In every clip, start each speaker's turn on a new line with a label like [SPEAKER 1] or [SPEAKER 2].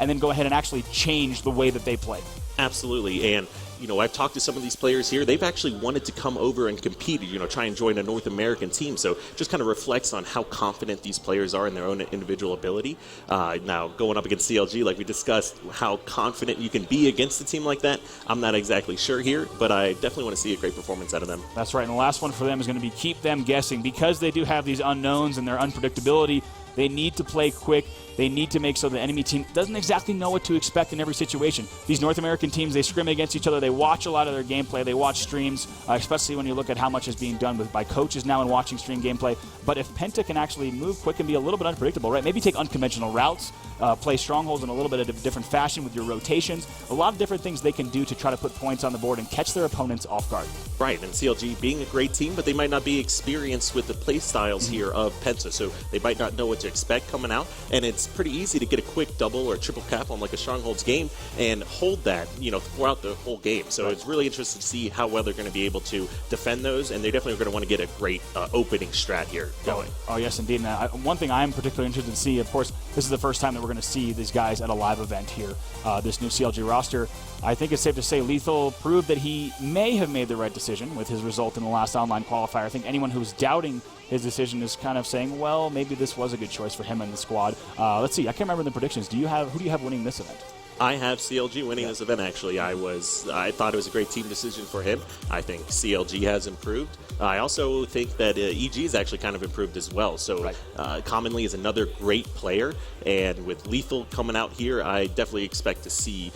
[SPEAKER 1] and then go ahead and actually change the way that they play.
[SPEAKER 2] Absolutely. And I've talked to some of these players here. They've actually wanted to come over and compete, try and join a North American team. So just kind of reflects on how confident these players are in their own individual ability. Now, going up against CLG, like we discussed, how confident you can be against a team like that, I'm not exactly sure here, but I definitely want to see a great performance out of them.
[SPEAKER 1] That's right. And the last one for them is going to be keep them guessing. Because they do have these unknowns and their unpredictability, they need to play quick. They need to make so the enemy team doesn't exactly know what to expect in every situation. These North American teams, they scrim against each other. They watch a lot of their gameplay. They watch streams, especially when you look at how much is being done by coaches now in watching stream gameplay. But if Penta can actually move quick and be a little bit unpredictable, right? Maybe take unconventional routes, play strongholds in a little bit of a different fashion with your rotations. A lot of different things they can do to try to put points on the board and catch their opponents off guard.
[SPEAKER 2] Right, and CLG being a great team, but they might not be experienced with the play styles here of Penta, so they might not know what to expect coming out, and it's pretty easy to get a quick double or triple cap on like a Strongholds game and hold that, throughout the whole game. So It's really interesting to see how well they're going to be able to defend those, and they definitely are going to want to get a great opening strat here going.
[SPEAKER 1] Oh, yes, indeed. And one thing I'm particularly interested to see, of course, this is the first time that we're going to see these guys at a live event here, this new CLG roster. I think it's safe to say Lethal proved that he may have made the right decision with his result in the last online qualifier. I think anyone who's doubting his decision is kind of saying, well, maybe this was a good choice for him and the squad. Let's see. I can't remember the predictions. Who do you have winning this event?
[SPEAKER 2] I have CLG winning this event, actually. I thought it was a great team decision for him. I think CLG has improved. I also think that EG has actually kind of improved as well. So Commonly is another great player, and with Lethal coming out here, I definitely expect to see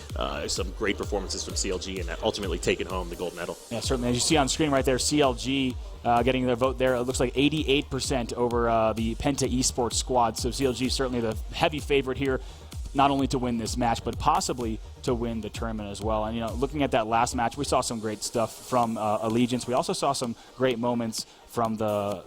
[SPEAKER 2] some great performances from CLG and ultimately taking home the gold medal.
[SPEAKER 1] Yeah, certainly. As you see on screen right there, CLG getting their vote there. It looks like 88% over the Penta Esports squad. So CLG certainly the heavy favorite here, not only to win this match, but possibly to win the tournament as well. And, looking at that last match, we saw some great stuff from Allegiance. We also saw some great moments from the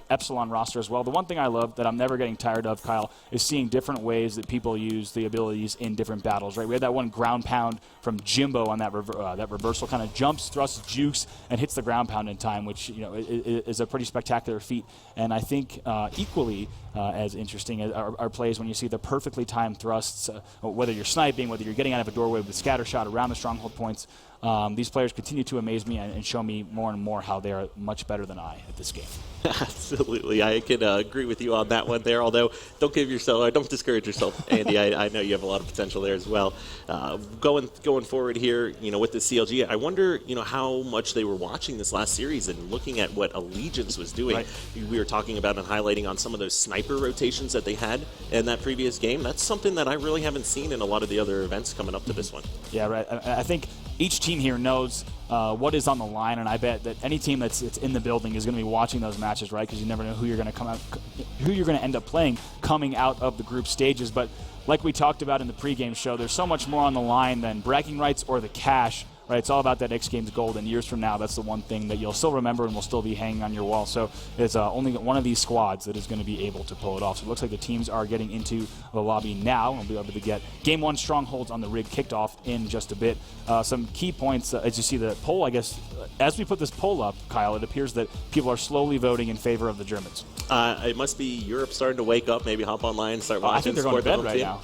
[SPEAKER 1] Epsilon roster as well. The one thing I love that I'm never getting tired of, Kyle, is seeing different ways that people use the abilities in different battles, right? We had that one ground pound from Jimbo on that reversal, kind of jumps, thrusts, jukes, and hits the ground pound in time, which, is a pretty spectacular feat. And I think equally as interesting are plays when you see the perfectly timed thrusts, whether you're sniping, whether you're getting out of a doorway with a scatter shot around the stronghold points. These players continue to amaze me and show me more and more how they are much better than I at this game.
[SPEAKER 2] Absolutely, I can agree with you on that one there. Although, don't discourage yourself, Andy. I know you have a lot of potential there as well. Going forward here, with the CLG, I wonder, how much they were watching this last series and looking at what Allegiance was doing. Right. We were talking about and highlighting on some of those sniper rotations that they had in that previous game. That's something that I really haven't seen in a lot of the other events coming up to this one.
[SPEAKER 1] Yeah, right. I think each team here knows what is on the line, and I bet that any team that's in the building is going to be watching those matches, right? Because you never know who you're going to end up playing coming out of the group stages. But like we talked about in the pregame show, there's so much more on the line than bragging rights or the cash. Right, it's all about that X Games gold, and years from now, that's the one thing that you'll still remember and will still be hanging on your wall. So it's only one of these squads that is going to be able to pull it off. So it looks like the teams are getting into the lobby now, and we'll be able to get Game 1 Strongholds on the rig kicked off in just a bit. Some key points, as you see the poll, I guess, as we put this poll up, Kyle, it appears that people are slowly voting in favor of the Germans.
[SPEAKER 2] It must be Europe starting to wake up, maybe hop online and start watching.
[SPEAKER 1] I think they're going to bed right now.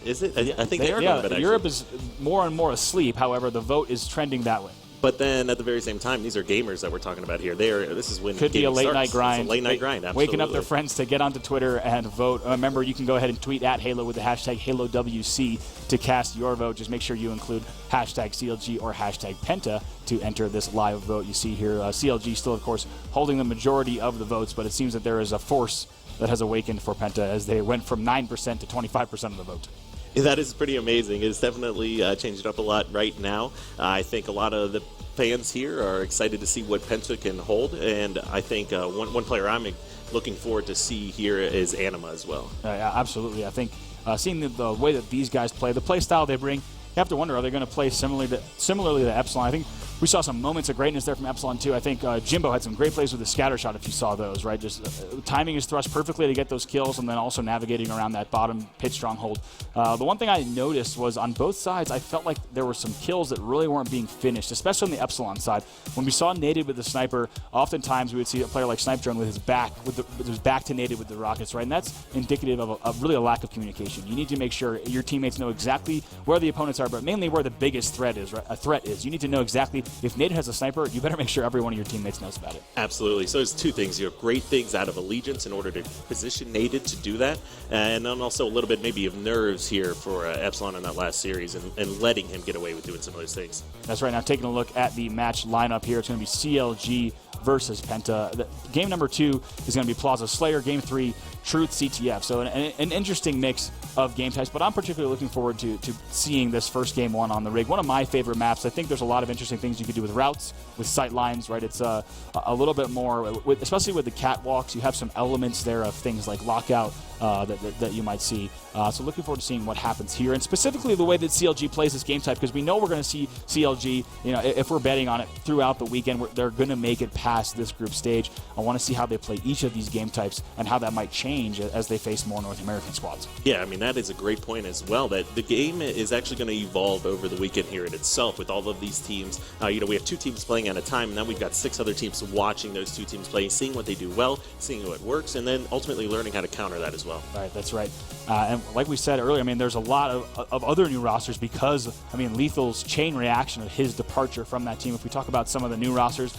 [SPEAKER 2] Is it? I think they are going to bed, actually.
[SPEAKER 1] Europe is more and more asleep. However, the vote is trending that way.
[SPEAKER 2] But then at the very same time, these are gamers that we're talking about here. This is when
[SPEAKER 1] could be a late
[SPEAKER 2] starts.
[SPEAKER 1] night grind.
[SPEAKER 2] It's a late night grind. Absolutely.
[SPEAKER 1] Waking up their friends to get onto Twitter and vote. Remember, you can go ahead and tweet at Halo with the hashtag HaloWC to cast your vote. Just make sure you include hashtag CLG or hashtag Penta to enter this live vote. You see here, CLG still, of course, holding the majority of the votes, but it seems that there is a force that has awakened for Penta as they went from 9% to 25% of the vote.
[SPEAKER 2] That is pretty amazing. It's definitely changed up a lot right now. I think a lot of the fans here are excited to see what Penta can hold, and I think one player I'm looking forward to see here is Anima as well.
[SPEAKER 1] Yeah, absolutely. I think seeing the way that these guys play, the play style they bring, you have to wonder, are they going to play similarly to Epsilon? I think We saw some moments of greatness there from Epsilon too. I think Jimbo had some great plays with the scatter shot if you saw those, right? Just timing his thrust perfectly to get those kills and then also navigating around that bottom pit stronghold. The one thing I noticed was on both sides, I felt like there were some kills that really weren't being finished, especially on the Epsilon side. When we saw Nated with the sniper, oftentimes we would see a player like Snipe Drone with his back to Nated with the rockets, right? And that's indicative of really a lack of communication. You need to make sure your teammates know exactly where the opponents are, but mainly where the biggest threat is, right? A threat is. You need to know exactly if Nated has a sniper, you better make sure every one of your teammates knows about it.
[SPEAKER 2] Absolutely. So there's two things. You have great things out of Allegiance in order to position Nated to do that, and then also a little bit maybe of nerves here for Epsilon in that last series and letting him get away with doing some of those things. That's
[SPEAKER 1] right. Now taking a look at the match lineup here, it's going to be CLG versus Penta. Game number 2 is going to be Plaza Slayer. Game 3, Truth CTF. So an interesting mix of game types, but I'm particularly looking forward to seeing this first game 1 on the rig. One of my favorite maps. I think there's a lot of interesting things you could do with routes, with sight lines, right? It's a little bit more, especially with the catwalks, you have some elements there of things like lockout that you might see. So looking forward to seeing what happens here, and specifically the way that CLG plays this game type, because we know we're going to see CLG, if we're betting on it throughout the weekend, they're going to make it past this group stage. I want to see how they play each of these game types and how that might change as they face more North American squads.
[SPEAKER 2] Yeah, I mean, that is a great point as well, that the game is actually going to evolve over the weekend here in itself with all of these teams. We have 2 teams playing at a time, and now we've got 6 other teams watching those 2 teams play, seeing what they do well, seeing what works, and then ultimately learning how to counter that as well.
[SPEAKER 1] Right, that's right. And like we said earlier, I mean, there's a lot of other new rosters because, I mean, Lethal's chain reaction of his departure from that team. If we talk about some of the new rosters,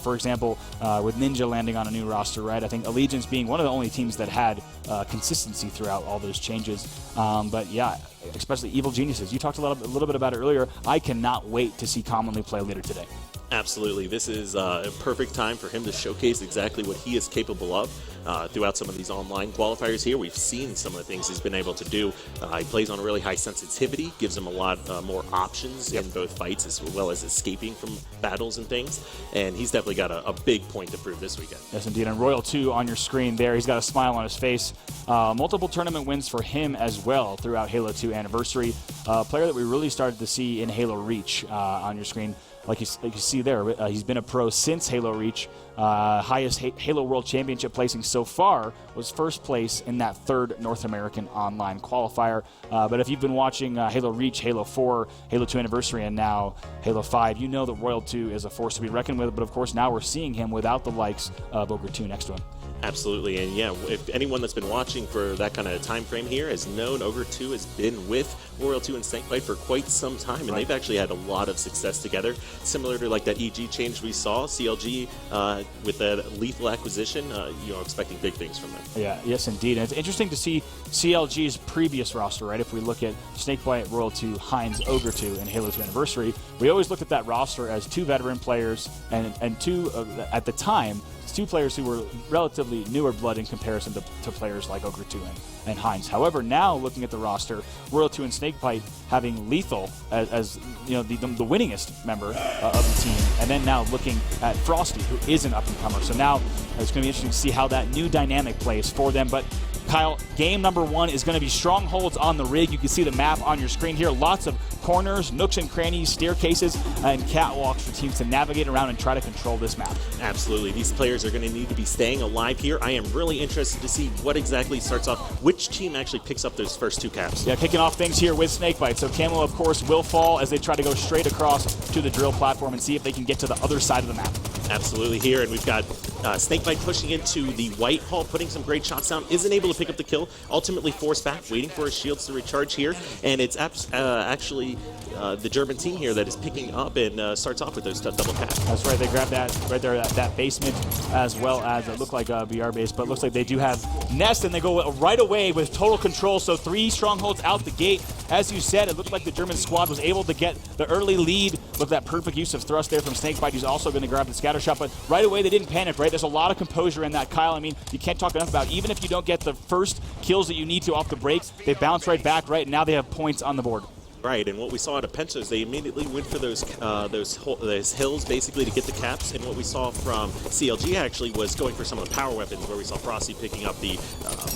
[SPEAKER 1] for example, with Ninja landing on a new roster, right? I think Allegiance being one of the only teams that had consistency throughout all those changes. But yeah, especially Evil Geniuses. You talked a little bit about it earlier. I cannot wait to see Commonly play later today.
[SPEAKER 2] Absolutely. This is a perfect time for him to showcase exactly what he is capable of. Throughout some of these online qualifiers here, we've seen some of the things he's been able to do. He plays on a really high sensitivity, gives him a lot more options in both fights as well as escaping from battles and things. And he's definitely got a big point to prove this weekend.
[SPEAKER 1] Yes, indeed. And Royal 2 on your screen there. He's got a smile on his face. Multiple tournament wins for him as well throughout Halo 2 Anniversary. A player that we really started to see in Halo Reach on your screen. Like you see there, he's been a pro since Halo Reach. Highest Halo World Championship placing so far was first place in that 3rd North American online qualifier. But if you've been watching Halo Reach, Halo 4, Halo 2 Anniversary, and now Halo 5, you know that Royal 2 is a force to be reckoned with. But of course, now we're seeing him without the likes of Ogre 2 next to him.
[SPEAKER 2] Absolutely, and yeah, if anyone that's been watching for that kind of time frame here has known Ogre 2 has been with Royal 2 and Snakebite for quite some time, and they've actually had a lot of success together, similar to like that EG change we saw, CLG with that lethal acquisition, expecting big things from them.
[SPEAKER 1] Yeah, yes indeed, and it's interesting to see CLG's previous roster, right? If we look at Snakebite, Royal 2, Heinz, Ogre 2, and Halo 2 Anniversary, we always look at that roster as 2 veteran players and 2, at the time, 2 players who were relatively newer blood in comparison to players like Ogre 2 and Heinz. However, now looking at the roster, Royal 2 and Snakebite having Lethal as the winningest member of the team, and then now looking at Frosty, who is an up-and-comer. So now it's going to be interesting to see how that new dynamic plays for them. But Kyle, game number 1 is going to be strongholds on the rig. You can see the map on your screen here. Lots of corners, nooks and crannies, staircases, and catwalks for teams to navigate around and try to control this map.
[SPEAKER 2] Absolutely. These players are going to need to be staying alive here. I am really interested to see what exactly starts off, which team actually picks up those first 2 caps.
[SPEAKER 1] Yeah, kicking off things here with Snakebite. So Camo, of course, will fall as they try to go straight across to the drill platform and see if they can get to the other side of the map.
[SPEAKER 2] Absolutely here, and we've got Snakebite pushing into the White Hall, putting some great shots down, isn't able to pick up the kill, ultimately forced back, waiting for his shields to recharge here, and it's actually the German team here that is picking up and starts off with those double caps.
[SPEAKER 1] That's right, they grabbed that right there, that basement, as well as it looked like a BR base, but it looks like they do have Nest, and they go right away with total control, so 3 strongholds out the gate. As you said, it looked like the German squad was able to get the early lead with that perfect use of thrust there from Snakebite, who's also going to grab the scatter shot, but right away they didn't panic, right? There's a lot of composure in that, Kyle. I mean, you can't talk enough about, even if you don't get the first kills that you need to off the breaks, they bounce right back, right? And now they have points on the board.
[SPEAKER 2] Right, and what we saw out of Penta is they immediately went for those hills basically to get the caps, and what we saw from CLG actually was going for some of the power weapons, where we saw Frosty picking up the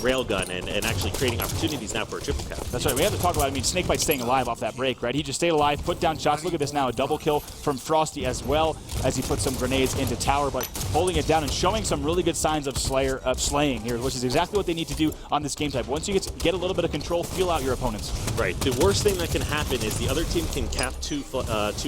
[SPEAKER 2] railgun and actually creating opportunities now for a triple cap.
[SPEAKER 1] That's right, we have to talk about it. I mean, Snakebite staying alive off that break, right? He just stayed alive, put down shots. Look at this now, a double kill from Frosty as well as he put some grenades into tower, but holding it down and showing some really good signs of slaying here, which is exactly what they need to do on this game type. Once you get a little bit of control, feel out your opponents.
[SPEAKER 2] Right, the worst thing that can happen is the other team can cap two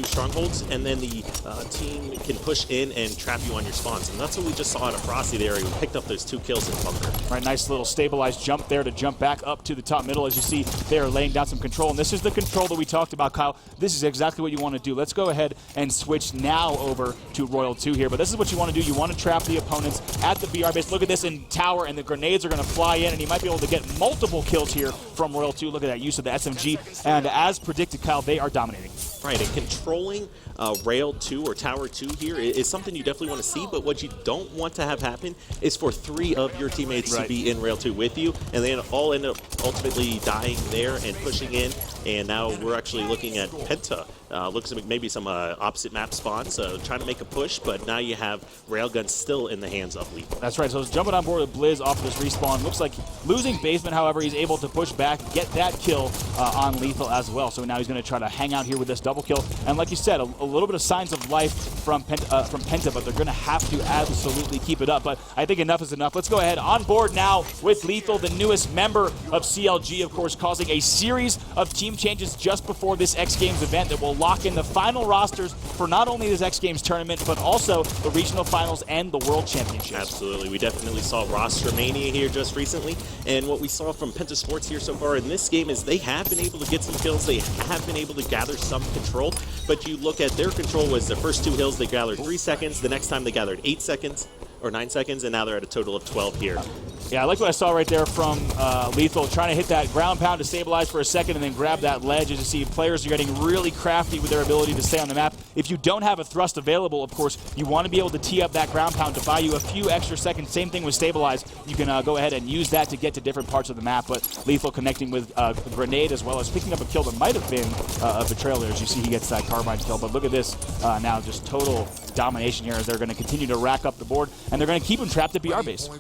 [SPEAKER 2] strongholds, and then the team can push in and trap you on your spawns. And that's what we just saw out of Frosty there. He picked up those 2 kills in bunker.
[SPEAKER 1] Right, nice little stabilized jump there to jump back up to the top middle. As you see, they are laying down some control. And this is the control that we talked about, Kyle. This is exactly what you want to do. Let's go ahead and switch now over to Royal 2 here. But this is what you want to do. You want to trap the opponents at the BR base. Look at this in tower, and the grenades are going to fly in, and he might be able to get multiple kills here from Royal 2. Look at that use of the SMG. And as predicted, Kyle, they are dominating.
[SPEAKER 2] Right, and controlling Rail 2 or Tower 2 here is something you definitely want to see, but what you don't want to have happen is for 3 of your teammates to be in Rail 2 with you, and they all end up ultimately dying there and pushing in, and now we're actually looking at Penta. Looks like maybe some opposite map spawns, trying to make a push, but now you have Railgun still in the hands of Lethal.
[SPEAKER 1] That's right, so he's jumping on board with Blizz off of this respawn. Looks like losing basement, however, he's able to push back, get that kill on Lethal as well. So now he's going to try to hang out here with this double kill. And like you said, a little bit of signs of life from Penta, but they're going to have to absolutely keep it up. But I think enough is enough. Let's go ahead on board now with Lethal, the newest member of CLG, of course, causing a series of team changes just before this X Games event that will lock in the final rosters for not only this X Games tournament, but also the regional finals and the World Championships.
[SPEAKER 2] Absolutely. We definitely saw roster mania here just recently, and what we saw from Penta Sports here so far in this game is they have been able to get some kills, they have been able to gather some control, but you look at their control was the first 2 hills they gathered 3 seconds, the next time they gathered 8 seconds, or 9 seconds, and now they're at a total of 12 here.
[SPEAKER 1] Yeah, I like what I saw right there from Lethal, trying to hit that ground pound to stabilize for a second and then grab that ledge. As you see, players are getting really crafty with their ability to stay on the map. If you don't have a thrust available, of course, you want to be able to tee up that ground pound to buy you a few extra seconds. Same thing with stabilize. You can go ahead and use that to get to different parts of the map, but Lethal connecting with a grenade as well as picking up a kill that might have been a betrayal there. As you see, he gets that carbine kill, but look at this now, just total domination here as they're going to continue to rack up the board, and they're going to keep him trapped at BR base.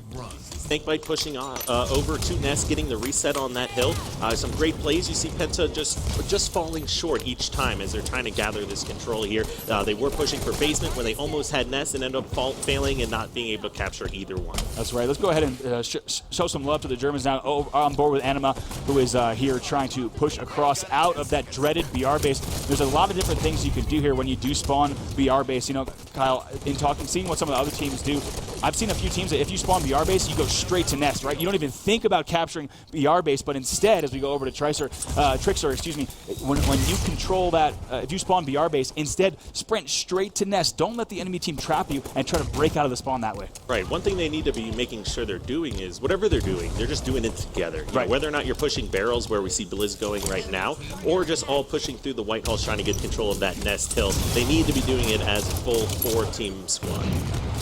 [SPEAKER 2] Snakebite pushing on, over to Nest, getting the reset on that hill. Some great plays. You see Penta just falling short each time as they're trying to gather this control here. They were pushing for basement when they almost had Nest and ended up failing and not being able to capture either one.
[SPEAKER 1] That's right. Let's go ahead and show some love to the Germans now on board with Anima, who is here trying to push across out of that dreaded BR base. There's a lot of different things you can do here when you do spawn BR base. You know, Kyle, in seeing what some of the other teams do, I've seen a few teams that if you spawn BR base, you go straight to Nest, right? You don't even think about capturing BR base, but instead, as we go over to Trickster, excuse me, when you control that, if you spawn BR base, instead sprint straight to Nest. Don't let the enemy team trap you and try to break out of the spawn that way.
[SPEAKER 2] Right. One thing they need to be making sure they're doing is whatever they're doing, they're just doing it together. You know, whether or not you're pushing barrels where we see Blizz going right now, or just all pushing through the White Halls trying to get control of that Nest hill, they need to be doing it as a full 4-team squad.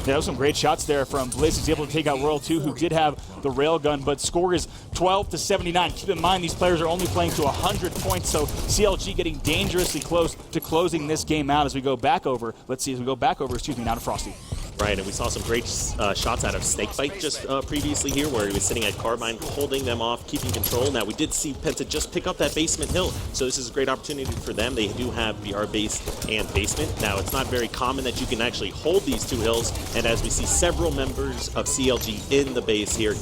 [SPEAKER 1] There was some great shots there from Blizz. He's able to take out Royal 2, who did have the railgun, but score is 12-79. Keep in mind, these players are only playing to 100 points, so CLG getting dangerously close to closing this game out as we go back over. Let's see, as we go back over, now to Frosty.
[SPEAKER 2] Right, and we saw some great shots out of Snakebite just previously here, where he was sitting at Carbine, holding them off, keeping control. Now, we did see Penta just pick up that basement hill, so this is a great opportunity for them. They do have BR base and basement. Now, it's not very common that you can actually hold these 2 hills, and as we see several members of CLG in the base here,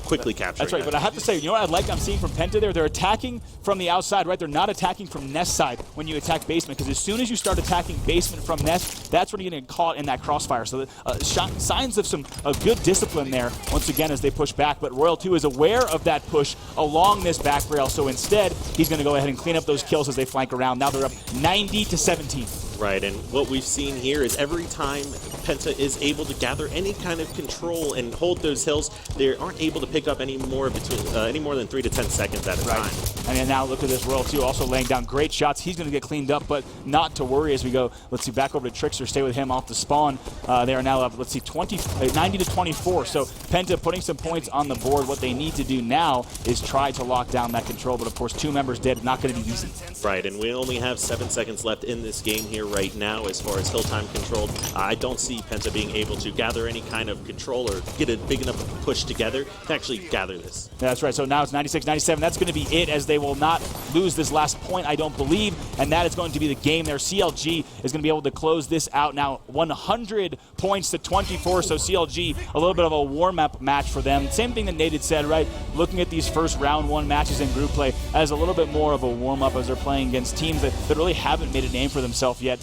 [SPEAKER 2] quickly capturing.
[SPEAKER 1] That's right, but I have to say, you know what I'm seeing from Penta there? They're attacking from the outside, right? They're not attacking from Nest side when you attack basement, because as soon as you start attacking basement from Nest, that's when you're going to get caught in that crossfire. So signs of some good discipline there, once again, as they push back. But Royal 2 is aware of that push along this back rail, so instead, he's going to go ahead and clean up those kills as they flank around. Now they're up 90-17.
[SPEAKER 2] Right, and what we've seen here is every time Penta is able to gather any kind of control and hold those hills, they aren't able to pick up any more than 3 to 10 seconds at a time.
[SPEAKER 1] And now look at this, Royal 2 also laying down great shots. He's going to get cleaned up, but not to worry as we go. Let's see, back over to Trickster, stay with him off the spawn. They are now up, let's see, 90 to 24. So Penta putting some points on the board. What they need to do now is try to lock down that control, but of course 2 members dead, not going to be easy.
[SPEAKER 2] Right, and we only have 7 seconds left in this game here right now as far as hill time controlled. I don't see Penta being able to gather any kind of control or get a big enough push together to actually gather this.
[SPEAKER 1] Yeah, that's right. So now it's 96-97. That's going to be it, as they will not lose this last point, I don't believe, and that is going to be the game there. CLG is going to be able to close this out now, 100 points to 24. So CLG, a little bit of a warm-up match for them. Same thing that Nate had said, right? Looking at these first round 1 matches in group play as a little bit more of a warm-up as they're playing against teams that really haven't made a name for themselves yet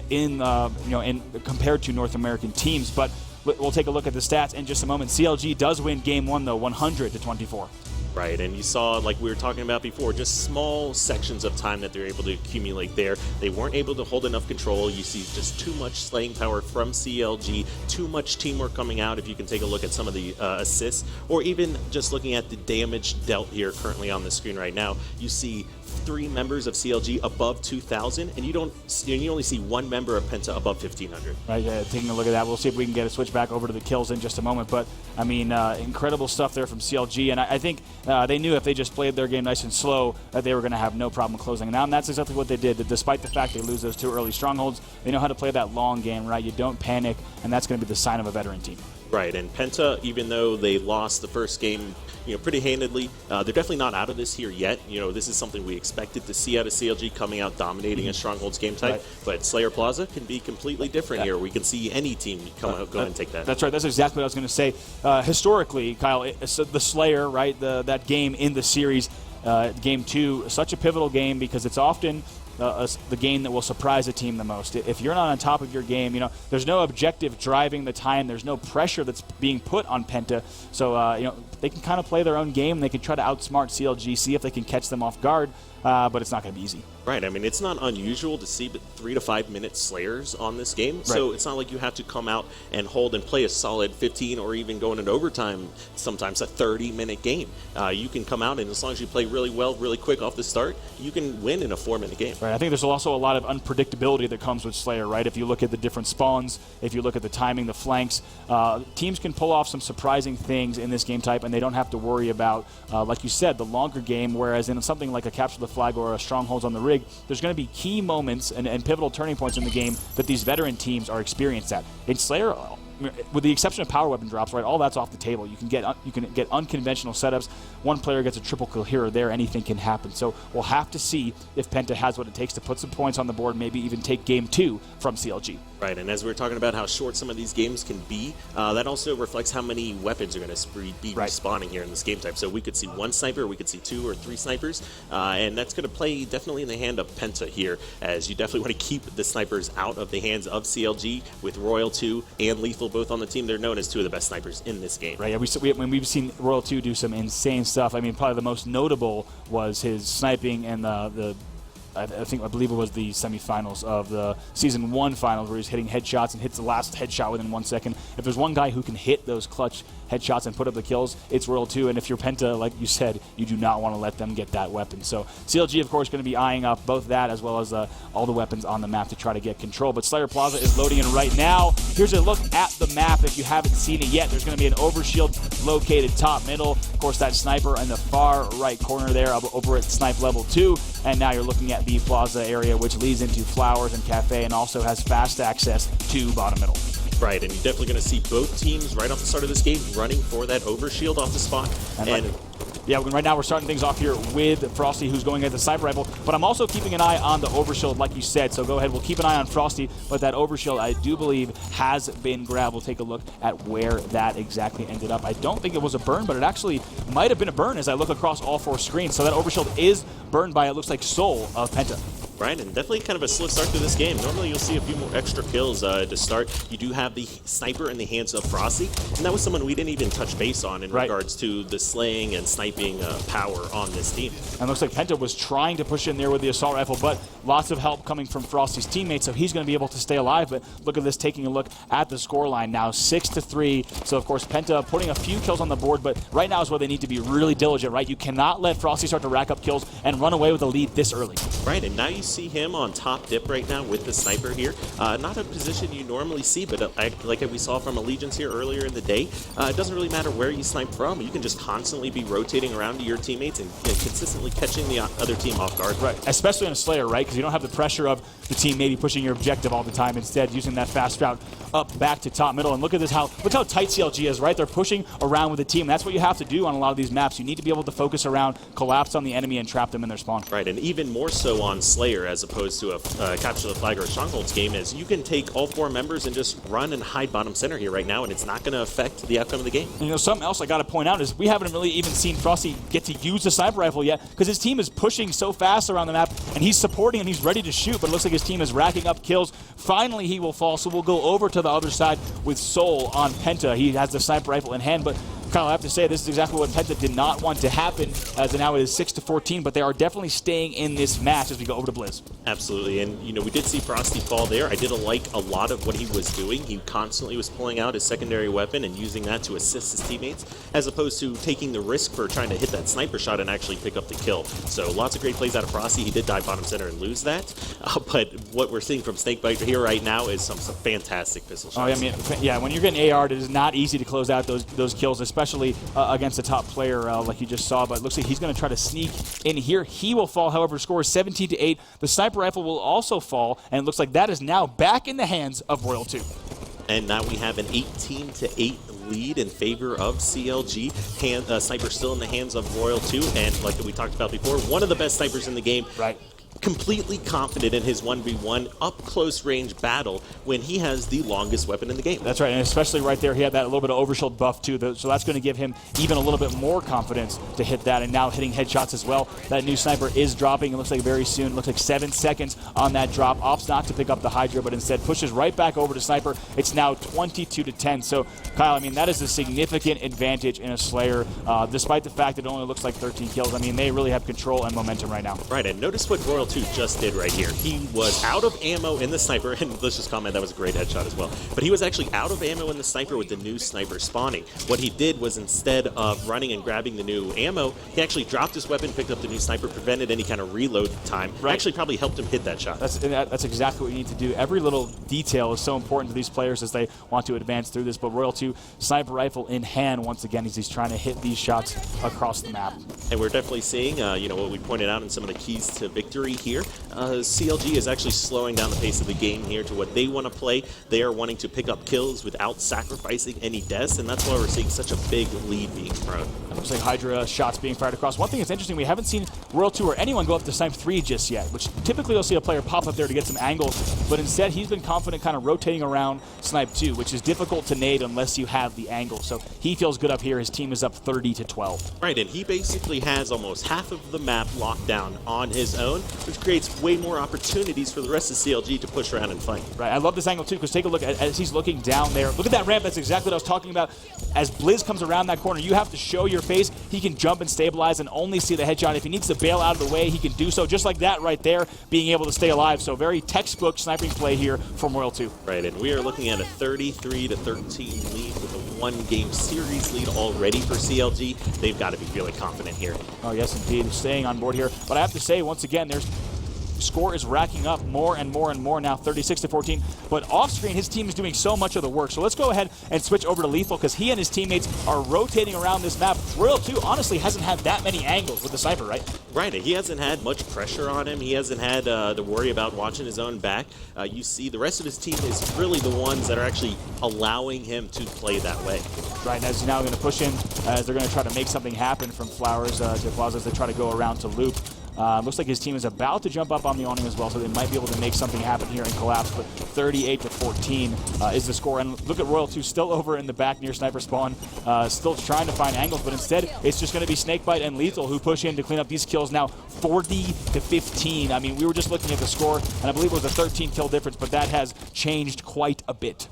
[SPEAKER 1] in compared to North American teams. But we'll take a look at the stats in just a moment. CLG does win game 1 though, 100 to 24.
[SPEAKER 2] Right, and you saw, like we were talking about before, just small sections of time that they're able to accumulate there. They weren't able to hold enough control. You see just too much slaying power from CLG, too much teamwork coming out if you can take a look at some of the assists, or even just looking at the damage dealt here currently on the screen right now. You see 3 members of CLG above 2,000, and you only see 1 member of Penta above 1,500.
[SPEAKER 1] Right, taking a look at that. We'll see if we can get a switch back over to the kills in just a moment. But, I mean, incredible stuff there from CLG, and I think they knew if they just played their game nice and slow that they were going to have no problem closing it out, and that's exactly what they did. Despite the fact they lose those 2 early strongholds, they know how to play that long game, right? You don't panic, and that's going to be the sign of a veteran team.
[SPEAKER 2] Right, and Penta, even though they lost the first game, pretty handedly, they're definitely not out of this here yet. This is something we expected to see out of CLG, coming out dominating a Strongholds game type. Right. But Slayer Plaza can be completely different here. We can see any team come out, go and take that.
[SPEAKER 1] That's right. That's exactly what I was going to say. Historically, Kyle, the Slayer, right, that game in the series, game 2, such a pivotal game because it's often the game that will surprise a team the most. If you're not on top of your game, there's no objective driving the time. There's no pressure that's being put on Penta. So, they can kind of play their own game. They can try to outsmart CLG, see if they can catch them off guard, but it's not going to be easy.
[SPEAKER 2] Right. I mean, it's not unusual to see 3 to 5 minute Slayers on this game. Right. So it's not like you have to come out and hold and play a solid 15 or even going into overtime, sometimes a 30-minute game. You can come out, and as long as you play really well, really quick off the start, you can win in a 4-minute game.
[SPEAKER 1] Right. I think there's also a lot of unpredictability that comes with Slayer, right? If you look at the different spawns, if you look at the timing, the flanks, teams can pull off some surprising things in this game type, and they don't have to worry about, like you said, the longer game, whereas in something like a Capture the Flag or a Strongholds on the Rig, there's going to be key moments and pivotal turning points in the game that these veteran teams are experienced at. In Slayer, with the exception of power weapon drops, right, all that's off the table. You can get unconventional setups. One player gets a triple kill here or there, anything can happen. So we'll have to see if Penta has what it takes to put some points on the board, maybe even take game 2 from CLG.
[SPEAKER 2] Right, and as we're talking about how short some of these games can be, that also reflects how many weapons are going to be respawning here in this game type. So we could see 1 sniper, we could see 2 or 3 snipers, and that's going to play definitely in the hand of Penta here, as you definitely want to keep the snipers out of the hands of CLG. With Royal 2 and Lethal both on the team, they're known as 2 of the best snipers in this game.
[SPEAKER 1] Right, yeah, we've seen Royal 2 do some insane stuff. I mean, probably the most notable was his sniping and I believe it was the semifinals of the Season 1 finals where he's hitting headshots and hits the last headshot within 1 second. If there's one guy who can hit those clutch headshots and put up the kills, it's Royal 2. And if you're Penta, like you said, you do not want to let them get that weapon. So CLG, of course, going to be eyeing up both that as well as all the weapons on the map to try to get control. But Slayer Plaza is loading in right now. Here's a look at the map if you haven't seen it yet. There's going to be an overshield located top middle. Of course, that sniper in the far right corner there over at snipe level 2. And now you're looking at the plaza area, which leads into Flowers and Cafe and also has fast access to bottom middle.
[SPEAKER 2] Right, and you're definitely going to see both teams right off the start of this game running for that overshield off the spot.
[SPEAKER 1] Yeah, right now we're starting things off here with Frosty, who's going at the sniper rifle, but I'm also keeping an eye on the overshield, like you said, so go ahead, we'll keep an eye on Frosty, but that overshield, I do believe, has been grabbed. We'll take a look at where that exactly ended up. I don't think it was a burn, but it actually might have been a burn as I look across all 4 screens, so that overshield is burned by, it looks like, Soul of Penta.
[SPEAKER 2] Right, and definitely kind of a slow start to this game. Normally you'll see a few more extra kills to start. You do have the sniper in the hands of Frosty, and that was someone we didn't even touch base on in regards to the slaying and sniping power on this team.
[SPEAKER 1] And it looks like Penta was trying to push in there with the assault rifle, but lots of help coming from Frosty's teammates, so he's going to be able to stay alive. But look at this, taking a look at the scoreline now, 6-3. So of course Penta putting a few kills on the board, but right now is where they need to be really diligent, right? You cannot let Frosty start to rack up kills and run away with a lead this early.
[SPEAKER 2] Right, and now you see him on top dip right now with the sniper here. Not a position you normally see, but like we saw from Allegiance here earlier in the day, it doesn't really matter where you snipe from. You can just constantly be rotating around to your teammates and consistently catching the other team off guard.
[SPEAKER 1] Right, especially on a Slayer, right? Because you don't have the pressure of the team maybe pushing your objective all the time. Instead, using that fast route up back to top middle. And look at this, look how tight CLG is, right? They're pushing around with the team. That's what you have to do on a lot of these maps. You need to be able to focus around, collapse on the enemy, and trap them in their spawn.
[SPEAKER 2] Right, and even more so on Slayer as opposed to a Capture the Flag or a Strongholds game, is you can take all 4 members and just run and hide bottom center here right now, and it's not going to affect the outcome of the game.
[SPEAKER 1] And, something else I got to point out is we haven't really even seen Frosty get to use the sniper rifle yet, because his team is pushing so fast around the map, and he's supporting and he's ready to shoot, but it looks like his team is racking up kills. Finally, he will fall, so we'll go over to the other side with Soul on Penta. He has the sniper rifle in hand, but Kyle, I have to say, this is exactly what Penta did not want to happen, as now it is 6-14, but they are definitely staying in this match as we go over to Blizz.
[SPEAKER 2] Absolutely, and we did see Frosty fall there. I did like a lot of what he was doing. He constantly was pulling out his secondary weapon and using that to assist his teammates, as opposed to taking the risk for trying to hit that sniper shot and actually pick up the kill. So lots of great plays out of Frosty. He did die bottom center and lose that, but what we're seeing from Snakebite here right now is some fantastic pistol shots.
[SPEAKER 1] Oh, I mean, yeah, when you're getting AR, it is not easy to close out those kills, especially against a top player like you just saw, but it looks like he's going to try to sneak in here. He will fall, however, score is 17-8. The sniper rifle will also fall, and it looks like that is now back in the hands of Royal 2.
[SPEAKER 2] And now we have an 18-8 lead in favor of CLG. Sniper still in the hands of Royal 2, and like we talked about before, one of the best snipers in the game.
[SPEAKER 1] Right.
[SPEAKER 2] Completely confident in his 1v1 up-close range battle when he has the longest weapon in the game.
[SPEAKER 1] That's right, and especially right there, he had that little bit of overshield buff too, so that's going to give him even a little bit more confidence to hit that, and now hitting headshots as well. That new sniper is dropping, it looks like very soon. It looks like 7 seconds on that drop. Opts not to pick up the Hydra, but instead pushes right back over to Sniper. It's now 22-10, so Kyle, I mean, that is a significant advantage in a Slayer, despite the fact that it only looks like 13 kills. I mean, they really have control and momentum right now.
[SPEAKER 2] Right, and notice what Royal 2 just did right here. He was out of ammo in the sniper, and let's just comment that was a great headshot as well, but he was actually out of ammo in the sniper with the new sniper spawning. What he did was, instead of running and grabbing the new ammo, he actually dropped his weapon, picked up the new sniper, prevented any kind of reload time. Right. Actually probably helped him hit that shot.
[SPEAKER 1] That's exactly what you need to do. Every little detail is so important to these players as they want to advance through this, but Royal 2, sniper rifle in hand once again as he's trying to hit these shots across the map.
[SPEAKER 2] And we're definitely seeing, what we pointed out in some of the keys to victory here. CLG is actually slowing down the pace of the game here to what they want to play. They are wanting to pick up kills without sacrificing any deaths, and that's why we're seeing such a big lead being thrown.
[SPEAKER 1] It looks like Hydra shots being fired across. One thing that's interesting, we haven't seen Royal 2 or anyone go up to Snipe 3 just yet, which typically you'll see a player pop up there to get some angles, but instead he's been confident kind of rotating around Snipe 2, which is difficult to nade unless you have the angle. So he feels good up here. His team is up 30-12.
[SPEAKER 2] Right, and he basically has almost half of the map locked down on his own, which creates way more opportunities for the rest of CLG to push around and fight.
[SPEAKER 1] Right, I love this angle too, because take a look as he's looking down there. Look at that ramp. That's exactly what I was talking about. As Blizz comes around that corner, you have to show your face. He can jump and stabilize and only see the headshot. If he needs to bail out of the way, he can do so, just like that right there, being able to stay alive. So very textbook sniping play here from Royal 2.
[SPEAKER 2] Right, and we are looking at a 33-13 lead with a one-game series lead already for CLG. They've got to be feeling confident here.
[SPEAKER 1] Oh, yes, indeed. Staying on board here. But I have to say, once again, there's score is racking up more and more and more now, 36-14. But off screen, his team is doing so much of the work. So let's go ahead and switch over to Lethal, because he and his teammates are rotating around this map. Royal 2 honestly hasn't had that many angles with the sniper, right?
[SPEAKER 2] Right, he hasn't had much pressure on him. He hasn't had to worry about watching his own back. You see the rest of his team is really the ones that are actually allowing him to play that way.
[SPEAKER 1] Right, and as he's now going to push in, as they're going to try to make something happen from Flowers to Plaza as they try to go around to Loop. Looks like his team is about to jump up on the awning as well, so they might be able to make something happen here and collapse. But 38-14 is the score. And look at Royal 2 still over in the back near sniper spawn, still trying to find angles, but instead it's just going to be Snakebite and Lethal who push in to clean up these kills now 40-15. I mean, we were just looking at the score, and I believe it was a 13 kill difference, but that has changed quite a bit.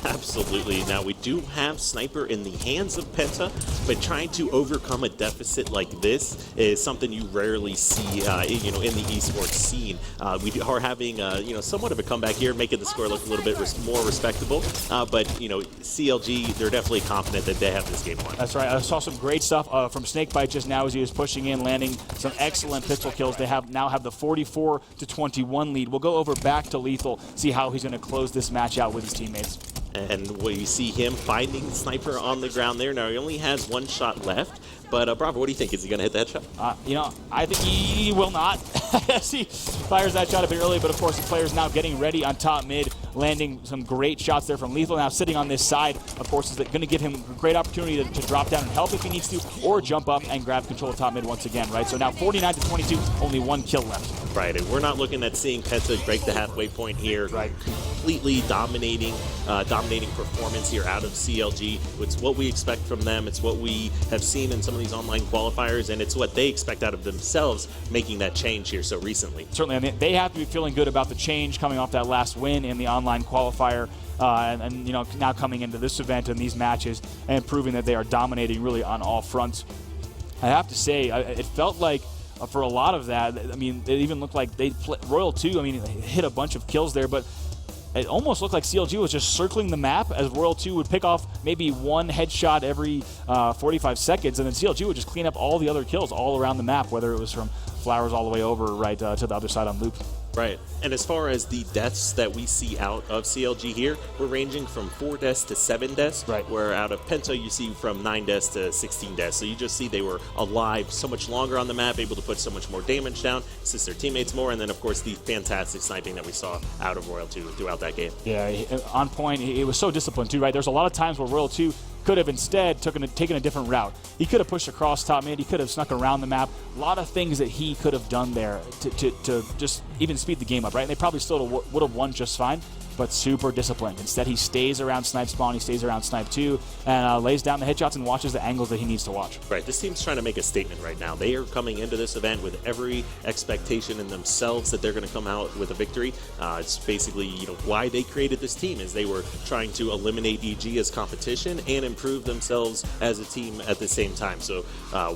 [SPEAKER 2] Absolutely. Now, we do have Sniper in the hands of Penta, but trying to overcome a deficit like this is something you rarely see, in the esports scene. We are having, somewhat of a comeback here, making the score look a little bit more respectable. But, CLG, they're definitely confident that they have this game won.
[SPEAKER 1] That's right. I saw some great stuff from Snakebite just now as he was pushing in, landing some excellent pistol kills. They now have the 44-21 lead. We'll go over back to Lethal, see how he's going to close this match out with his teammates.
[SPEAKER 2] And we see him finding Sniper on the ground there. Now, he only has one shot left. But, Bravo, what do you think? Is he going to hit that shot?
[SPEAKER 1] I think he will not. As he fires that shot a bit early, but of course the player's now getting ready on top mid, landing some great shots there from Lethal. Now sitting on this side, of course, is going to give him a great opportunity to drop down and help if he needs to, or jump up and grab control of top mid once again, right? So now 49-22, only one kill left.
[SPEAKER 2] Right, and we're not looking at seeing Penta break the halfway point here.
[SPEAKER 1] Right.
[SPEAKER 2] Completely dominating performance here out of CLG. It's what we expect from them. It's what we have seen in some of these online qualifiers, and it's what they expect out of themselves making that change here so recently.
[SPEAKER 1] Certainly, I mean, they have to be feeling good about the change coming off that last win in the online qualifier, and now coming into this event and these matches and proving that they are dominating really on all fronts. I have to say, it felt like for a lot of that, I mean, it even looked like Royal 2, I mean, hit a bunch of kills there, but it almost looked like CLG was just circling the map as Royal 2 would pick off maybe one headshot every 45 seconds, and then CLG would just clean up all the other kills all around the map, whether it was from Flowers all the way over right to the other side on loop.
[SPEAKER 2] Right. And as far as the deaths that we see out of CLG here, we're ranging from 4 deaths to 7 deaths.
[SPEAKER 1] Right.
[SPEAKER 2] Where out of Penta, you see from 9 deaths to 16 deaths. So you just see they were alive so much longer on the map, able to put so much more damage down, assist their teammates more, and then, of course, the fantastic sniping that we saw out of Royal 2 throughout that game.
[SPEAKER 1] Yeah, on point. It was so disciplined, too, right? There's a lot of times where Royal 2 could have instead taken a different route. He could have pushed across top mid. He could have snuck around the map. A lot of things that he could have done there to just even speed the game up, right? And they probably still would have won just fine, but super disciplined. Instead, he stays around snipe spawn. He stays around snipe 2 and lays down the headshots and watches the angles that he needs to watch.
[SPEAKER 2] Right. This team's trying to make a statement right now. They are coming into this event with every expectation in themselves that they're going to come out with a victory. It's basically, why they created this team is they were trying to eliminate EG as competition and improve themselves as a team at the same time. So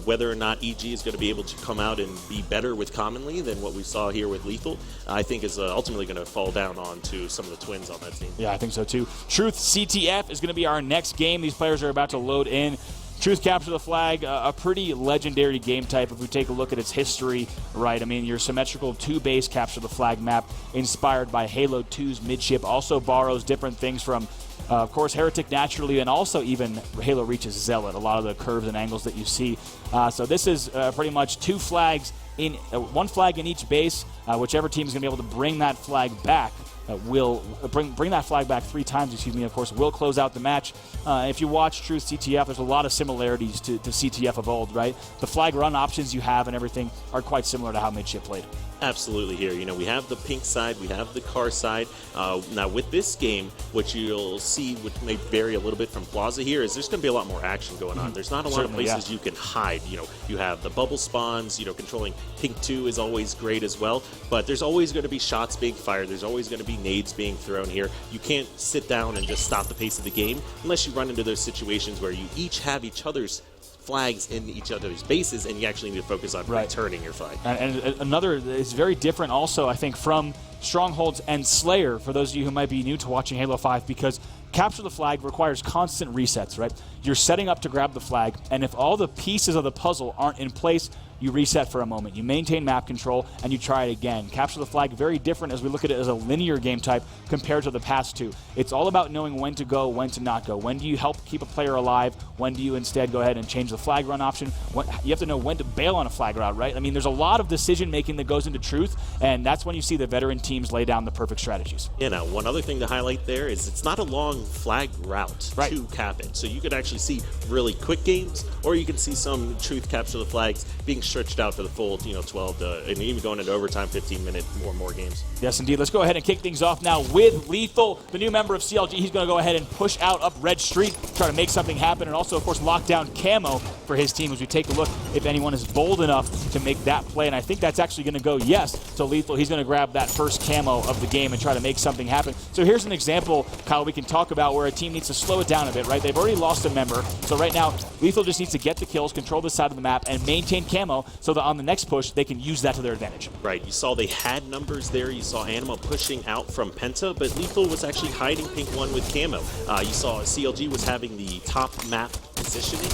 [SPEAKER 2] whether or not EG is going to be able to come out and be better with Commonly than what we saw here with Lethal, I think is ultimately going to fall down onto some of the twins on that team.
[SPEAKER 1] Yeah, I think so too. Truth CTF is going to be our next game. These players are about to load in. Truth Capture the Flag, a pretty legendary game type if we take a look at its history, right? I mean, your symmetrical 2-base Capture the Flag map inspired by Halo 2's midship also borrows different things from, of course, Heretic naturally, and also even Halo Reach's Zealot, a lot of the curves and angles that you see. So this is pretty much 2 flags, one flag in each base. Whichever team is going to be able to bring that flag back will bring that flag back 3 times, of course, will close out the match. If you watch Truth CTF, there's a lot of similarities to CTF of old, right? The flag run options you have and everything are quite similar to how Midship played.
[SPEAKER 2] Absolutely here. We have the pink side, we have the car side. Now with this game, what you'll see, which may vary a little bit from Plaza here, is there's going to be a lot more action going on. There's not a lot of places you can hide. You have the bubble spawns, controlling pink 2 is always great as well, but there's always going to be shots being fired. There's always going to be nades being thrown here. You can't sit down and just stop the pace of the game unless you run into those situations where you each have each other's flags in each other's bases, and you actually need to focus on returning your flag.
[SPEAKER 1] And another is very different also, I think, from Strongholds and Slayer, for those of you who might be new to watching Halo 5, because Capture the Flag requires constant resets, right? You're setting up to grab the flag, and if all the pieces of the puzzle aren't in place, you reset for a moment. You maintain map control, and you try it again. Capture the Flag, very different as we look at it as a linear game type compared to the past 2. It's all about knowing when to go, when to not go. When do you help keep a player alive? When do you instead go ahead and change the flag run option? You have to know when to bail on a flag route, right? I mean, there's a lot of decision-making that goes into Truth, and that's when you see the veteran teams lay down the perfect strategies.
[SPEAKER 2] Now, one other thing to highlight there is it's not a long flag route to cap it. So you could actually see really quick games, or you can see some Truth Capture the Flags being stretched out to the full 12 and even going into overtime, 15-minute or more games.
[SPEAKER 1] Yes, indeed. Let's go ahead and kick things off now with Lethal, the new member of CLG. He's going to go ahead and push out up Red Street, try to make something happen, and also, of course, lock down Camo for his team as we take a look if anyone is bold enough to make that play. And I think that's actually going to go yes to Lethal. He's going to grab that first Camo of the game and try to make something happen. So here's an example, Kyle, we can talk about where a team needs to slow it down a bit, right? They've already lost a member. So right now, Lethal just needs to get the kills, control this side of the map, and maintain Camo so that on the next push, they can use that to their advantage.
[SPEAKER 2] Right. You saw they had numbers there. You saw Anima pushing out from Penta, but Lethal was actually hiding Pink 1 with Camo. You saw CLG was having the top map positioning,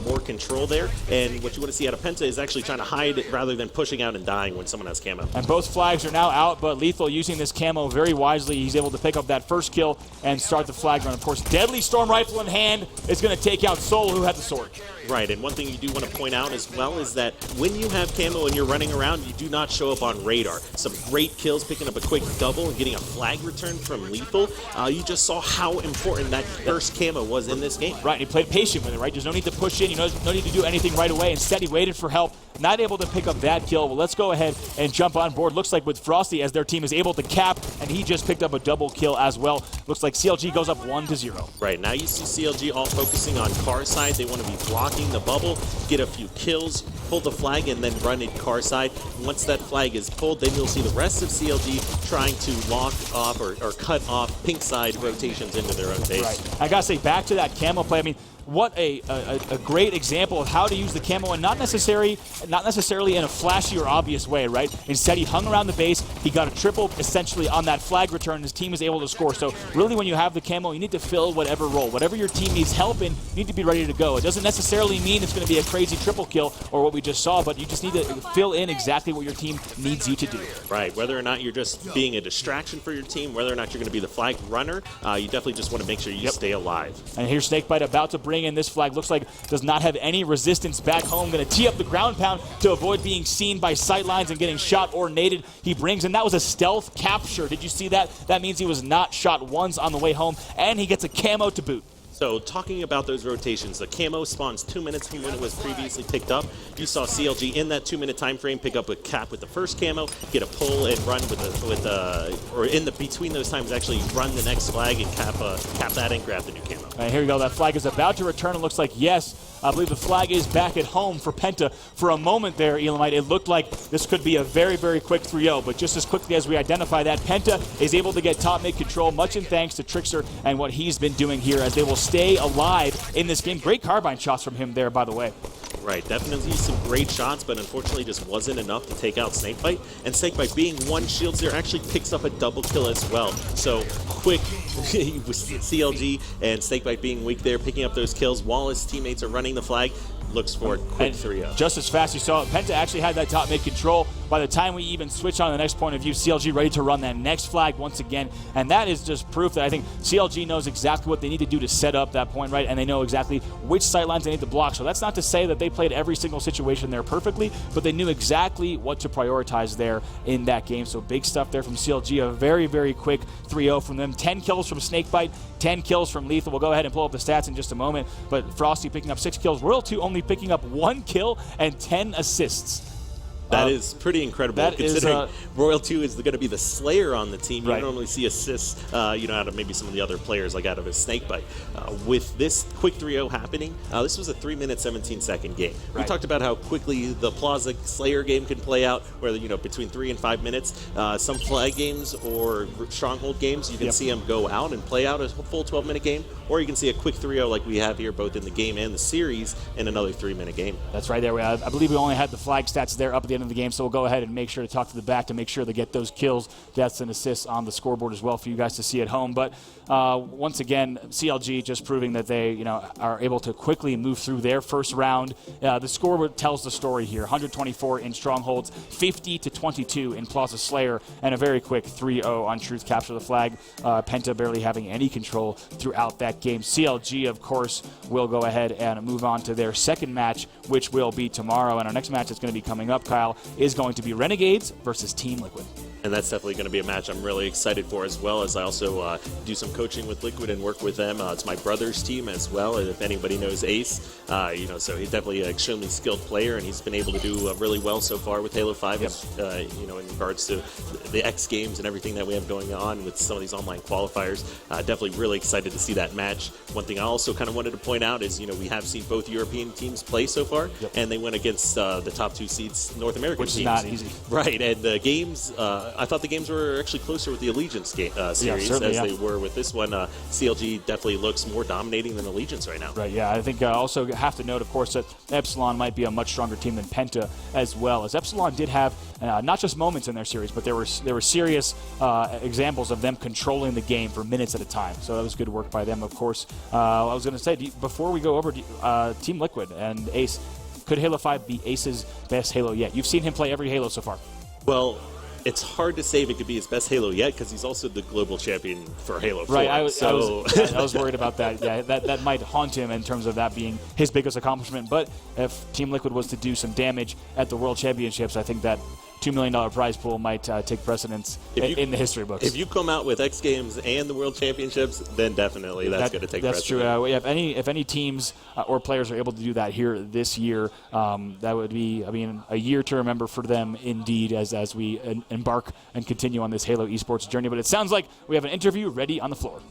[SPEAKER 2] more control there. And what you want to see out of Penta is actually trying to hide it rather than pushing out and dying when someone has Camo.
[SPEAKER 1] And both flags are now out, but Lethal using this Camo very wisely. He's able to pick up that first kill and start the flag run. Of course, Deadly Storm Rifle in hand is going to take out Soul, who had the sword.
[SPEAKER 2] Right, and one thing you do want to point out as well is that when you have Camo and you're running around, you do not show up on radar. Some great kills, picking up a quick double and getting a flag return from Lethal. You just saw how important that first Camo was in this game.
[SPEAKER 1] Right, he played patient with it, right? There's no need to push in, no need to do anything right away. Instead, he waited for help, not able to pick up that kill. Well, let's go ahead and jump on board. Looks like with Frosty, as their team is able to cap, and he just picked up a double kill as well. Looks like CLG goes up 1-0.
[SPEAKER 2] Right, now you see CLG all focusing on car side. They want to be blocking the bubble, get a few kills, pull the flag, and then run it car side. Once that flag is pulled, then you'll see the rest of CLG trying to lock off or cut off pink side rotations into their own base.
[SPEAKER 1] Right. I gotta say, back to that Camo play, I mean, what a great example of how to use the Camo, and not necessarily in a flashy or obvious way, right? Instead, he hung around the base, he got a triple essentially on that flag return, and his team is able to score. So really, when you have the Camo, you need to fill whatever role. Whatever your team needs help in, you need to be ready to go. It doesn't necessarily mean it's going to be a crazy triple kill or what we just saw, but you just need to fill in exactly what your team needs you to do.
[SPEAKER 2] Right, whether or not you're just being a distraction for your team, whether or not you're going to be the flag runner, you definitely just want to make sure you stay alive.
[SPEAKER 1] And here's Snakebite about to bring in this flag. Looks like does not have any resistance back home. Going to tee up the ground pound to avoid being seen by sightlines and getting shot or naded. He brings in, that was a stealth capture. Did you see that? That means he was not shot once on the way home, and he gets a Camo to boot.
[SPEAKER 2] So talking about those rotations, the Camo spawns 2 minutes from when it was previously picked up. You saw CLG in that 2-minute time frame pick up a cap with the first Camo, get a pull and run between those times actually run the next flag and cap that and grab the new Camo.
[SPEAKER 1] All right, here we go. That flag is about to return. It looks like yes. I believe the flag is back at home for Penta. For a moment there, Elamite, it looked like this could be a very, very quick 3-0, but just as quickly as we identify that, Penta is able to get top mid control, much in thanks to Trickster and what he's been doing here as they will stay alive in this game. Great carbine shots from him there, by the way.
[SPEAKER 2] Right, definitely some great shots, but unfortunately just wasn't enough to take out Snakebite. And Snakebite, being one shields there, actually picks up a double kill as well. So quick, CLG and Snakebite being weak there, picking up those kills while his teammates are running the flag. Looks for a quick 3-0.
[SPEAKER 1] Just as fast, you saw Penta actually had that top mid control. By the time we even switch on the next point of view, CLG ready to run that next flag once again. And that is just proof that I think CLG knows exactly what they need to do to set up that point, right? And they know exactly which sightlines they need to block. So that's not to say that they played every single situation there perfectly, but they knew exactly what to prioritize there in that game. So big stuff there from CLG. A very, very quick 3-0 from them. 10 kills from Snakebite, 10 kills from Lethal. We'll go ahead and pull up the stats in just a moment. But Frosty picking up 6 kills. Royal 2 only picking up 1 kill and 10 assists.
[SPEAKER 2] That is pretty incredible, considering Royal 2 is going to be the Slayer on the team. You don't normally see assists, out of maybe some of the other players, like out of his Snakebite. With this quick 3-0 happening, this was a 3-minute, 17-second game. We talked about how quickly the Plaza Slayer game can play out, where, between 3 and 5 minutes. Some flag games or Stronghold games, you can see them go out and play out a full 12-minute game, or you can see a quick 3-0 like we have here, both in the game and the series, in another 3-minute game.
[SPEAKER 1] That's right there. I believe we only had the flag stats there up at the end of the game, so we'll go ahead and make sure to talk to the back to make sure they get those kills, deaths, and assists on the scoreboard as well for you guys to see at home. But once again, CLG just proving that they are able to quickly move through their first round. The scoreboard tells the story here. 124 in Strongholds, 50-22 in Plaza Slayer, and a very quick 3-0 on Truth Capture the Flag. Penta barely having any control throughout that game. CLG, of course, will go ahead and move on to their second match, which will be tomorrow. And our next match that's going to be coming up, Kyle, is going to be Renegades versus Team Liquid.
[SPEAKER 2] And that's definitely going to be a match I'm really excited for, as well as I also do some coaching with Liquid and work with them. It's my brother's team as well, and if anybody knows Ace, so he's definitely an extremely skilled player, and he's been able to do really well so far with Halo 5, in regards to the X Games and everything that we have going on with some of these online qualifiers. Definitely really excited to see that match. One thing I also kind of wanted to point out is, we have seen both European teams play so far, and they went against the top 2 seeds North American teams.
[SPEAKER 1] Which is not easy.
[SPEAKER 2] Right, and the games, I thought the games were actually closer with the Allegiance series they were with this one. CLG definitely looks more dominating than Allegiance right now.
[SPEAKER 1] Right, yeah. I think also have to note, of course, that Epsilon might be a much stronger team than Penta as well, as Epsilon did have not just moments in their series, but there were serious examples of them controlling the game for minutes at a time. So that was good work by them, of course. I was going to say, before we go over Team Liquid and Ace, could Halo 5 be Ace's best Halo yet? You've seen him play every Halo so far.
[SPEAKER 2] Well, it's hard to say if it could be his best Halo yet, because he's also the global champion for Halo 4.
[SPEAKER 1] Right, I was worried about that. Yeah, that might haunt him in terms of that being his biggest accomplishment. But if Team Liquid was to do some damage at the World Championships, I think that $2 million prize pool might take precedence in the history books.
[SPEAKER 2] If you come out with X Games and the World Championships, then definitely that's going to take precedence.
[SPEAKER 1] That's true. If any teams or players are able to do that here this year, that would be, a year to remember for them indeed as we embark and continue on this Halo esports journey. But it sounds like we have an interview ready on the floor.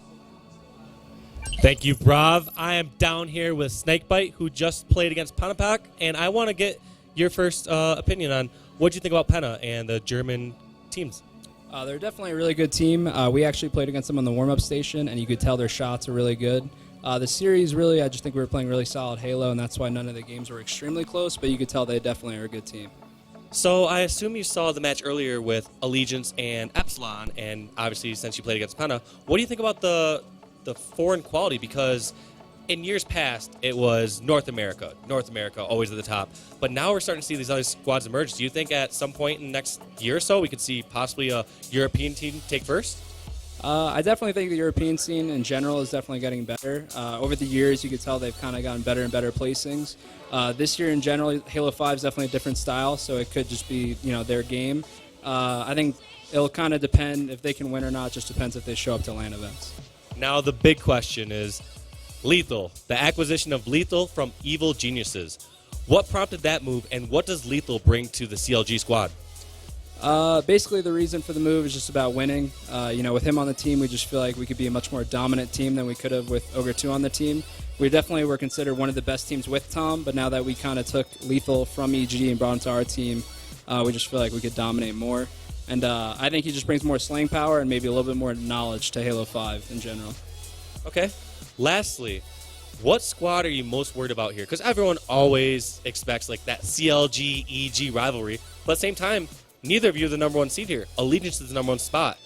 [SPEAKER 3] Thank you, Brav. I am down here with Snakebite, who just played against Panapak, and I want to get your first opinion on what do you think about Penna and the German teams?
[SPEAKER 4] They're definitely a really good team. We actually played against them on the warm-up station, and you could tell their shots are really good. The series, really, I just think we were playing really solid Halo, and that's why none of the games were extremely close, but you could tell they definitely are a good team.
[SPEAKER 3] So I assume you saw the match earlier with Allegiance and Epsilon, and obviously since you played against Penna, what do you think about the foreign quality? Because in years past, it was North America, always at the top. But now we're starting to see these other squads emerge. Do you think at some point in the next year or so we could see possibly a European team take first?
[SPEAKER 4] I definitely think the European scene in general is definitely getting better. Over the years, you could tell they've kind of gotten better and better placings. This year in general, Halo 5 is definitely a different style, so it could just be their game. I think it'll kind of depend if they can win or not. It just depends if they show up to LAN events.
[SPEAKER 3] Now the big question is Lethal, the acquisition of Lethal from Evil Geniuses. What prompted that move, and what does Lethal bring to the CLG squad?
[SPEAKER 4] Basically, the reason for the move is just about winning. With him on the team, we just feel like we could be a much more dominant team than we could have with Ogre 2 on the team. We definitely were considered one of the best teams with Tom, but now that we kind of took Lethal from EG and brought him to our team, we just feel like we could dominate more. And I think he just brings more slaying power and maybe a little bit more knowledge to Halo 5 in general.
[SPEAKER 3] Okay. Lastly, what squad are you most worried about here? Because everyone always expects like that CLG-EG rivalry, but at the same time, neither of you are the number 1 seed here. Allegiance is the number 1 spot.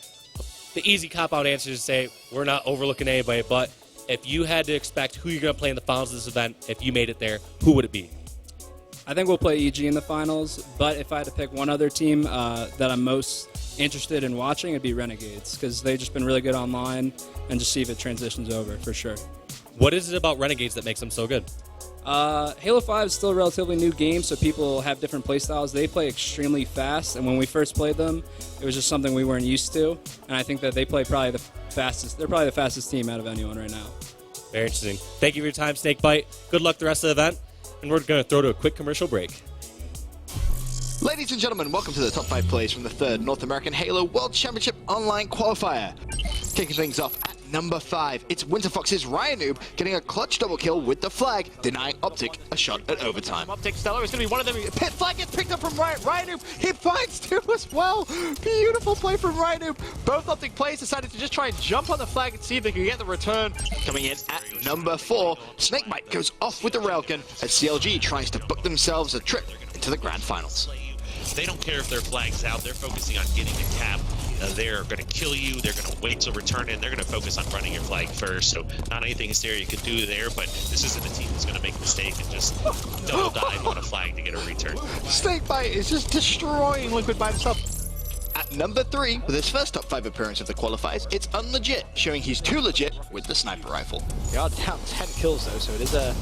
[SPEAKER 3] The easy cop-out answer is to say we're not overlooking anybody, but if you had to expect who you're going to play in the finals of this event, if you made it there, who would it be?
[SPEAKER 4] I think we'll play EG in the finals, but if I had to pick one other team that I'm most interested in watching, it'd be Renegades, because they've just been really good online, and just see if it transitions over, for sure.
[SPEAKER 3] What is it about Renegades that makes them so good?
[SPEAKER 4] Halo 5 is still a relatively new game, so people have different play styles. They play extremely fast, and when we first played them, it was just something we weren't used to, and I think that they play probably the fastest. They're probably the fastest team out of anyone right now.
[SPEAKER 3] Very interesting. Thank you for your time, Snakebite. Good luck the rest of the event, and we're going to throw to a quick commercial break.
[SPEAKER 5] Ladies and gentlemen, welcome to the top 5 plays from the 3rd North American Halo World Championship Online Qualifier. Kicking things off at number 5, it's Winterfox's Ryanoob getting a clutch double kill with the flag, denying Optic a shot at overtime.
[SPEAKER 6] Optic Stellar is going to be one of them. Pit flag gets picked up from Ryanoob. He finds 2 as well. Beautiful play from Ryanoob. Both Optic players decided to just try and jump on the flag and see if they could get the return.
[SPEAKER 5] Coming in at number 4, Snakebite goes off with the railgun as CLG tries to book themselves a trip into the grand finals.
[SPEAKER 7] They don't care if their flag's out. They're focusing on getting the cap. They're going to kill you. They're going to wait to return it. They're going to focus on running your flag first. So not anything Hysteria you could do there, but this isn't a team that's going to make a mistake and just double dive on a flag to get a return.
[SPEAKER 6] Snakebite is just destroying Liquid by himself.
[SPEAKER 5] At number 3, with his first top 5 appearance of the qualifiers, it's Unlegit, showing he's too legit with the sniper rifle.
[SPEAKER 6] They are down 10 kills though, so it is a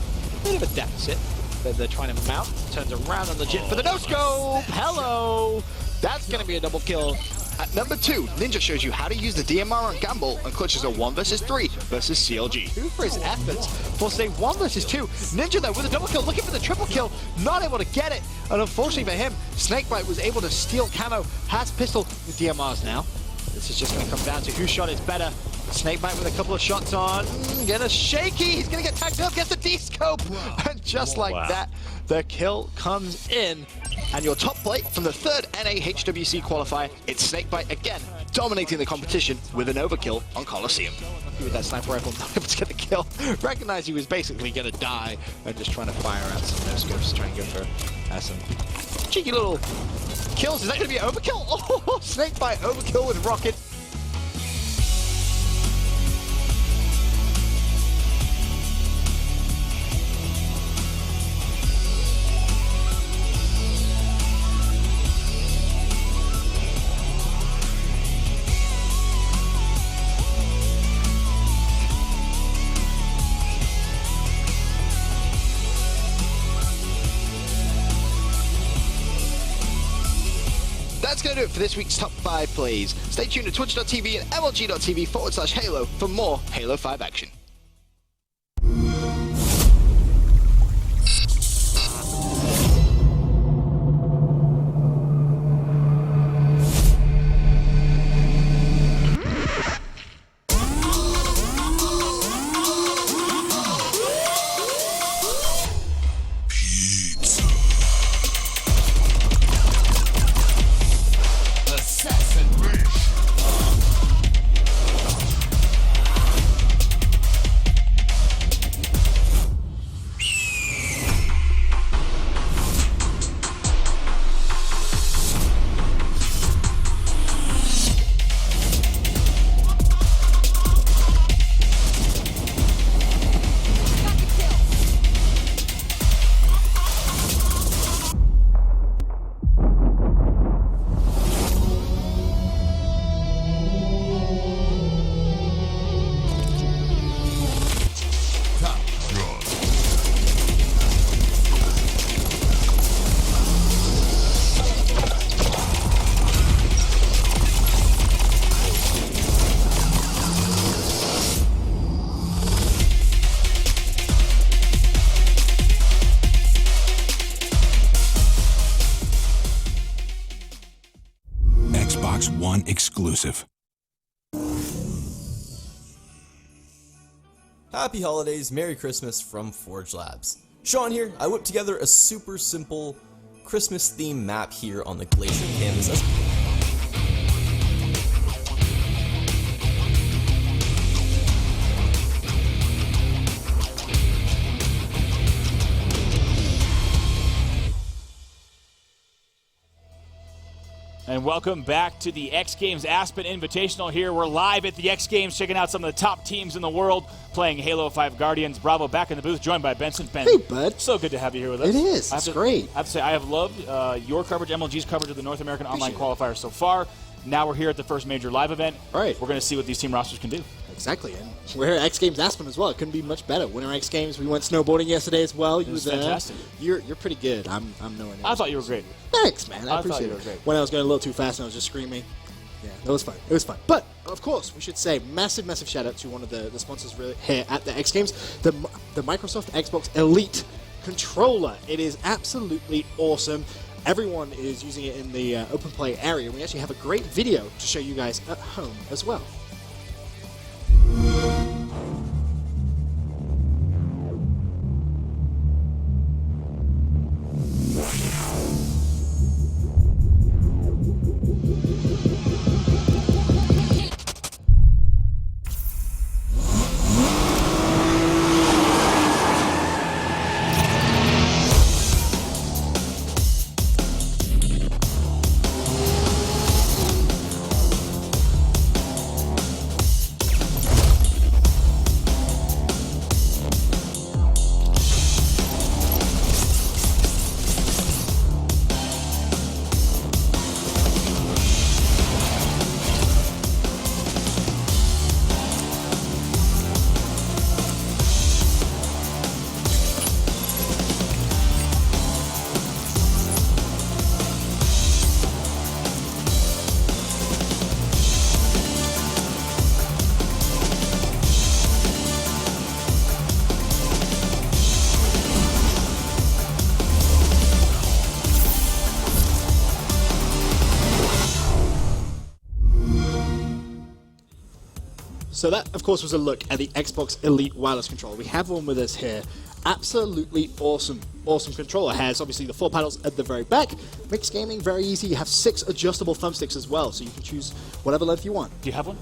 [SPEAKER 6] bit of a deficit. They're trying to mount, turns around on Legit for the no-scope. Hello! That's going to be a double kill
[SPEAKER 5] At number 2, Ninja shows you how to use the DMR on Gamble and clutches a 1 versus 3 versus CLG.
[SPEAKER 6] Who for his efforts for say 1 versus 2. Ninja though with a double kill, looking for the triple kill, not able to get it. And unfortunately for him, Snakebite was able to steal camo, has pistol with DMRs now. This is just going to come down to whose shot is better. Snakebite with a couple of shots on, get a shaky, he's going to get tagged up, gets the D-scope, and just like that, the kill comes in. And your top plate from the 3rd NA HWC qualifier, it's Snakebite again, dominating the competition with an overkill on Coliseum. With that sniper rifle, not able to get the kill, recognized he was basically going to die, and just trying to fire out some no-scopes, trying to go for some cheeky little kills. Is that going to be an overkill? Oh, Snakebite overkill with Rocket. That's going to do it for this week's Top 5 plays. Stay tuned to twitch.tv and mlg.tv/Halo for more Halo 5 action.
[SPEAKER 8] Xbox One exclusive.
[SPEAKER 9] Happy holidays, Merry Christmas from Forge Labs. Sean here. I whipped together a super simple Christmas theme map here on the Glacier canvas.
[SPEAKER 1] And welcome back to the X Games Aspen Invitational here. We're live at the X Games, checking out some of the top teams in the world, playing Halo 5 Guardians. Bravo back in the booth, joined by Benson. Ben,
[SPEAKER 10] hey, bud.
[SPEAKER 1] So good to have you here with us.
[SPEAKER 10] It is. It's great.
[SPEAKER 1] I have to say, I have loved your coverage, MLG's coverage of the North American Online Qualifier so far. Now we're here at the first major live event.
[SPEAKER 10] Right.
[SPEAKER 1] We're going to see what these team rosters can do.
[SPEAKER 10] Exactly. And we're at X Games Aspen as well. It couldn't be much better. Winter X Games. We went snowboarding yesterday as well.
[SPEAKER 1] It was fantastic.
[SPEAKER 10] You're pretty good. I'm nowhere near.
[SPEAKER 1] I thought you were great.
[SPEAKER 10] Thanks, man. I
[SPEAKER 1] thought
[SPEAKER 10] appreciate
[SPEAKER 1] you were
[SPEAKER 10] it.
[SPEAKER 1] great.
[SPEAKER 10] When I was going a little too fast and I was just screaming. Yeah, that was fun. It was fun. But, of course, we should say massive, massive shout out to one of the sponsors really here at the X Games, the Microsoft Xbox Elite controller. It is absolutely awesome. Everyone is using it in the open play area. We actually have a great video to show you guys at home as well. So that, of course, was a look at the Xbox Elite wireless controller. We have one with us here. Absolutely awesome controller. Has obviously the 4 paddles at the very back. Makes gaming very easy. You have 6 adjustable thumbsticks as well, so you can choose whatever length you want.
[SPEAKER 1] Do you have one?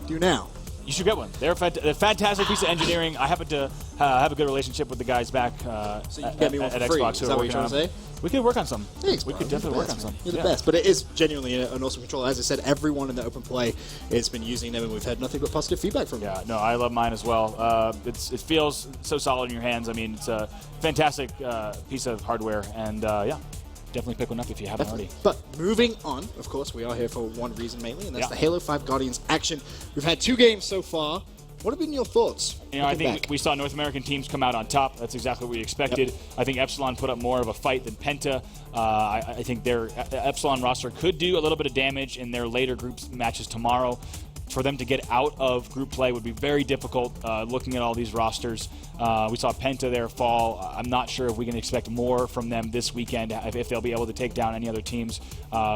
[SPEAKER 10] Do now.
[SPEAKER 1] You should get one. They're a fantastic piece of engineering. I happen to have a good relationship with the guys back
[SPEAKER 10] So you can get me one
[SPEAKER 1] at
[SPEAKER 10] for free.
[SPEAKER 1] Xbox.
[SPEAKER 10] Is that what you're trying to say?
[SPEAKER 1] We could work on some.
[SPEAKER 10] Thanks,
[SPEAKER 1] we
[SPEAKER 10] bro.
[SPEAKER 1] could definitely work on some.
[SPEAKER 10] You're the best. But it is genuinely an awesome controller. As I said, everyone in the open play has been using them, and we've had nothing but positive feedback from them.
[SPEAKER 1] Yeah, no, I love mine as well. It feels so solid in your hands. I mean, it's a fantastic piece of hardware, and definitely pick one up if you haven't already.
[SPEAKER 10] But moving on, of course, we are here for one reason mainly, and that's the Halo 5 Guardians action. We've had 2 games so far. What have been your thoughts?
[SPEAKER 1] I think we saw North American teams come out on top. That's exactly what we expected. Yep. I think Epsilon put up more of a fight than Penta. I think their Epsilon roster could do a little bit of damage in their later group matches tomorrow. For them to get out of group play would be very difficult, looking at all these rosters. We saw Penta there fall. I'm not sure if we can expect more from them this weekend, if they'll be able to take down any other teams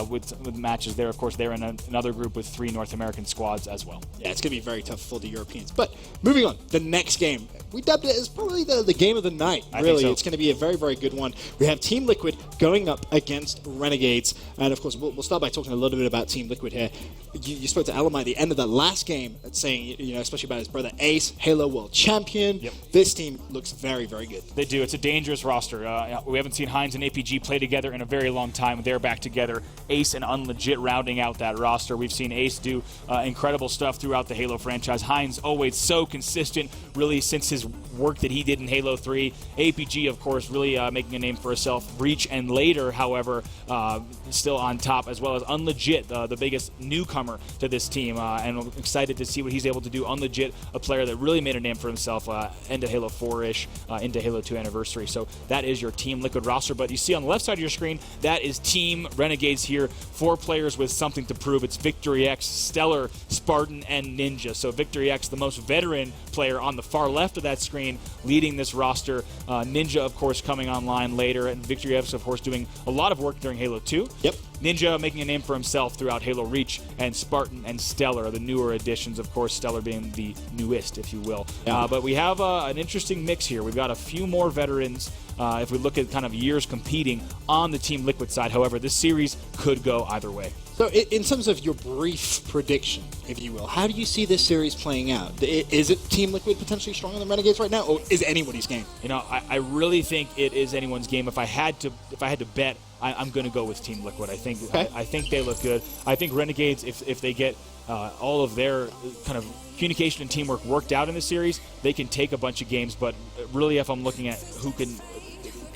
[SPEAKER 1] with matches there. Of course, they're in another group with 3 North American squads as well.
[SPEAKER 10] Yeah, it's going to be very tough for the Europeans. But moving on, the next game. We dubbed it as probably the game of the night, really.
[SPEAKER 1] I think so.
[SPEAKER 10] It's going to be a very, very good one. We have Team Liquid going up against Renegades. And, of course, we'll start by talking a little bit about Team Liquid here. You spoke to Alamai at the end of that last game, saying, especially about his brother Ace, Halo World Champion.
[SPEAKER 1] Yep.
[SPEAKER 10] This team looks very, very good.
[SPEAKER 1] They do. It's a dangerous roster. We haven't seen Heinz and APG play together in a very long time. They're back together. Ace and Unlegit rounding out that roster. We've seen Ace do incredible stuff throughout the Halo franchise. Heinz always so consistent, really, since his work that he did in Halo 3. APG, of course, really making a name for herself. Reach and later, however, still on top, as well as Unlegit, the biggest newcomer to this team. And I'm excited to see what he's able to do. Unlegit, a player that really made a name for himself into Halo 4-ish, into Halo 2 Anniversary. So that is your Team Liquid roster. But you see on the left side of your screen, that is Team Renegades here. 4 players with something to prove. It's Victory X, Stellar, Spartan, and Ninja. So Victory X, the most veteran player on the far left of that screen, leading this roster. Ninja, of course, coming online later, and Victory X, of course, doing a lot of work during Halo 2.
[SPEAKER 10] Yep.
[SPEAKER 1] Ninja making a name for himself throughout Halo Reach, and Spartan and Stellar are the newer additions, of course, Stellar being the newest, if you will.
[SPEAKER 10] Yeah.
[SPEAKER 1] But we have an interesting mix here. We've got a few more veterans if we look at kind of years competing on the Team Liquid side. However, this series could go either way.
[SPEAKER 10] So in terms of your brief prediction, if you will, how do you see this series playing out? Is it Team Liquid potentially stronger than Renegades right now, or is it anybody's game?
[SPEAKER 1] I really think it is anyone's game. If I had to bet, I'm going to go with Team Liquid. I think they look good. I think Renegades, if they get all of their kind of communication and teamwork worked out in the series, they can take a bunch of games. But really, if I'm looking at who can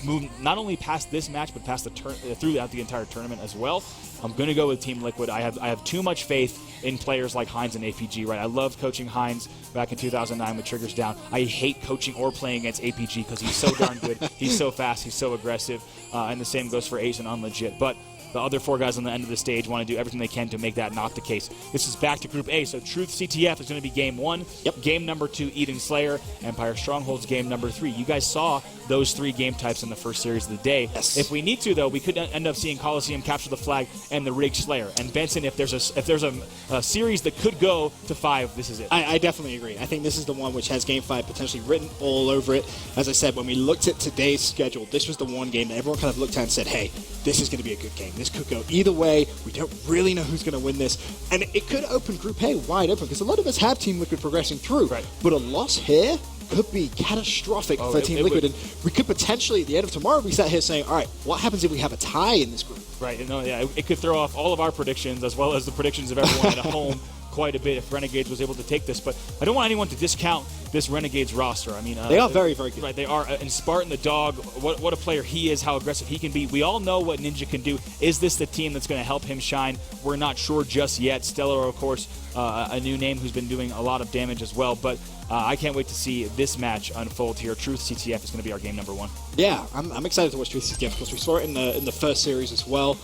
[SPEAKER 1] move not only past this match, but past throughout the entire tournament as well, I'm going to go with Team Liquid. I have too much faith in players like Heinz and APG, right? I loved coaching Heinz back in 2009 with Triggers Down. I hate coaching or playing against APG because he's so darn good. He's so fast. He's so aggressive. And the same goes for Ace and Unlegit. But the other 4 guys on the end of the stage want to do everything they can to make that not the case. This is back to Group A, so Truth CTF is going to be Game 1.
[SPEAKER 10] Yep.
[SPEAKER 1] Game number 2, Eden Slayer. Empire Strongholds, Game number 3. You guys saw those 3 game types in the first series of the day.
[SPEAKER 10] Yes.
[SPEAKER 1] If we need to, though, we could end up seeing Coliseum Capture the Flag and the Rig Slayer. And Benson, if there's a series that could go to 5, this is it.
[SPEAKER 10] I definitely agree. I think this is the one which has Game 5 potentially written all over it. As I said, when we looked at today's schedule, this was the one game that everyone kind of looked at and said, hey, this is going to be a good game. This could go either way. We don't really know who's going to win this. And it could open Group A wide open, because a lot of us have Team Liquid progressing through.
[SPEAKER 1] Right.
[SPEAKER 10] But a loss here could be catastrophic for Team Liquid. And we could potentially, at the end of tomorrow, be sat here saying, all right, what happens if we have a tie in this group?
[SPEAKER 1] Right. It could throw off all of our predictions as well as the predictions of everyone at home quite a bit if Renegades was able to take this. But I don't want anyone to discount this Renegades roster. I mean,
[SPEAKER 10] they are very, very good.
[SPEAKER 1] Right, they are. And Spartan the dog, what a player he is, how aggressive he can be. We all know what Ninja can do. Is this the team that's going to help him shine? We're not sure just yet. Stellar, of course, a new name who's been doing a lot of damage as well. But I can't wait to see this match unfold here. Truth CTF is going to be our game number 1.
[SPEAKER 10] Yeah, I'm excited to watch Truth CTF, because we saw it in the first series as well.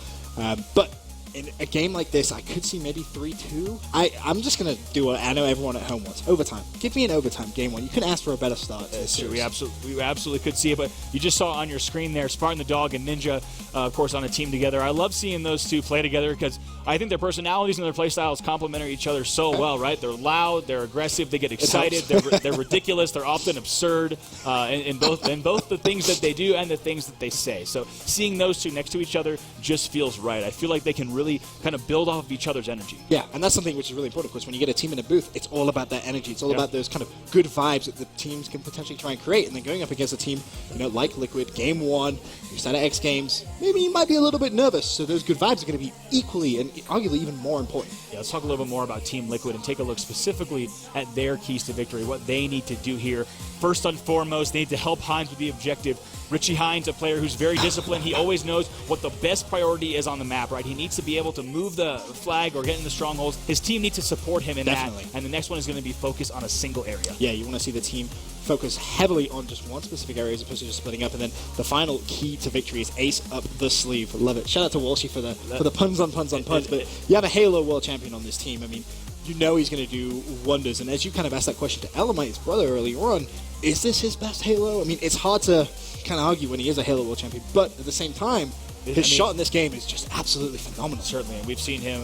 [SPEAKER 10] But in a game like this, I could see maybe 3-2. I'm just going to do what I know everyone at home wants. Overtime. Give me an overtime game one. You couldn't ask for a better start.
[SPEAKER 1] That's true. We absolutely could see it, but you just saw on your screen there, Spartan the Dog and Ninja, of course, on a team together. I love seeing those two play together because I think their personalities and their play styles complement each other so well, right? They're loud, they're aggressive, they get excited, they're ridiculous, they're often absurd, in both the things that they do and the things that they say. So seeing those two next to each other just feels right. I feel like they can really kind of build off of each other's energy.
[SPEAKER 10] Yeah, and that's something which is really important because when you get a team in a booth, it's all about that energy. It's all about those kind of good vibes that the teams can potentially try and create. And then going up against a team, like Liquid, Game 1, you start at X Games, maybe you might be a little bit nervous. So those good vibes are going to be equally and arguably even more important.
[SPEAKER 1] Yeah, let's talk a little bit more about Team Liquid and take a look specifically at their keys to victory, what they need to do here. First and foremost, they need to help Hines with the objective. Richie Hines, a player who's very disciplined. He always knows what the best priority is on the map, right? He needs to be able to move the flag or get in the strongholds. His team needs to support him in that. And the next one is going to be focused on a single area.
[SPEAKER 10] Yeah, you want to see the team focus heavily on just one specific area as opposed to just splitting up. And then the final key to victory is ace up the sleeve. Love it. Shout out to Walshy for the puns on puns on puns. But you have a Halo world champion on this team. I mean, you know he's going to do wonders. And as you kind of asked that question to Elamite, his brother, earlier on, is this his best Halo? I mean, it's hard to kind of argue when he is a Halo world champion, but at the same time, his shot in this game is just absolutely phenomenal.
[SPEAKER 1] Certainly, and we've seen him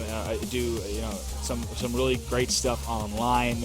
[SPEAKER 1] do some really great stuff online.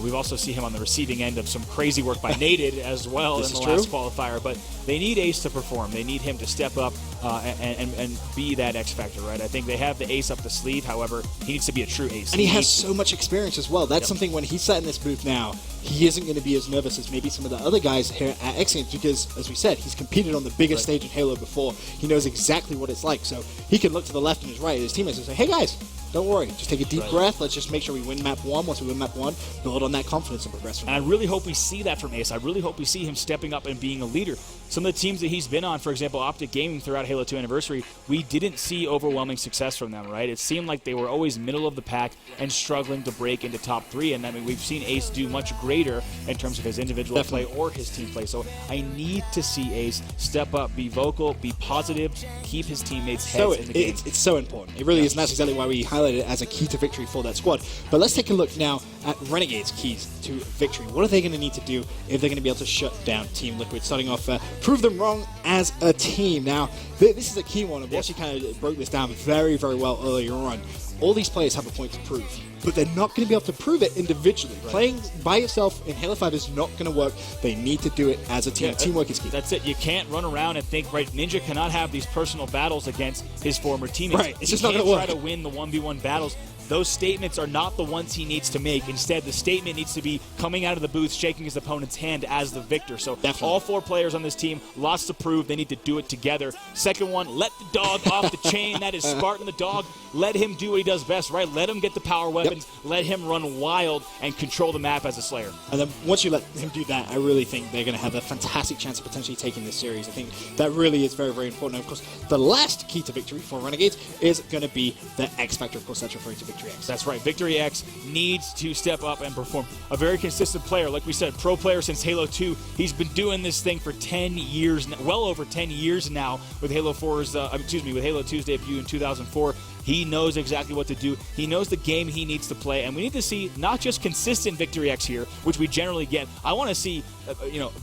[SPEAKER 1] We've also seen him on the receiving end of some crazy work by Naded as well in the last qualifier. But they need Ace to perform. They need him to step up and be that X factor, right? I think they have the Ace up the sleeve. However, he needs to be a true Ace.
[SPEAKER 10] And he has so much experience as well. That's something when he's sat in this booth now, he isn't going to be as nervous as maybe some of the other guys here at X Games because, as we said, he's competed on the biggest stage in Halo before. He knows exactly what it's like. So he can look to the left and his right at his teammates and say, hey guys, don't worry. Just take a deep breath. Let's just make sure we win map 1. Once we win map 1, build on that confidence and progress from there.
[SPEAKER 1] And I really hope we see that from Ace. I really hope we see him stepping up and being a leader. Some of the teams that he's been on, for example, Optic Gaming throughout Halo 2 Anniversary, we didn't see overwhelming success from them, right? It seemed like they were always middle of the pack and struggling to break into top 3. And I mean, we've seen Ace do much greater in terms of his individual play or his team play. So I need to see Ace step up, be vocal, be positive, keep his teammates' heads in the game.
[SPEAKER 10] It's so important. It really is, and that's exactly why we highlighted it as a key to victory for that squad. But let's take a look now at Renegade's keys to victory. What are they going to need to do if they're going to be able to shut down Team Liquid? Starting off, prove them wrong as a team. Now, this is a key one, and Washi kind of broke this down very, very well earlier on. All these players have a point to prove, but they're not going to be able to prove it individually. Playing by yourself in Halo 5 is not going to work. They need to do it as a team. Teamwork is key.
[SPEAKER 1] That's it. You can't run around and think, right, Ninja cannot have these personal battles against his former teammates.
[SPEAKER 10] Right, it's just not going to work.
[SPEAKER 1] He can't try to win the 1v1 battles. Those statements are not the ones he needs to make. Instead, the statement needs to be coming out of the booth, shaking his opponent's hand as the victor. So all 4 players on this team, lots to prove. They need to do it together. Second one, let the dog off the chain. That is Spartan the Dog. Let him do what he does best, right? Let him get the power weapons. Let him run wild and control the map as a Slayer.
[SPEAKER 10] And then once you let him do that, I really think they're going to have a fantastic chance of potentially taking this series. I think that really is very, very important. And of course, the last key to victory for Renegades is going to be the X Factor. Of course, that's referring to Victory X.
[SPEAKER 1] That's right. Victory X needs to step up and perform. A very consistent player. Like we said, pro player since Halo 2. He's been doing this thing for 10 years, well over 10 years now with Halo 4's, with Halo 2's debut in 2004. He knows exactly what to do. He knows the game he needs to play, and we need to see not just consistent Victory X here, which we generally get. I want to see,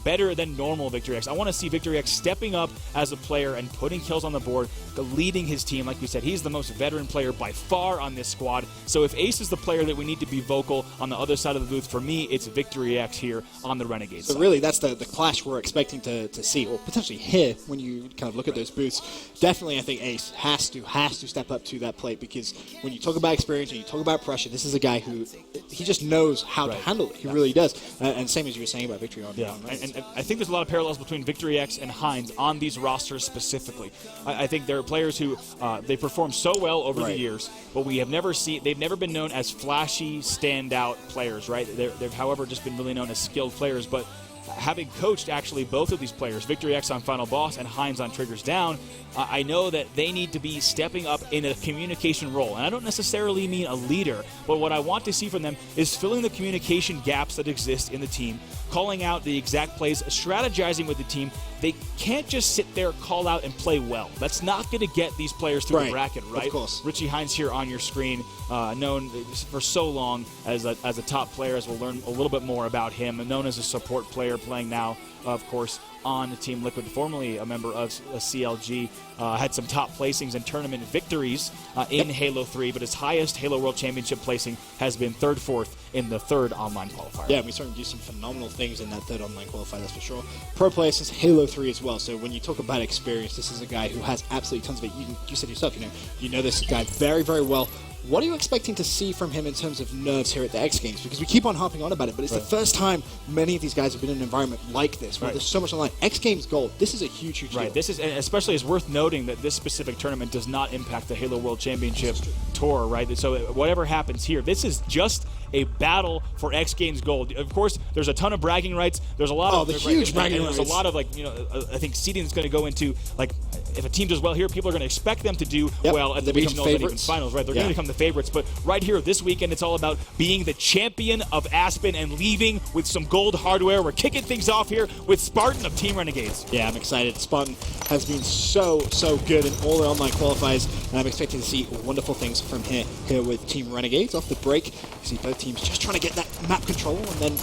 [SPEAKER 1] better than normal Victory X. I want to see Victory X stepping up as a player and putting kills on the board, leading his team. Like we said, he's the most veteran player by far on this squad. So if Ace is the player that we need to be vocal on the other side of the booth, for me, it's Victory X here on the Renegades.
[SPEAKER 10] So really, that's the clash we're expecting to see, or potentially hear when you kind of look at those booths. Definitely, I think Ace has to step up to that plate, because when you talk about experience and you talk about pressure, this is a guy who he just knows how to handle it. He really does. And same as you were saying about Victory on.
[SPEAKER 1] And I think there's a lot of parallels between Victory X and Hines on these rosters specifically. I think there are players who they perform so well over the years, but they've never been known as flashy standout players, right? They've however just been really known as skilled players. But having coached actually both of these players, Victory X on Final Boss and Hines on Triggers Down, I know that they need to be stepping up in a communication role. And I don't necessarily mean a leader, but what I want to see from them is filling the communication gaps that exist in the team, calling out the exact plays, strategizing with the team. They can't just sit there, call out, and play well. That's not going to get these players through the bracket, right?
[SPEAKER 10] Of course.
[SPEAKER 1] Richie Hines here on your screen, known for so long as a top player, as we'll learn a little bit more about him, known as a support player, playing now, of course, on Team Liquid, formerly a member of CLG, had some top placings and tournament victories in Halo 3, but his highest Halo World Championship placing has been 3rd, 4th in the 3rd online qualifier.
[SPEAKER 10] Yeah, we certainly do some phenomenal things in that 3rd online qualifier, that's for sure. Pro player since Halo 3 as well, so when you talk about experience, this is a guy who has absolutely tons of it. You said yourself, you know this guy very, very well. What are you expecting to see from him in terms of nerves here at the X Games? Because we keep on harping on about it, but it's the first time many of these guys have been in an environment like this, where there's so much online. X Games Gold, this is a huge, huge deal.
[SPEAKER 1] This is, and especially is worth noting that this specific tournament does not impact the Halo World Championship Tour, right? So whatever happens here, this is just a battle for X Games Gold. Of course, there's a ton of bragging rights. There's a lot of
[SPEAKER 10] huge bragging rights.
[SPEAKER 1] There's a lot of I think seeding is going to go into if a team does well here, people are going to expect them to do well at the regionals and even finals, right? They're going to become the favorites. But right here this weekend, it's all about being the champion of Aspen and leaving with some gold hardware. We're kicking things off here with Spartan of Team Renegades.
[SPEAKER 10] Yeah, I'm excited. Spartan has been so good in all the online qualifiers, and I'm expecting to see wonderful things from here with Team Renegades. Off the break, you see both teams just trying to get that map control and then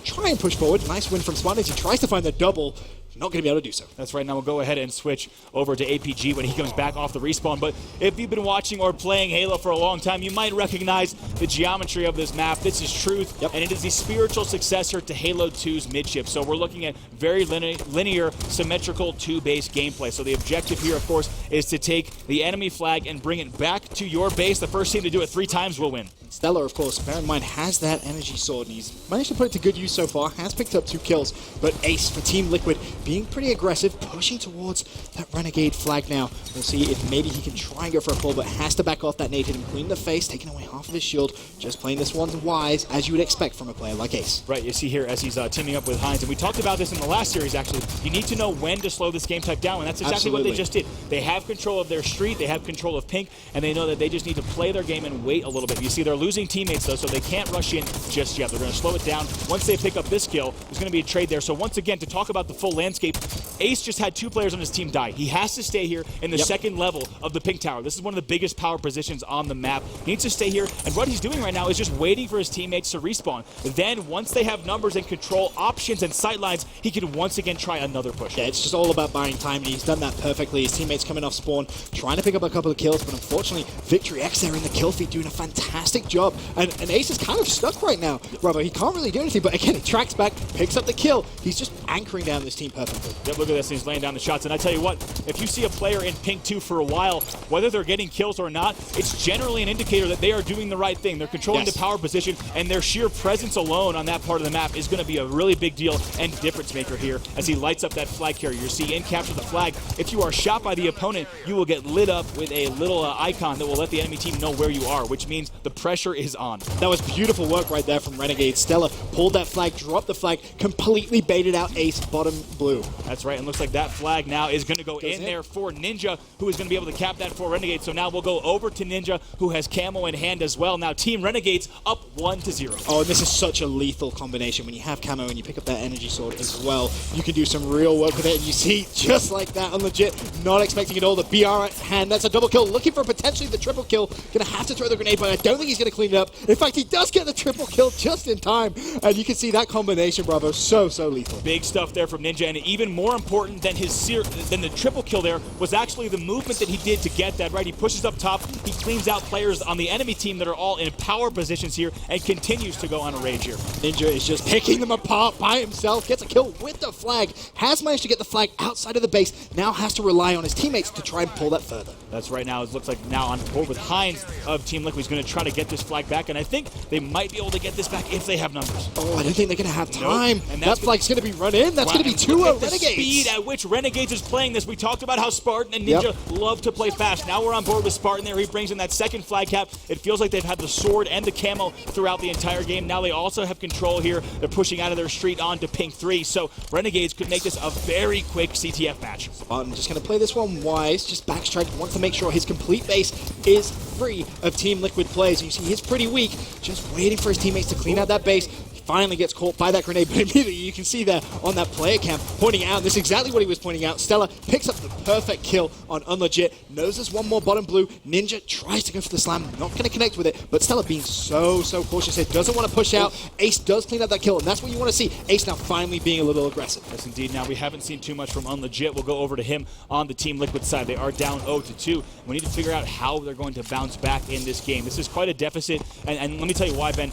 [SPEAKER 10] try and push forward. Nice win from Spartan as he tries to find the double. Not going to be able to do so.
[SPEAKER 1] That's right. Now we'll go ahead and switch over to APG when he comes back off the respawn. But if you've been watching or playing Halo for a long time, you might recognize the geometry of this map. This is Truth, and it is the spiritual successor to Halo 2's midship. So we're looking at very linear, symmetrical 2-base gameplay. So the objective here, of course, is to take the enemy flag and bring it back to your base. The first team to do it 3 times will win.
[SPEAKER 10] Stellar, of course, bear in mind, has that energy sword, and he's managed to put it to good use so far, has picked up 2 kills, but Ace for Team Liquid being pretty aggressive, pushing towards that Renegade flag now. We'll see if maybe he can try and go for a pull, but has to back off that nade, hit him clean in the face, taking away half of his shield, just playing this one wise, as you would expect from a player like Ace.
[SPEAKER 1] Right, you see here as he's teaming up with Hines, and we talked about this in the last series, actually. You need to know when to slow this game type down, and that's exactly what they just did. They have control of their street, they have control of Pink, and they know that they just need to play their game and wait a little bit. You see they're losing teammates, though, so they can't rush in just yet. They're going to slow it down. Once they pick up this kill, there's going to be a trade there. So once again, to talk about the full landscape, Ace just had 2 players on his team die. He has to stay here in the second level of the Pink Tower. This is one of the biggest power positions on the map. He needs to stay here, and what he's doing right now is just waiting for his teammates to respawn. Then, once they have numbers and control options and sightlines, he can once again try another push.
[SPEAKER 10] Yeah, it's just all about buying time, and he's done that perfectly. His teammates coming off spawn, trying to pick up a couple of kills, but unfortunately, Victory X there in the kill feed doing a fantastic job. And Ace is kind of stuck right now, brother. He can't really do anything, but again, he tracks back, picks up the kill. He's just anchoring down this team perfectly.
[SPEAKER 1] Yep, look at this. He's laying down the shots. And I tell you what, if you see a player in Pink 2 for a while, whether they're getting kills or not, it's generally an indicator that they are doing the right thing. They're controlling the power position, and their sheer presence alone on that part of the map is going to be a really big deal and difference maker here as he lights up that flag carrier. You see in capture the flag, if you are shot by the opponent, you will get lit up with a little icon that will let the enemy team know where you are, which means the pressure is on.
[SPEAKER 10] That was beautiful work right there from Renegade. Stella pulled that flag, dropped the flag, completely baited out Ace bottom blue.
[SPEAKER 1] That's right, and looks like that flag now is going to go in there for Ninja, who is going to be able to cap that for Renegade. So now we'll go over to Ninja, who has camo in hand as well. Now Team Renegades up 1-0.
[SPEAKER 10] Oh, and this is such a lethal combination. When you have camo and you pick up that energy sword as well, you can do some real work with it. And you see, just like that, on legit, not expecting it all. The BR at hand, that's a double kill, looking for potentially the triple kill. Going to have to throw the grenade, but I don't think he's going to clean it up. In fact, he does get the triple kill just in time. And you can see that combination, bravo, so lethal.
[SPEAKER 1] Big stuff there from Ninja, and even more important than the triple kill there was actually the movement that he did to get that, right? He pushes up top, he cleans out players on the enemy team that are all in power positions here, and continues to go on a rage here.
[SPEAKER 10] Ninja is just picking them apart by himself, gets a kill with the flag, has managed to get the flag outside of the base, now has to rely on his teammates to try and pull that further.
[SPEAKER 1] That's right now. It looks like now on board with Hines of Team Liquid. He's going to try to get this flag back, and I think they might be able to get this back if they have numbers.
[SPEAKER 10] Oh, I don't think they're going to have time.
[SPEAKER 1] Nope. And
[SPEAKER 10] that flag's going to be run in. That's going to be 2-0 Renegades.
[SPEAKER 1] The speed at which Renegades is playing this. We talked about how Spartan and Ninja love to play fast. Now we're on board with Spartan there. He brings in that second flag cap. It feels like they've had the sword and the camo throughout the entire game. Now they also have control here. They're pushing out of their street onto Pink 3. So Renegades could make this a very quick CTF match.
[SPEAKER 10] Spartan just going to play this one wise. Just backstrike. Wants to make sure his complete base is free of Team Liquid players. You see he's pretty weak. Just waiting for his teammates to clean out that base. Finally gets caught by that grenade, but immediately you can see there on that player cam pointing out, this is exactly what he was pointing out. Stella picks up the perfect kill on Unlegit, knows there's one more bottom blue. Ninja tries to go for the slam, not going to connect with it, but Stella being so cautious here, doesn't want to push out. Ace does clean up that kill, and that's what you want to see. Ace now finally being a little aggressive.
[SPEAKER 1] Yes, indeed. Now we haven't seen too much from Unlegit. We'll go over to him on the Team Liquid side. They are down 0-2. We need to figure out how they're going to bounce back in this game. This is quite a deficit, and let me tell you why, Ben.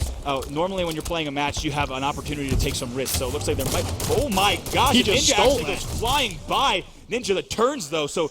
[SPEAKER 1] Normally when you're playing a match, you have an opportunity to take some risks. So it looks like there might... Oh my gosh!
[SPEAKER 10] He just stole
[SPEAKER 1] Ninja goes flying by. Ninja the turns though, so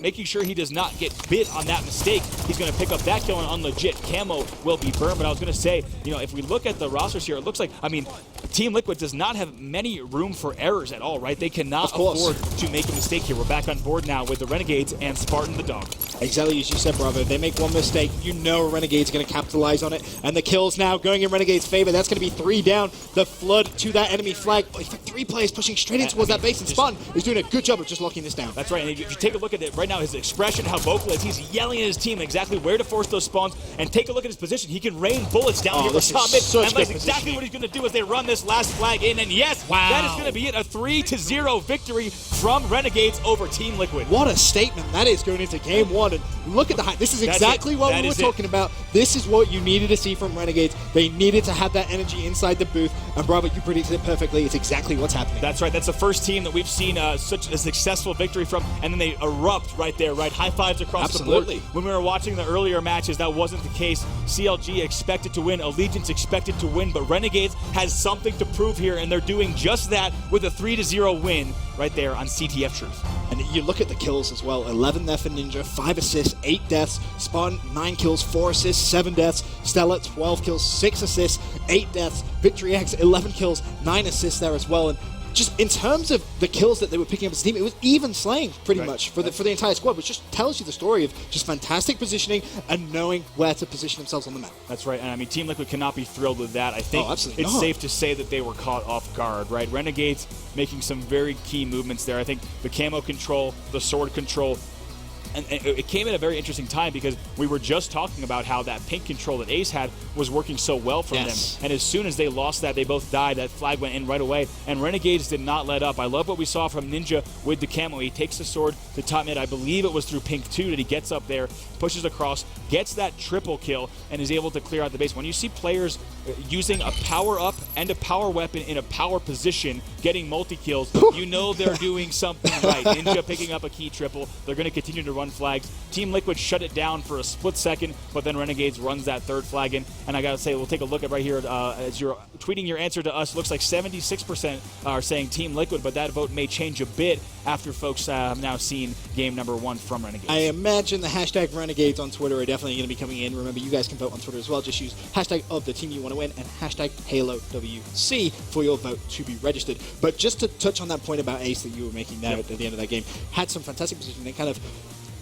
[SPEAKER 1] making sure he does not get bit on that mistake. He's going to pick up that kill on Unlegit. Camo will be burned, but I was going to say, you know, if we look at the rosters here, it looks like, I mean, Team Liquid does not have many room for errors at all, right? They cannot afford to make a mistake here. We're back on board now with the Renegades and Spartan the dog.
[SPEAKER 10] Exactly as you said, Bravo. They make one mistake, you know Renegade's going to capitalize on it, and the kills now going in Renegade's favor. That's going to be 3 down. The flood to that enemy flag. 3 players pushing straight in towards that base, and Spartan is doing a good job of just locking this down.
[SPEAKER 1] That's right, and if you take a look at it right now, his expression, how vocal is, he's yelling at his team exactly where to force those spawns, and take a look at his position. He can rain bullets down here with top mid, and that's exactly what he's going to do as they run this last flag in, and yes, that is going to be it, a 3-0 victory from Renegades over Team Liquid.
[SPEAKER 10] What a statement that is going into game 1, and look at the high. This is exactly what we were talking about. This is what you needed to see from Renegades. They needed to have that energy inside the booth, and Bravo, you predicted it perfectly. It's exactly what's happening.
[SPEAKER 1] That's right. That's the first team that we've seen such a successful victory from, and then they erupt right there, right? High fives across the board. When we were watching the earlier matches, that wasn't the case. CLG expected to win, Allegiance expected to win, but Renegades has something to prove here, and they're doing just that with a 3-0 win right there on CTF Truth.
[SPEAKER 10] And you look at the kills as well. 11 there for Ninja, 5 assists, 8 deaths. Spawn, 9 kills, 4 assists, 7 deaths. Stella, 12 kills, 6 assists, 8 deaths. Victory X, 11 kills, 9 assists there as well. And just in terms of the kills that they were picking up as a team, it was even slaying pretty much for the entire squad, which just tells you the story of just fantastic positioning and knowing where to position themselves on the map.
[SPEAKER 1] That's right, and I mean, Team Liquid cannot be thrilled with that. I think it's safe to say that they were caught off guard, right? Renegades making some very key movements there. I think the camo control, the sword control, and it came at a very interesting time because we were just talking about how that pink control that Ace had was working so well for them. And as soon as they lost that, they both died. That flag went in right away. And Renegades did not let up. I love what we saw from Ninja with the camo. He takes the sword to top mid. I believe it was through pink 2 that he gets up there, pushes across, gets that triple kill, and is able to clear out the base. When you see players using a power up and a power weapon in a power position, getting multi-kills, you know they're doing something right. Ninja picking up a key triple. They're going to continue to run flags. Team Liquid shut it down for a split second, but then Renegades runs that third flag in. And I got to say, we'll take a look at right here as you're tweeting your answer to us. Looks like 76% are saying Team Liquid, but that vote may change a bit after folks have now seen game number 1 from Renegades.
[SPEAKER 10] I imagine the hashtag Renegades on Twitter are definitely going to be coming in. Remember, you guys can vote on Twitter as well. Just use hashtag of the team you want to win and hashtag HaloWC for your vote to be registered. But just to touch on that point about Ace that you were making there at the end of that game, had some fantastic position.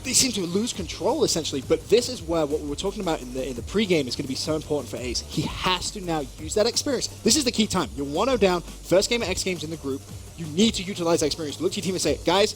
[SPEAKER 10] They seem to lose control, essentially, but this is where what we were talking about in the pregame is going to be so important for Ace. He has to now use that experience. This is the key time. You're 1-0 down, first game of X Games in the group. You need to utilize that experience. Look to your team and say, guys,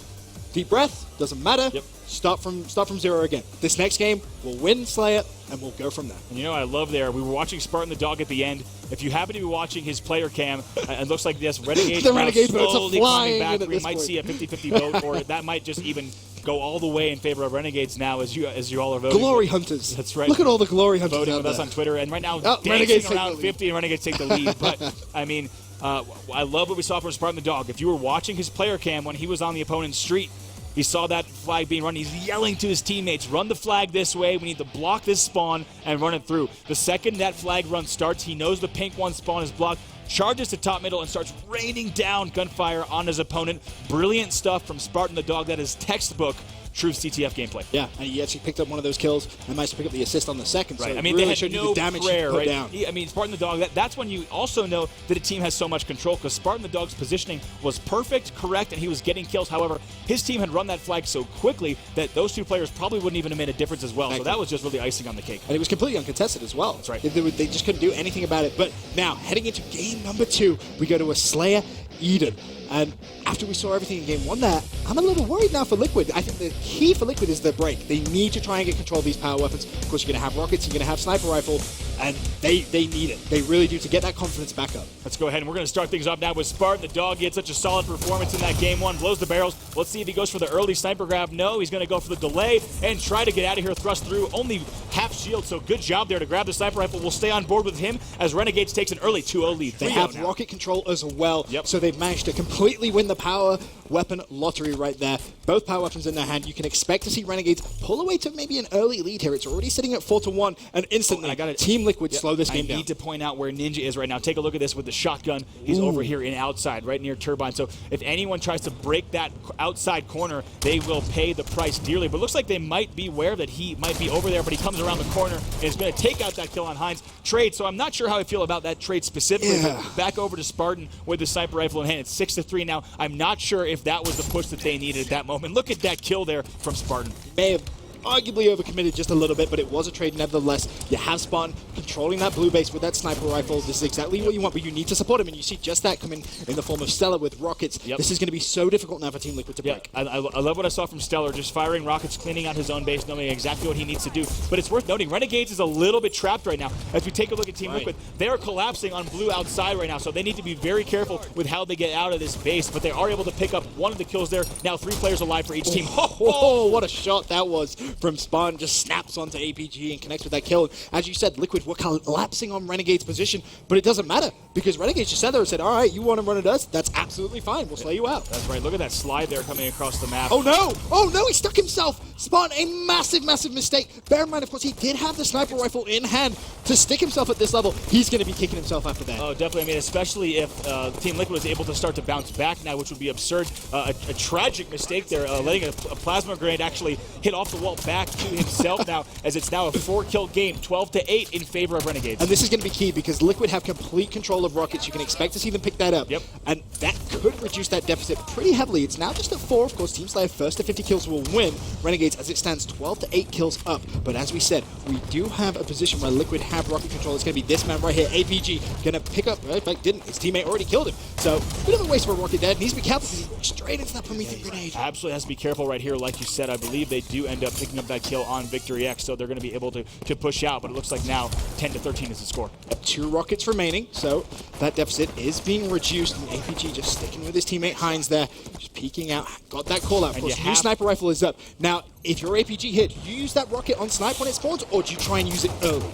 [SPEAKER 10] deep breath, doesn't matter. Start from 0 again. This next game, we'll win, slay it, and we'll go from there.
[SPEAKER 1] And you know what I love there? We were watching Spartan the dog at the end. If you happen to be watching his player cam, it looks like this Renegades
[SPEAKER 10] the Renegades
[SPEAKER 1] slowly climbing back. We might
[SPEAKER 10] point.
[SPEAKER 1] see a 50-50 vote, or that might just even go all the way in favor of Renegades now as you all are voting.
[SPEAKER 10] Glory Hunters.
[SPEAKER 1] That's right.
[SPEAKER 10] Look at all the Glory Hunters
[SPEAKER 1] voting
[SPEAKER 10] out
[SPEAKER 1] with
[SPEAKER 10] there.
[SPEAKER 1] us on Twitter. And right now,
[SPEAKER 10] Renegades
[SPEAKER 1] dancing around 50 and Renegades take the lead. But, I mean, I love what we saw from Spartan the dog. If you were watching his player cam when he was on the opponent's street, he saw that flag being run. He's yelling to his teammates, run the flag this way. We need to block this spawn and run it through. The second that flag run starts, he knows the pink 1 spawn is blocked, charges to top middle and starts raining down gunfire on his opponent. Brilliant stuff from Spartan the dog. That is textbook true CTF gameplay.
[SPEAKER 10] Yeah, and he actually picked up one of those kills and managed to pick up the assist on the second.
[SPEAKER 1] Right.
[SPEAKER 10] So
[SPEAKER 1] I mean,
[SPEAKER 10] really
[SPEAKER 1] they
[SPEAKER 10] showed
[SPEAKER 1] had
[SPEAKER 10] you
[SPEAKER 1] no
[SPEAKER 10] the damage
[SPEAKER 1] prayer,
[SPEAKER 10] he put
[SPEAKER 1] right?
[SPEAKER 10] down.
[SPEAKER 1] I mean, Spartan the Dog, that's when you also know that a team has so much control, because Spartan the Dog's positioning was perfect, correct, and he was getting kills. However, his team had run that flag so quickly that those two players probably wouldn't even have made a difference as well.
[SPEAKER 10] Exactly.
[SPEAKER 1] So that was just really icing on the cake.
[SPEAKER 10] And it was completely uncontested as well.
[SPEAKER 1] That's right.
[SPEAKER 10] They just couldn't do anything about it. But now, heading into game number 2, we go to a Slayer Eden. And after we saw everything in game 1 there, I'm a little worried now for Liquid. I think the key for Liquid is the break. They need to try and get control of these power weapons. Of course, you're going to have rockets, you're going to have sniper rifle, and they need it. They really do, to get that confidence back up.
[SPEAKER 1] Let's go ahead, and we're going to start things off now with Spartan the Dog. He had such a solid performance in that game 1. Blows the barrels. Let's see if he goes for the early sniper grab. No, he's going to go for the delay and try to get out of here, thrust through. Only half shield, so good job there to grab the sniper rifle. We'll stay on board with him as Renegades takes an early 2-0 lead.
[SPEAKER 10] They have rocket control as well, so they've managed to completely win the power weapon lottery right there. Both power weapons in their hand. You can expect to see Renegades pull away to maybe an early lead here. It's already sitting at 4-1, and instantly Team Liquid slow this game down.
[SPEAKER 1] I need to point out where Ninja is right now. Take a look at this with the shotgun. He's over here in outside, right near Turbine. So if anyone tries to break that outside corner, they will pay the price dearly. But it looks like they might be aware that he might be over there, but he comes around the corner and is going to take out that kill on Hines. Trade, so I'm not sure how I feel about that trade specifically.
[SPEAKER 10] Yeah.
[SPEAKER 1] But back over to Spartan with the sniper rifle in hand. It's 6-3 now. I'm not sure if that was the push that they needed at that moment. Look at that kill there from Spartan.
[SPEAKER 10] May have arguably overcommitted just a little bit, but it was a trade nevertheless. You have Spartan controlling that blue base with that sniper rifle. This is exactly what you want, but you need to support him, and you see just that coming in the form of Stellar with rockets. This is going to be so difficult now for Team Liquid to break.
[SPEAKER 1] I love what I saw from Stellar, just firing rockets, cleaning out his own base, knowing exactly what he needs to do. But it's worth noting, Renegades is a little bit trapped right now. As we take a look at Team Liquid, they are collapsing on blue outside right now, so they need to be very careful with how they get out of this base. But they are able to pick up one of the kills there. Now 3 players alive for each team.
[SPEAKER 10] Oh, what a shot that was from Spartan. Just snaps onto APG and connects with that kill. As you said, Liquid were collapsing on Renegade's position, but it doesn't matter because Renegades just sat there and said, all right, you want to run at us? That's absolutely fine. We'll slay you out.
[SPEAKER 1] That's right. Look at that slide there coming across the map.
[SPEAKER 10] Oh, no. Oh, no. He stuck himself. Spartan, a massive, massive mistake. Bear in mind, of course, he did have the sniper rifle in hand to stick himself at this level. He's going to be kicking himself after that.
[SPEAKER 1] Oh, definitely. I mean, especially if Team Liquid was able to start to bounce back now, which would be absurd. A tragic mistake there, letting a plasma grenade actually hit off the wall back to himself now, as it's now a 4-kill game, 12-8 in favor of Renegades.
[SPEAKER 10] And this is going to be key because Liquid have complete control of rockets. You can expect to see them pick that up. And that could reduce that deficit pretty heavily. It's now just at 4. Of course, Team Slayer first to 50 kills will win. Renegades, as it stands, 12-8 kills up. But as we said, we do have a position where Liquid have rocket control. It's going to be this man right here, APG, going to pick up. In fact, didn't. His teammate already killed him. So, bit of a waste for a rocket there. Needs to be careful because he's straight into that Promethean grenade.
[SPEAKER 1] Absolutely has to be careful right here. Like you said, I believe they do end up picking up that kill on Victory X, so they're going to be able to push out. But it looks like now 10-13 is the score.
[SPEAKER 10] 2 rockets remaining, so that deficit is being reduced. And APG just sticking with his teammate Hines there, just peeking out. Got that call out. Of course, new sniper rifle is up. Now, if your APG hit, do you use that rocket on snipe when it spawns, or do you try and use it early?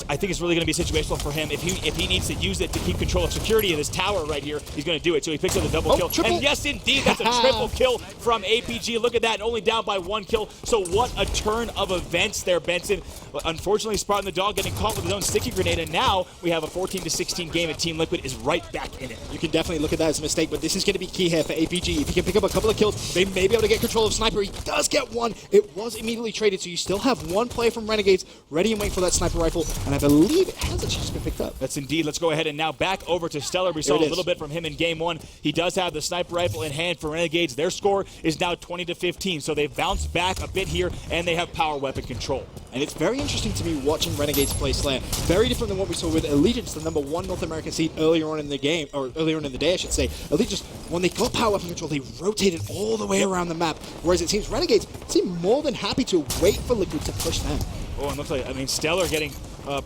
[SPEAKER 1] I think it's really going to be situational for him. If he needs to use it to keep control of security in this tower right here, he's going to do it. So he picks up the double kill.
[SPEAKER 10] Triple.
[SPEAKER 1] And yes, indeed, that's a triple kill from APG. Look at that, only down by 1 kill. So what a turn of events there, Benson. Unfortunately, Spartan the Dog getting caught with his own sticky grenade, and now we have a 14-16 game, and Team Liquid is right back in it.
[SPEAKER 10] You can definitely look at that as a mistake, but this is going to be key here for APG. If he can pick up a couple of kills, they may be able to get control of Sniper. He does get one. It was immediately traded, so you still have 1 player from Renegades ready and waiting for that sniper rifle, and I believe it has actually just been picked up.
[SPEAKER 1] That's indeed. Let's go ahead and now back over to Stellar. We saw a little bit from him in game 1. He does have the sniper rifle in hand for Renegades. Their score is now 20-15, so they've bounced back a bit here, and they have power weapon control.
[SPEAKER 10] And it's very interesting to me watching Renegades play Slayer. Very different than what we saw with Allegiance, the #1 North American seed earlier on in the game, or earlier on in the day, I should say. Allegiance, when they got power weapon control, they rotated all the way around the map, whereas it seems Renegades seem more than happy to wait for Liquid to push them.
[SPEAKER 1] Oh, and looks like, Stellar getting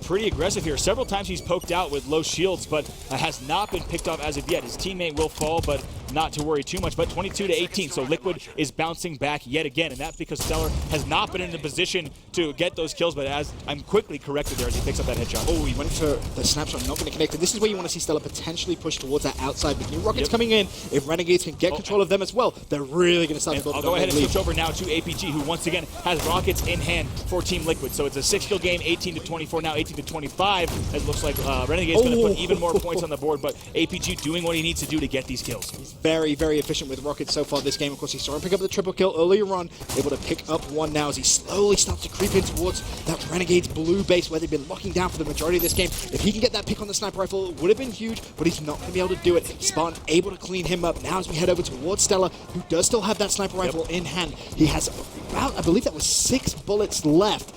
[SPEAKER 1] pretty aggressive here. Several times he's poked out with low shields, but has not been picked off as of yet. His teammate will fall, but not to worry too much. But 22-18, so Liquid is bouncing back yet again, and that's because Stellar has not been in the position to get those kills, but as I'm quickly corrected there as he picks up that headshot.
[SPEAKER 10] Oh, he went for the snapshot, not going to connect. And this is where you want to see Stellar potentially push towards that outside. With new rockets coming in, if Renegades can get control of them as well, they're really going to start to build.
[SPEAKER 1] I'll go ahead and switch over now to APG, who once again has rockets in hand for Team Liquid. So it's a 6-kill game, 18-24, now 18-25. It looks like Renegade's going to put even more points on the board, but APG doing what he needs to do to get these kills.
[SPEAKER 10] He's very, very efficient with rockets so far this game. Of course, he saw him pick up the triple kill earlier on, able to pick up one now as he slowly starts to creep in towards that Renegade's blue base where they've been locking down for the majority of this game. If he can get that pick on the sniper rifle, it would have been huge, but he's not going to be able to do it. Spartan able to clean him up. Now as we head over towards Stella, who does still have that sniper rifle in hand. He has about, I believe that was 6 bullets left.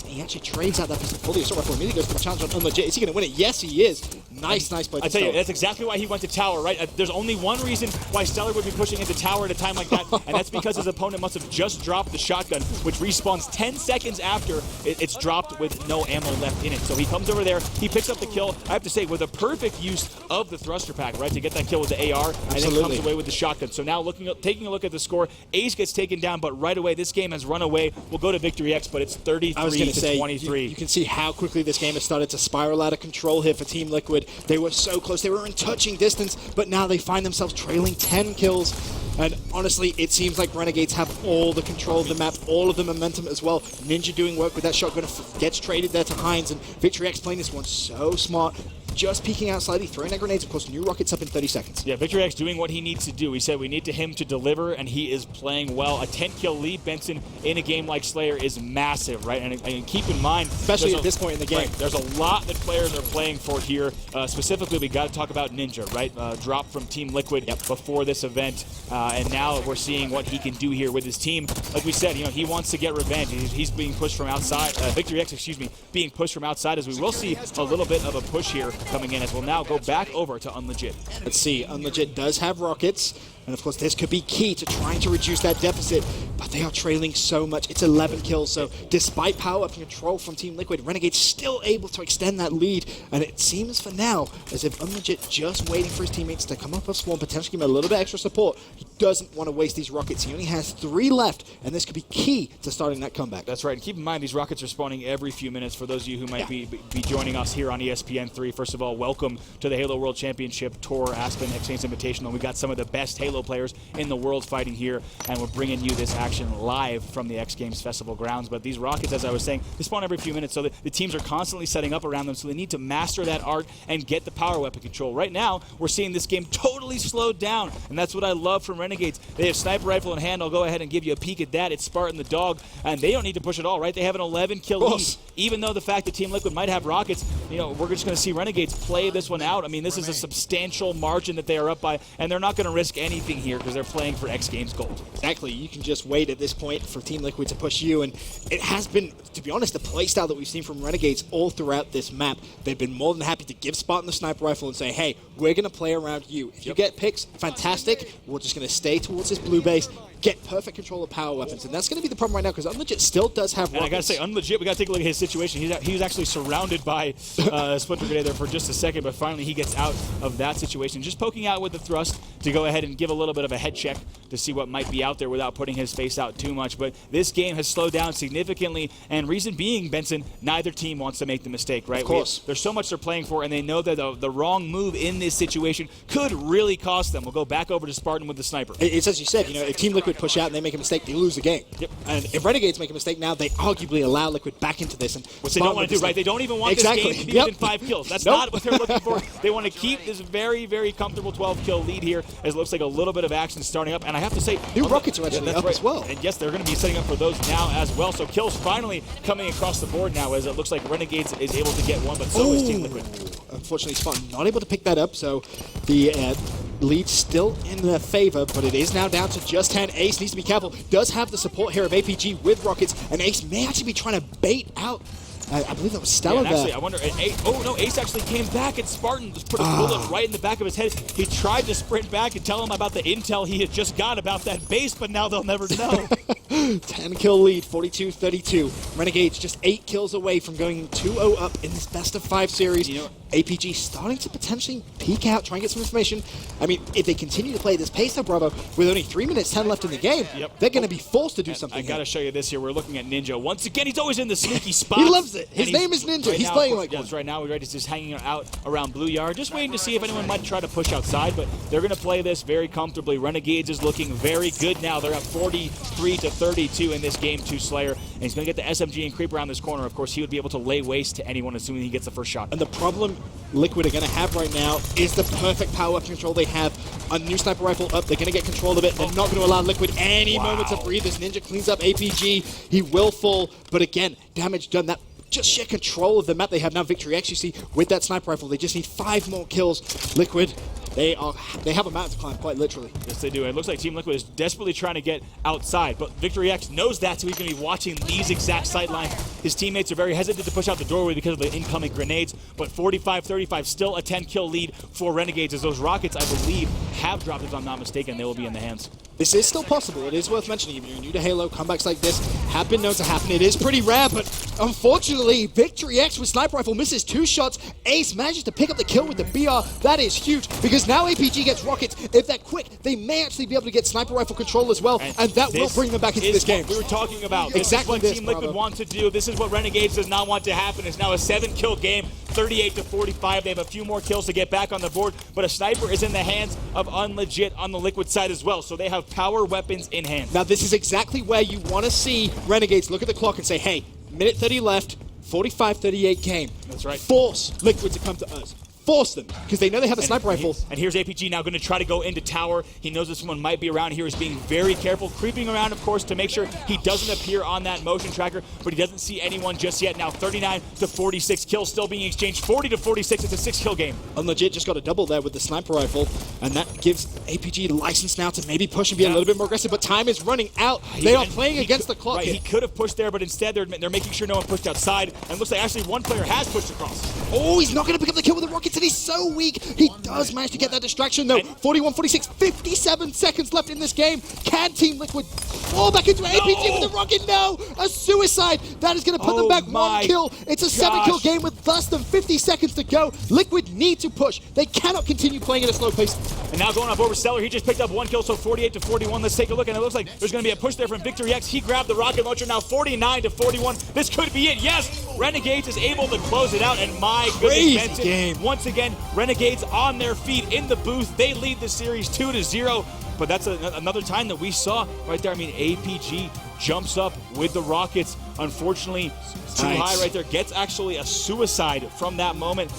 [SPEAKER 10] He actually trades out that pistol for the assault rifle. Immediately goes for the challenge on Unlegit. Is he going to win it? Yes, he is. Nice play.
[SPEAKER 1] I tell you, that's exactly why he went to tower, right? There's only one reason why Stellar would be pushing into tower at a time like that, and that's because his opponent must have just dropped the shotgun, which respawns 10 seconds after it's dropped with no ammo left in it. So he comes over there, he picks up the kill, I have to say, with a perfect use of the thruster pack, right, to get that kill with the AR, and then comes away with the shotgun. So now taking a look at the score, Ace gets taken down, but right away, this game has run away. We'll go to Victory X, but it's 33-23.
[SPEAKER 10] You can see how quickly this game has started to spiral out of control here for Team Liquid. They were so close. They were in touching distance, but now they find themselves trailing 10 kills. And honestly, it seems like Renegades have all the control of the map, all of the momentum as well. Ninja doing work with that shotgun, gets traded there to Hines, and Victory X playing this one so smart. Just peeking out slightly, throwing their grenades. Of course, new rockets up in 30 seconds.
[SPEAKER 1] Yeah, Victory X doing what he needs to do. He said we need him to deliver, and he is playing well. A 10-kill lead, Benson, in a game like Slayer is massive, right? And keep in mind,
[SPEAKER 10] especially at this point in the game,
[SPEAKER 1] right, there's a lot that players are playing for here. Specifically, we got to talk about Ninja, right? Drop from Team Liquid before this event, and now we're seeing what he can do here with his team. Like we said, he wants to get revenge. He's being pushed from outside. Victory X, being pushed from outside, as we will see a little bit of a push here coming in, as we'll now go back over to Unlegit.
[SPEAKER 10] Let's see, Unlegit does have rockets, and of course this could be key to trying to reduce that deficit, but they are trailing so much. It's 11 kills, so despite power up and control from Team Liquid, Renegade's still able to extend that lead, and it seems for now as if Unlegit just waiting for his teammates to come up off spawn, potentially give him a little bit extra support. He doesn't want to waste these rockets. He only has 3 left, and this could be key to starting that comeback.
[SPEAKER 1] That's right, and keep in mind these rockets are spawning every few minutes for those of you who might be joining us here on ESPN3. First of all, welcome to the Halo World Championship Tour Aspen X Games Invitational. We got some of the best Halo players in the world fighting here, and we're bringing you this action live from the X Games Festival grounds. But these rockets, as I was saying, they spawn every few minutes, so the teams are constantly setting up around them, so they need to master that art and get the power weapon control. Right now, we're seeing this game totally slowed down, and that's what I love from Renegades. They have sniper rifle in hand. I'll go ahead and give you a peek at that. It's Spartan the dog, and they don't need to push at all, right? They have an 11-kill lead. Even though the fact that Team Liquid might have rockets, we're just going to see Renegades play this one out. I mean, this is a substantial margin that they are up by, and they're not going to risk anything here because they're playing for X Games gold.
[SPEAKER 10] Exactly. You can just wait at this point for Team Liquid to push you, and it has been, to be honest, the playstyle that we've seen from Renegades all throughout this map. They've been more than happy to give Spartan the sniper rifle and say, hey, we're going to play around you. If you get picks, fantastic. We're just going to stay towards this blue base, get perfect control of power weapons, and that's going to be the problem right now because Unlegit still does have rockets.
[SPEAKER 1] And I got to say, Unlegit, we got to take a look at his situation. He was actually surrounded by Splinter Grenade there for just a second, but finally he gets out of that situation. Just poking out with the thrust to go ahead and give a little bit of a head check to see what might be out there without putting his face out too much. But this game has slowed down significantly, and reason being, Benson, neither team wants to make the mistake, right?
[SPEAKER 10] Of course.
[SPEAKER 1] There's so much they're playing for, and they know that the wrong move in this situation could really cost them. We'll go back over to Spartan with the sniper.
[SPEAKER 10] It's as you said, if Team Liquid push out and they make a mistake, they lose the game.
[SPEAKER 1] Yep.
[SPEAKER 10] And if Renegades make a mistake now, they arguably allow Liquid back into this. And
[SPEAKER 1] which they don't want to do, right? They don't even want this game to be within 5 kills. That's not what they're looking for. They want to keep this very, very comfortable 12-kill lead here, as it looks like a little bit of action starting up. And I have to say,
[SPEAKER 10] new rockets are actually up as well.
[SPEAKER 1] And yes, they're going to be setting up for those now as well. So kills finally coming across the board now, as it looks like Renegades is able to get one, but so is Team Liquid.
[SPEAKER 10] Unfortunately, Spartan not able to pick that up, so the lead still in their favor, but it is now down to just 10. Ace needs to be careful. Does have the support here of APG with rockets, and Ace may actually be trying to bait out. I believe that was Stella there.
[SPEAKER 1] Actually, I wonder. Ace actually came back, and Spartan just put a bullet right in the back of his head. He tried to sprint back and tell him about the intel he had just got about that base, but now they'll never know.
[SPEAKER 10] 10-kill lead, 42-32. Renegades just 8 kills away from going 2-0 up in this best-of-5 series. APG starting to potentially peek out, try and get some information. I mean, if they continue to play this pace, though, Bravo, with only 3 minutes 10 left in the game, they're going to be forced to do something.
[SPEAKER 1] I got to show you this here. We're looking at Ninja. Once again, he's always in the sneaky spot.
[SPEAKER 10] He loves it. His name is Ninja. He's playing like one.
[SPEAKER 1] Right now, he's just hanging out around Blue Yard, just waiting to see if anyone might try to push outside, but they're going to play this very comfortably. Renegades is looking very good now. They're at 43-32 in this game 2 Slayer, and he's going to get the SMG and creep around this corner. Of course, he would be able to lay waste to anyone as soon as he gets the first shot.
[SPEAKER 10] And the problem Liquid are going to have right now is the perfect power weapon control they have. A new sniper rifle up. They're going to get control of it. They're not going to allow Liquid any moment to breathe. This Ninja cleans up APG. He will fall, but again, damage done. That just sheer control of the map they have now. Victory X, you see, with that sniper rifle, they just need 5 more kills. Liquid, they have a mountain to climb, quite literally.
[SPEAKER 1] Yes, they do. It looks like Team Liquid is desperately trying to get outside, but Victory X knows that, so he's going to be watching these exact sight lines. His teammates are very hesitant to push out the doorway because of the incoming grenades, but 45-35, still a 10-kill lead for Renegades, as those rockets, I believe, have dropped, if I'm not mistaken. They will be in the hands.
[SPEAKER 10] This is still possible. It is worth mentioning. If you're new to Halo, comebacks like this have been known to happen. It is pretty rare, but unfortunately, Victory X with sniper rifle misses 2 shots. Ace manages to pick up the kill with the BR. That is huge, because now APG gets rockets. If they're quick, they may actually be able to get sniper rifle control as well, and that will bring them back into this game.
[SPEAKER 1] We were talking about
[SPEAKER 10] exactly
[SPEAKER 1] this is what Team Liquid wants to do. This is what Renegades does not want to happen. It's now a 7-kill game, 38-45. They have a few more kills to get back on the board, but a sniper is in the hands of Unlegit on the Liquid side as well, so they have power weapons in hand.
[SPEAKER 10] Now this is exactly where you want to see Renegades look at the clock and say, hey, minute 30 left, 45-38 game.
[SPEAKER 1] That's right.
[SPEAKER 10] Force Liquid to come to us. Force them, because they know they have a sniper rifle.
[SPEAKER 1] And here's APG now going to try to go into tower. He knows that someone might be around here. He's being very careful, creeping around, of course, to make sure he doesn't appear on that motion tracker, but he doesn't see anyone just yet. Now 39-46, kills still being exchanged. 40-46, it's a 6-kill game.
[SPEAKER 10] Unlegit just got a double there with the sniper rifle, and that gives APG license now to maybe push and be a little bit more aggressive, but time is running out. They are playing against the clock here.
[SPEAKER 1] He could have pushed there, but instead they're making sure no one pushed outside, and it looks like actually one player has pushed across.
[SPEAKER 10] Oh, he's not going to pick up the kill with the rockets, and he's so weak. He does manage to get that distraction, though. 41-46, 57 seconds left in this game. Can Team Liquid fall back into APG with the rocket? No! A suicide! That is going to put them back 1 kill. It's a 7-kill game with less than 50 seconds to go. Liquid need to push. They cannot continue playing at a slow pace.
[SPEAKER 1] And now going up over Stellar, he just picked up 1 kill, so 48-41. Let's take a look, and it looks like there's going to be a push there from Victory X. He grabbed the rocket launcher, now 49-41. This could be it. Yes! Renegades is able to close it out, and my goodness, Benson,
[SPEAKER 10] game.
[SPEAKER 1] Once again, Renegades on their feet in the booth. They lead the series 2-0, but that's another time that we saw right there. I mean, APG jumps up with the rockets. Unfortunately, too high right there. Gets actually a suicide from that moment.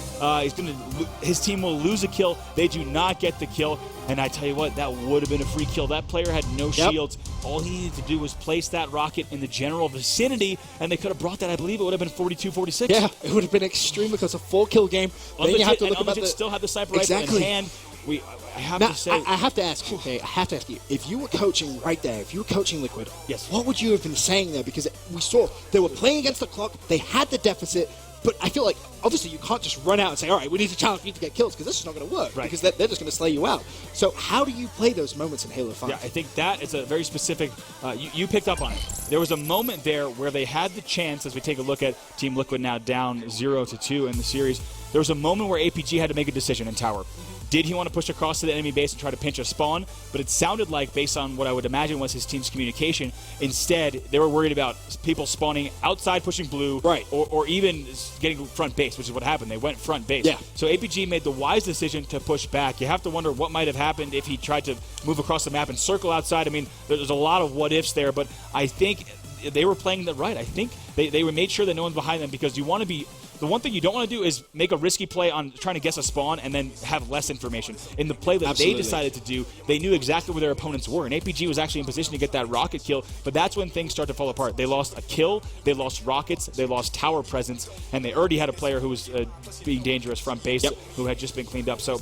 [SPEAKER 1] His team will lose a kill. They do not get the kill. And I tell you what, that would have been a free kill. That player had no shields. All he needed to do was place that rocket in the general vicinity, and they could have brought that. I believe it would have been 42-46.
[SPEAKER 10] Yeah, it would have been extremely close. A 4-kill game. Then you have to look about the...
[SPEAKER 1] still have the sniper rifle in hand. I have to say...
[SPEAKER 10] I have to ask you, okay? I have to ask you, if you were coaching right there, if you were coaching Liquid,
[SPEAKER 1] yes,
[SPEAKER 10] what would you have been saying there? Because we saw they were playing against the clock, they had the deficit, but I feel like, obviously, you can't just run out and say, all right, we need to challenge, we need to get kills, because this is not going to work, because they're just going to slay you out. So how do you play those moments in Halo 5?
[SPEAKER 1] Yeah, I think that is a very specific, you picked up on it. There was a moment there where they had the chance, as we take a look at Team Liquid now down 0-2 in the series, there was a moment where APG had to make a decision in tower. Did he want to push across to the enemy base and try to pinch a spawn? But it sounded like, based on what I would imagine was his team's communication, instead they were worried about people spawning outside pushing blue, or even getting front base, which is what happened. They went front base.
[SPEAKER 10] Yeah.
[SPEAKER 1] So APG made the wise decision to push back. You have to wonder what might have happened if he tried to move across the map and circle outside. I mean, there's a lot of what-ifs there, but I think they were playing the right. I think they made sure that no one's behind them, because you want to be... The one thing you don't want to do is make a risky play on trying to guess a spawn and then have less information. In the play that they decided to do, they knew exactly where their opponents were, and APG was actually in position to get that rocket kill, but that's when things start to fall apart. They lost a kill, they lost rockets, they lost tower presence, and they already had a player who was being dangerous front base, who had just been cleaned up. So,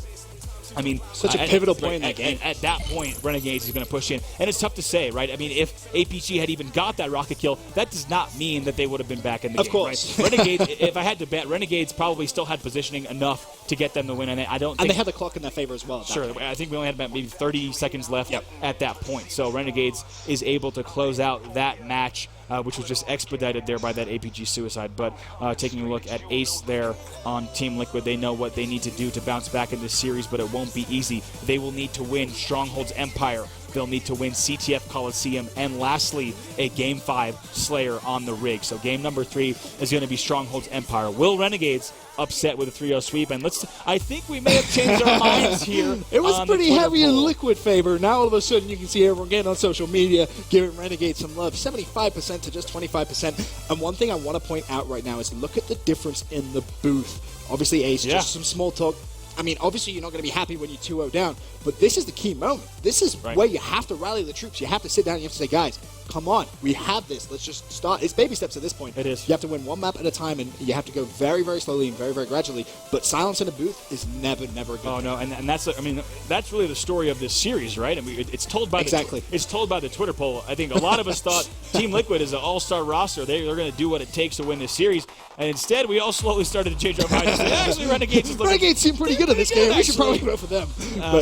[SPEAKER 1] I mean,
[SPEAKER 10] such a pivotal point in that game.
[SPEAKER 1] At that point, Renegades is going to push in. And it's tough to say, right? I mean, if APG had even got that rocket kill, that does not mean that they would have been back in the game.
[SPEAKER 10] Of course.
[SPEAKER 1] Right? Renegades, if I had to bet, Renegades probably still had positioning enough to get them the win. And I don't think...
[SPEAKER 10] And they had the clock in their favor as well.
[SPEAKER 1] Sure. I think we only had about maybe 30 seconds left at that point. So Renegades is able to close out that match, which was just expedited there by that APG suicide. But taking a look at Ace there on Team Liquid, they know what they need to do to bounce back in this series, but it won't be easy. They will need to win Stronghold's Empire they'll need to win CTF Coliseum, and lastly, a Game 5 Slayer on the rig. So game number 3 is going to be Stronghold's Empire. Will Renegades upset with a 3-0 sweep? And I think we may have changed our minds here.
[SPEAKER 10] It was
[SPEAKER 1] on
[SPEAKER 10] pretty
[SPEAKER 1] the Twitter
[SPEAKER 10] heavy in
[SPEAKER 1] poll.
[SPEAKER 10] Liquid favor. Now all of a sudden you can see everyone getting on social media giving Renegade some love. 75% to just 25%. And one thing I want to point out right now is look at the difference in the booth. Obviously, Ace, just some small talk. I mean, obviously you're not going to be happy when you're 2-0 down, but this is the key moment. This is where you have to rally the troops. You have to sit down and you have to say, guys, come on, we have this. Let's just start. It's baby steps at this point.
[SPEAKER 1] It is.
[SPEAKER 10] You have to win one map at a time, and you have to go very, very slowly and very, very gradually. But silence in a booth is never a good thing.
[SPEAKER 1] No, and that's that's really the story of this series, right? I mean, it's told by it's told by the Twitter poll. I think a lot of us thought Team Liquid is an all-star roster. They're going to do what it takes to win this series, and instead we all slowly started to change our minds. Actually, Renegades
[SPEAKER 10] seem pretty good at this game. We should probably vote for them.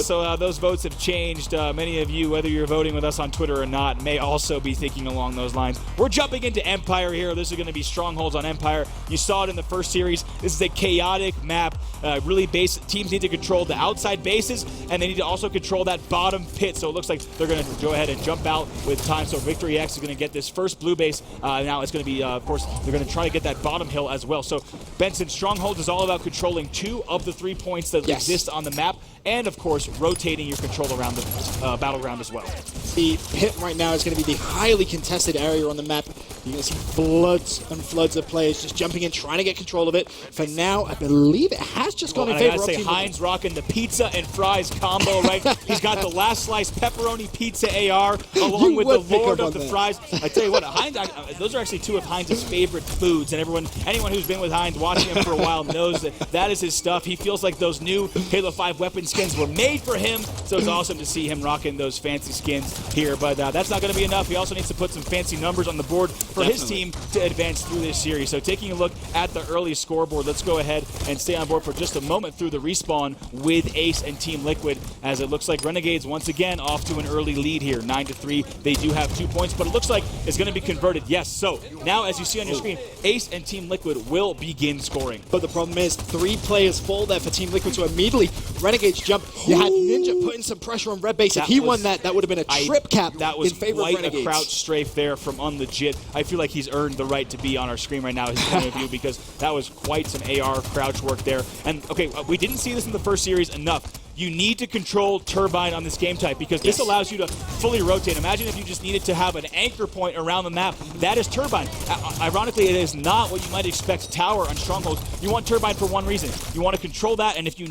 [SPEAKER 1] So those votes have changed. Many of you, whether you're voting with us on Twitter or not, may also be thinking along those lines. We're jumping into Empire here. This is going to be Strongholds on Empire. You saw it in the first series. This is a chaotic map. Teams need to control the outside bases, and they need to also control that bottom pit. So it looks like they're going to go ahead and jump out with time. So Victory X is going to get this first blue base. Now it's going to be, of course, they're going to try to get that bottom hill as well. So Benson, Strongholds is all about controlling 2 of the 3 points that exist on the map, and of course rotating your control around the battleground as well.
[SPEAKER 10] The pit right now is going to be the highly contested area on the map. You're going to see floods and floods of players just jumping in, trying to get control of it. For now, I believe it has just gone in favor of Team Liquid.
[SPEAKER 1] Heinz rocking the pizza and fries combo, right? He's got the last slice pepperoni pizza AR along with the Lord of the Fries. I tell you what, Heinz, those are actually 2 of Heinz's favorite foods, and anyone who's been with Heinz watching him for a while knows that is his stuff. He feels like those new Halo 5 weapon skins were made for him, so it's awesome to see him rocking those fancy skins here. But that's not going to be enough. He also needs to put some fancy numbers on the board for his team to advance through this series. So taking a look at the early scoreboard, let's go ahead and stay on board for just a moment through the respawn with Ace and Team Liquid, as it looks like Renegades once again off to an early lead here, 9-3. They do have 2 points, but it looks like it's going to be converted. Yes, so now as you see on your screen, Ace and Team Liquid will begin scoring.
[SPEAKER 10] But the problem is 3 players fall there for Team Liquid, so immediately Renegades jump. You had Ninja putting some pressure on Red Base. If he won that would have been a trip cap in favor of Renegades.
[SPEAKER 1] That was quite a crouch strafe there from Unlegit. I feel like he's earned the right to be on our screen right now, his point of view, because that was quite some AR crouch work there. And, okay, we didn't see this in the first series enough. You need to control Turbine on this game type because this allows you to fully rotate. Imagine if you just needed to have an anchor point around the map. That is Turbine. Ironically, it is not what you might expect Tower on Strongholds. You want Turbine for one reason. You want to control that, and if you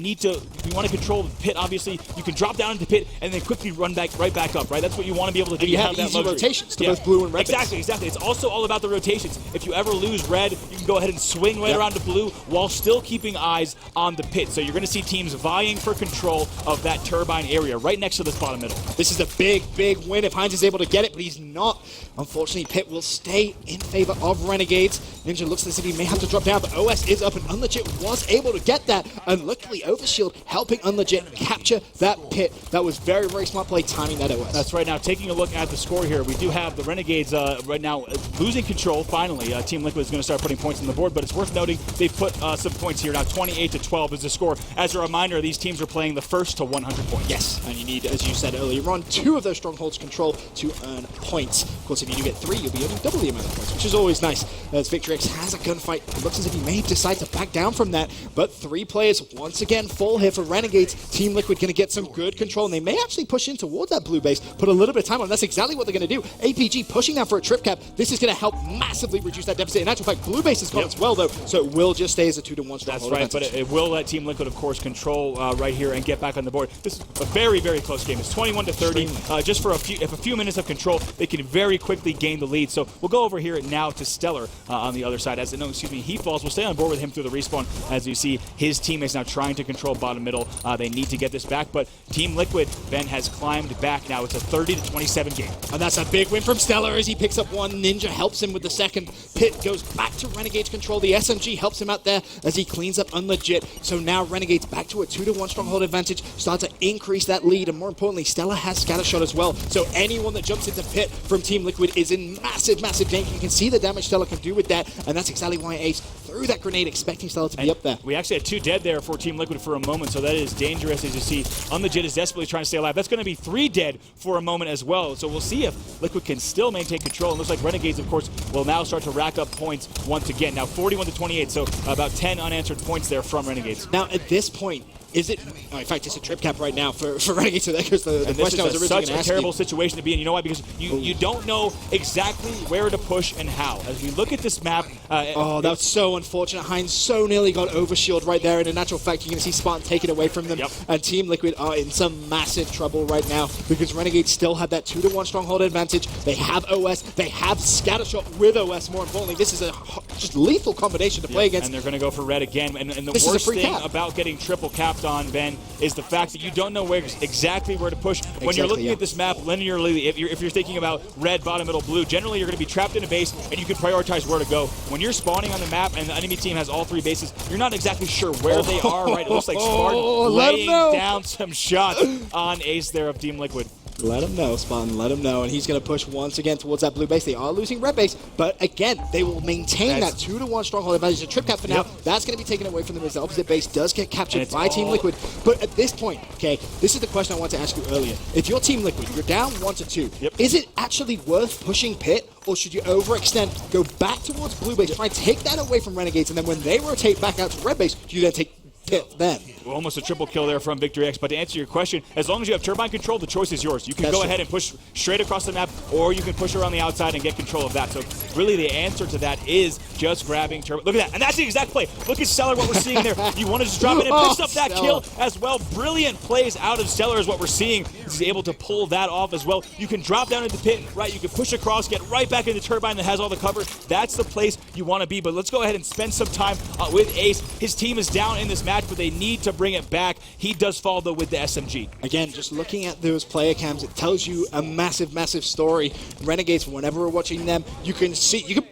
[SPEAKER 1] want to control the pit, obviously, you can drop down into pit and then quickly run right back up, right? That's what you want to be able to do.
[SPEAKER 10] And you have easy rotations to both blue and red.
[SPEAKER 1] Exactly. It's also all about the rotations. If you ever lose red, you can go ahead and swing right around to blue while still keeping eyes on the pit. So you're going to see teams vying for control of that Turbine area right next to this bottom middle.
[SPEAKER 10] This is a big win if Heinz is able to get it, but he's not. Unfortunately, Pit will stay in favor of Renegades. Ninja looks as if he may have to drop down, but OS is up, and Unlegit was able to get that. And luckily, Overshield helping Unlegit capture that Pit. That was very smart play timing that OS.
[SPEAKER 1] That's right. Now, taking a look at the score here, we do have the Renegades right now losing control. Finally, Team Liquid is going to start putting points on the board, but it's worth noting they've put some points here. Now, 28-12 is the score. As a reminder, these teams are playing the first to 100 points.
[SPEAKER 10] Yes, and you need, as you said earlier on, 2 of those strongholds control to earn points. Of course, if you do get 3, you'll be earning double the amount of points, which is always nice. As Victory X has a gunfight, it looks as if he may decide to back down from that, but 3 players once again fall here for Renegades. Team Liquid going to get some good control, and they may actually push in towards that blue base, put a little bit of time on. That's exactly what they're going to do. APG pushing down for a trip cap. This is going to help massively reduce that deficit. In actual fact, blue base is gone as well, though, so it will just stay as a 2-1 stronghold.
[SPEAKER 1] That's right, advantage. But it will let Team Liquid, of course, control right here and get back on the board. This is a very close game. It's 21-30. Just for a few minutes of control, they can very quickly gain the lead. So we'll go over here now to Stellar on the other side. He falls. We'll stay on board with him through the respawn. As you see, his team is now trying to control bottom middle. They need to get this back, but Team Liquid, Ben, has climbed back now. It's a 30-27 game.
[SPEAKER 10] And that's a big win from Stellar as he picks up 1. Ninja helps him with the second. Pit goes back to Renegade's control. The SMG helps him out there as he cleans up Unlegit. So now Renegade's back to a 2-1 stronghold advantage. Start to increase that lead, and more importantly, Stellar has Scattershot as well. So anyone that jumps into Pit from Team Liquid is in massive danger. You can see the damage Stellar can do with that, and that's exactly why Ace threw that grenade expecting Stella to be up there.
[SPEAKER 1] We actually had 2 dead there for Team Liquid for a moment, so that is dangerous. As you see, Unlegit is desperately trying to stay alive. That's going to be 3 dead for a moment as well. So we'll see if Liquid can still maintain control. It looks like Renegades, of course, will now start to rack up points once again. Now 41-28, so about 10 unanswered points there from Renegades.
[SPEAKER 10] Now at this point, is it? Oh, in fact, it's a trip cap right now for Renegades. So that goes the question I was originally going to ask you.
[SPEAKER 1] Such a terrible situation to be in. You know why? Because you don't know exactly where to push and how. As we look at this map,
[SPEAKER 10] that's so unfortunate. Heinz so nearly got overshield right there. And in natural fact, you're going to see Spartan take it away from them.
[SPEAKER 1] Yep.
[SPEAKER 10] And Team Liquid are in some massive trouble right now because Renegades still have that 2-1 stronghold advantage. They have OS. They have Scattershot with OS. More importantly, this is a just lethal combination to play against.
[SPEAKER 1] And they're going to go for red again. And the
[SPEAKER 10] This is a
[SPEAKER 1] worst
[SPEAKER 10] free
[SPEAKER 1] thing
[SPEAKER 10] cap.
[SPEAKER 1] about getting triple capped on, Ben, is the fact that you don't know exactly where to push. When you're looking at this map linearly, if you're thinking about red, bottom, middle, blue, generally you're going to be trapped in a base and you can prioritize where to go. When you're spawning on the map and the enemy team has all 3 bases, you're not exactly sure where they are, right? It looks like Spartan laying down some shots on Ace there of Team Liquid.
[SPEAKER 10] Let him know, Spartan. Let him know. And he's going to push once again towards that blue base. They are losing red base, but again, they will maintain that 2-1 stronghold advantage. A trip cap for now. That's going to be taken away from them as the opposite base does get captured by Team Liquid. But at this point, okay, this is the question I wanted to ask you earlier. If you're Team Liquid, you're down 1-2. Is it actually worth pushing Pit, or should you overextend, go back towards blue base, try and take that away from Renegades, and then when they rotate back out to red base, do you then take Pit then?
[SPEAKER 1] Almost a triple kill there from Victory X. But to answer your question, as long as you have turbine control, the choice is yours. You can go ahead and push straight across the map, or you can push around the outside and get control of that. So really the answer to that is just grabbing turbine. Look at that. And that's the exact play. Look at Stellar, what we're seeing there. You want to just drop it and picks up that kill as well. Brilliant plays out of Stellar is what we're seeing. He's able to pull that off as well. You can drop down into Pit, right? You can push across, get right back into turbine that has all the cover. That's the place you want to be. But let's go ahead and spend some time with Ace. His team is down in this match, but they need to bring it back. He does fall, though, with the SMG.
[SPEAKER 10] Again, just looking at those player cams, it tells you a massive, massive story. Renegades, whenever we're watching them, you can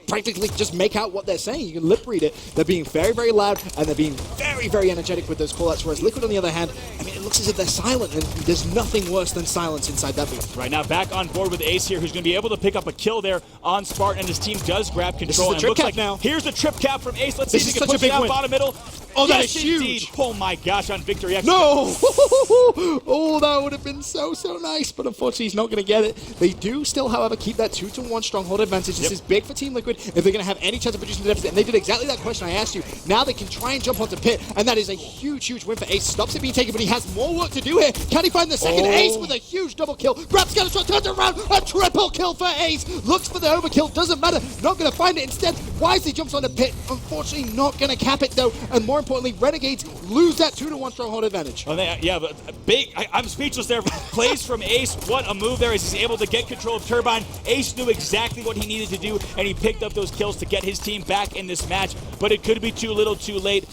[SPEAKER 10] practically just make out what they're saying. You can lip read it. They're being very, very loud, and they're being very, very energetic with those callouts. Whereas Liquid, on the other hand, I mean, it looks as if they're silent, and there's nothing worse than silence inside that booth.
[SPEAKER 1] Right now, back on board with Ace here, who's going to be able to pick up a kill there on Spartan, and his team does grab control.
[SPEAKER 10] This is the trip cap now.
[SPEAKER 1] Here's the trip cap from Ace. Let's see if he can
[SPEAKER 10] such
[SPEAKER 1] push
[SPEAKER 10] a big
[SPEAKER 1] it out
[SPEAKER 10] win.
[SPEAKER 1] bottom middle.
[SPEAKER 10] Oh, that
[SPEAKER 1] yes,
[SPEAKER 10] is huge.
[SPEAKER 1] Indeed. Oh my gosh, on Victory X.
[SPEAKER 10] No! Oh, that would have been so nice, but unfortunately he's not going to get it. They do still, however, keep that 2-1 stronghold advantage. This is big for Team Liquid if they're going to have any chance of producing the deficit. And they did exactly that question I asked you. Now they can try and jump onto Pit, and that is a huge, huge win for Ace. Stops it being taken, but he has more work to do here. Can he find the second? Ace with a huge double kill. Grabs Scattershot, turns around, a triple kill for Ace. Looks for the overkill, doesn't matter. Not going to find it. Instead, wisely jumps onto Pit. Unfortunately, not going to cap it, though. And more importantly, Renegades lose that 2-1 stronghold advantage.
[SPEAKER 1] Yeah, but big. I'm speechless there. Plays from Ace. What a move there as he's able to get control of Turbine. Ace knew exactly what he needed to do, and he picked up those kills to get his team back in this match. But it could be too little, too late.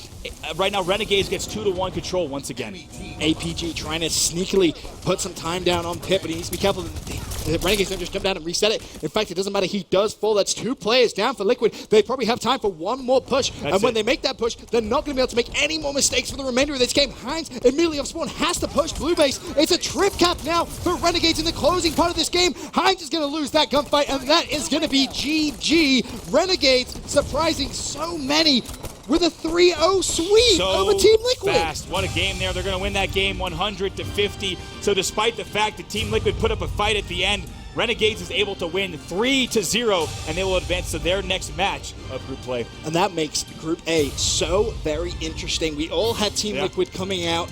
[SPEAKER 1] Right now, Renegades gets 2-1 control once again.
[SPEAKER 10] APG trying to sneakily put some time down on Pit, but he needs to be careful. The Renegades don't just jump down and reset it. In fact, it doesn't matter. He does fall. That's 2 players down for Liquid. They probably have time for one more push. And when they make that push, they're not going to be able to make any more mistakes for the remainder of this game. Heinz immediately off spawn has to push blue base. It's a trip cap now for Renegades in the closing part of this game. Heinz is going to lose that gunfight, and that is going to be GG. Renegades surprising so many with a 3-0 sweep over Team Liquid.
[SPEAKER 1] Fast. What a game there. They're going to win that game 100-50. So despite the fact that Team Liquid put up a fight at the end, Renegades is able to win 3-0, and they will advance to their next match of group play.
[SPEAKER 10] And that makes Group A so very interesting. We all had Team Liquid coming out,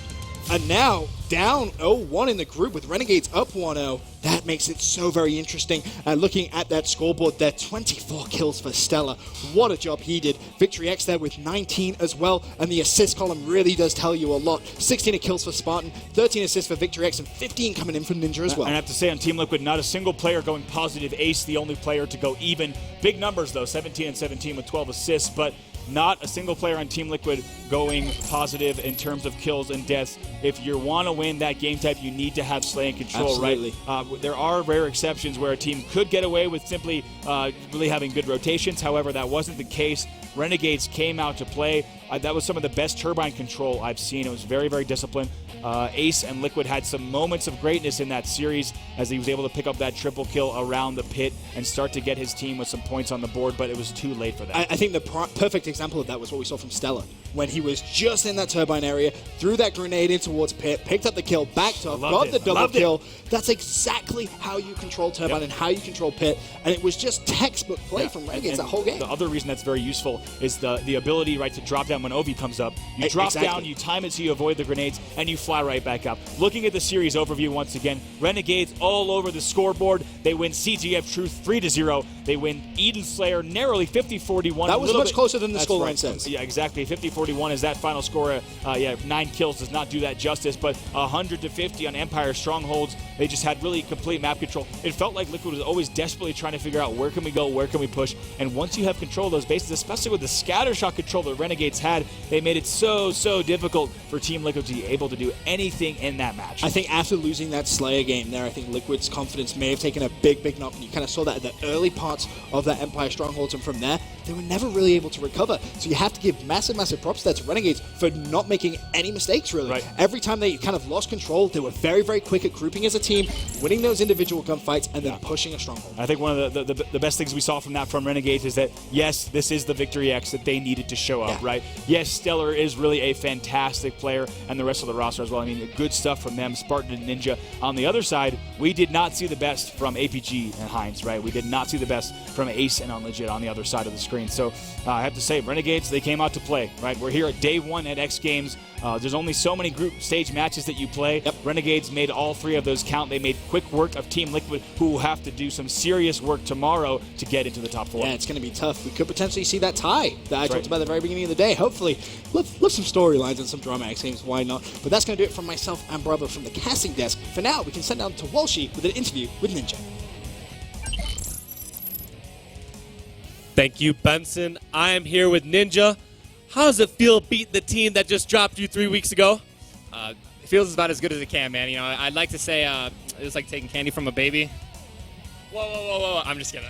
[SPEAKER 10] and now down 0-1 in the group with Renegades up 1-0. That makes it so very interesting. Looking at that scoreboard there, 24 kills for Stella. What a job he did. Victory X there with 19 as well, and the assist column really does tell you a lot. 16 kills for Spartan, 13 assists for Victory X, and 15 coming in for Ninja as well.
[SPEAKER 1] And I have to say on Team Liquid, not a single player going positive. Ace, the only player to go even. Big numbers though, 17 and 17 with 12 assists, but not a single player on Team Liquid going positive in terms of kills and deaths. If you want to win that game type, you need to have Slay and Control,
[SPEAKER 10] Absolutely.
[SPEAKER 1] right? There are rare exceptions where a team could get away with simply really having good rotations. However, that wasn't the case Renegades came out to play. That was some of the best turbine control I've seen. It was very, very disciplined. Ace and Liquid had some moments of greatness in that series as he was able to pick up that triple kill around the pit and start to get his team with some points on the board, but it was too late for that.
[SPEAKER 10] I think the perfect example of that was what we saw from Stellar, when he was just in that turbine area, threw that grenade in towards pit, picked up the kill, backed off, got the double kill. That's exactly how you control turbine and how you control pit, and it was just textbook play from Renegades that whole game.
[SPEAKER 1] The other reason that's very useful is the ability, right, to drop down when Ovi comes up. You drop down, you time it so you avoid the grenades, and you fly right back up. Looking at the series overview once again, Renegades all over the scoreboard. They win CGF Truth 3-0. They win Eden Slayer narrowly 50-41.
[SPEAKER 10] That was much closer than the scoreline says.
[SPEAKER 1] Yeah, exactly. 50-41 is that final score. 9 kills does not do that justice, but 100-50 on Empire Strongholds. They just had really complete map control. It felt like Liquid was always desperately trying to figure out where can we go, where can we push, and once you have control of those bases, especially with the scatter shot control that Renegades had, they made it so difficult for Team Liquid to be able to do anything in that match.
[SPEAKER 10] I think after losing that Slayer game there, I think Liquid's confidence may have taken a big knock, and you kind of saw that at the early parts of that Empire Strongholds, and from there, they were never really able to recover. So you have to give massive props there to Renegades for not making any mistakes, really.
[SPEAKER 1] Right.
[SPEAKER 10] Every time they kind of lost control, they were very quick at grouping as a team, winning those individual gunfights, and then pushing a stronghold.
[SPEAKER 1] I think one of the best things we saw from Renegades is that, yes, this is the Victory X that they needed to show up, right? Yes, Stellar is really a fantastic player, and the rest of the roster as well. I mean, good stuff from them, Spartan and Ninja. On the other side, we did not see the best from APG and Heinz, right? We did not see the best from Ace and Unlegit on the other side of the screen. So I have to say, Renegades, they came out to play, right? We're here at day 1 at X Games. There's only so many group stage matches that you play. Renegades made all 3 of those count. They made quick work of Team Liquid, who will have to do some serious work tomorrow to get into the top 4.
[SPEAKER 10] Yeah, it's going to be tough. We could potentially see that tie that I talked about at the very beginning of the day. Hopefully, love some storylines and some drama X Games. Why not? But that's going to do it from myself and brother from the casting desk. For now, we can send down to Walshy with an interview with Ninja.
[SPEAKER 3] Thank you, Benson. I am here with Ninja. How does it feel beating the team that just dropped you 3 weeks ago?
[SPEAKER 11] It feels about as good as it can, man. You know, I'd like to say it was like taking candy from a baby. Whoa. I'm just kidding.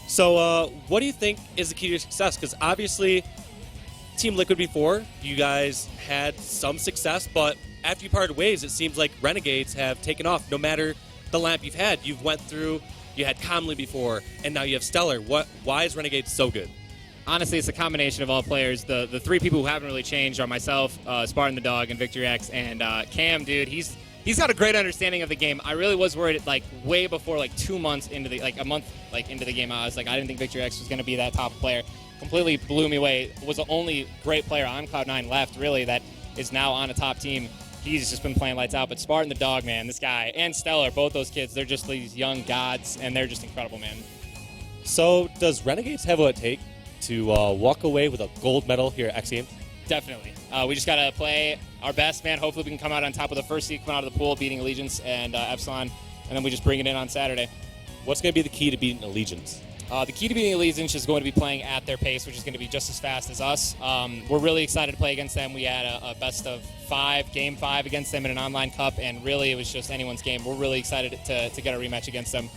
[SPEAKER 3] So, what do you think is the key to your success? Because obviously, Team Liquid before, you guys had some success, but after you parted ways, it seems like Renegades have taken off. No matter the lineup you've had, you had Comley before, and now you have Stellar. Why is Renegades so good?
[SPEAKER 11] Honestly, it's a combination of all players. The 3 people who haven't really changed are myself, Spartan the Dog, and Victory X, and Cam, dude. He's got a great understanding of the game. I really was worried, like, way before, like, 2 months into the, like, a month, like, into the game. I was like, I didn't think Victory X was going to be that top player. Completely blew me away. Was the only great player on Cloud9 left, really, that is now on a top team. He's just been playing lights out. But Spartan the Dog, man, this guy, and Stellar, both those kids, they're just these young gods, and they're just incredible, man.
[SPEAKER 3] So, does Renegades have what it takes to walk away with a gold medal here at X Games?
[SPEAKER 11] Definitely. We just got to play our best, man. Hopefully we can come out on top with the first seed coming out of the pool, beating Allegiance and Epsilon, and then we just bring it in on Saturday.
[SPEAKER 3] What's going to be the key to beating Allegiance?
[SPEAKER 11] The key to beating Allegiance is going to be playing at their pace, which is going to be just as fast as us. We're really excited to play against them. We had a best of 5, game 5 against them in an online cup, and really it was just anyone's game. We're really excited to get a rematch against them.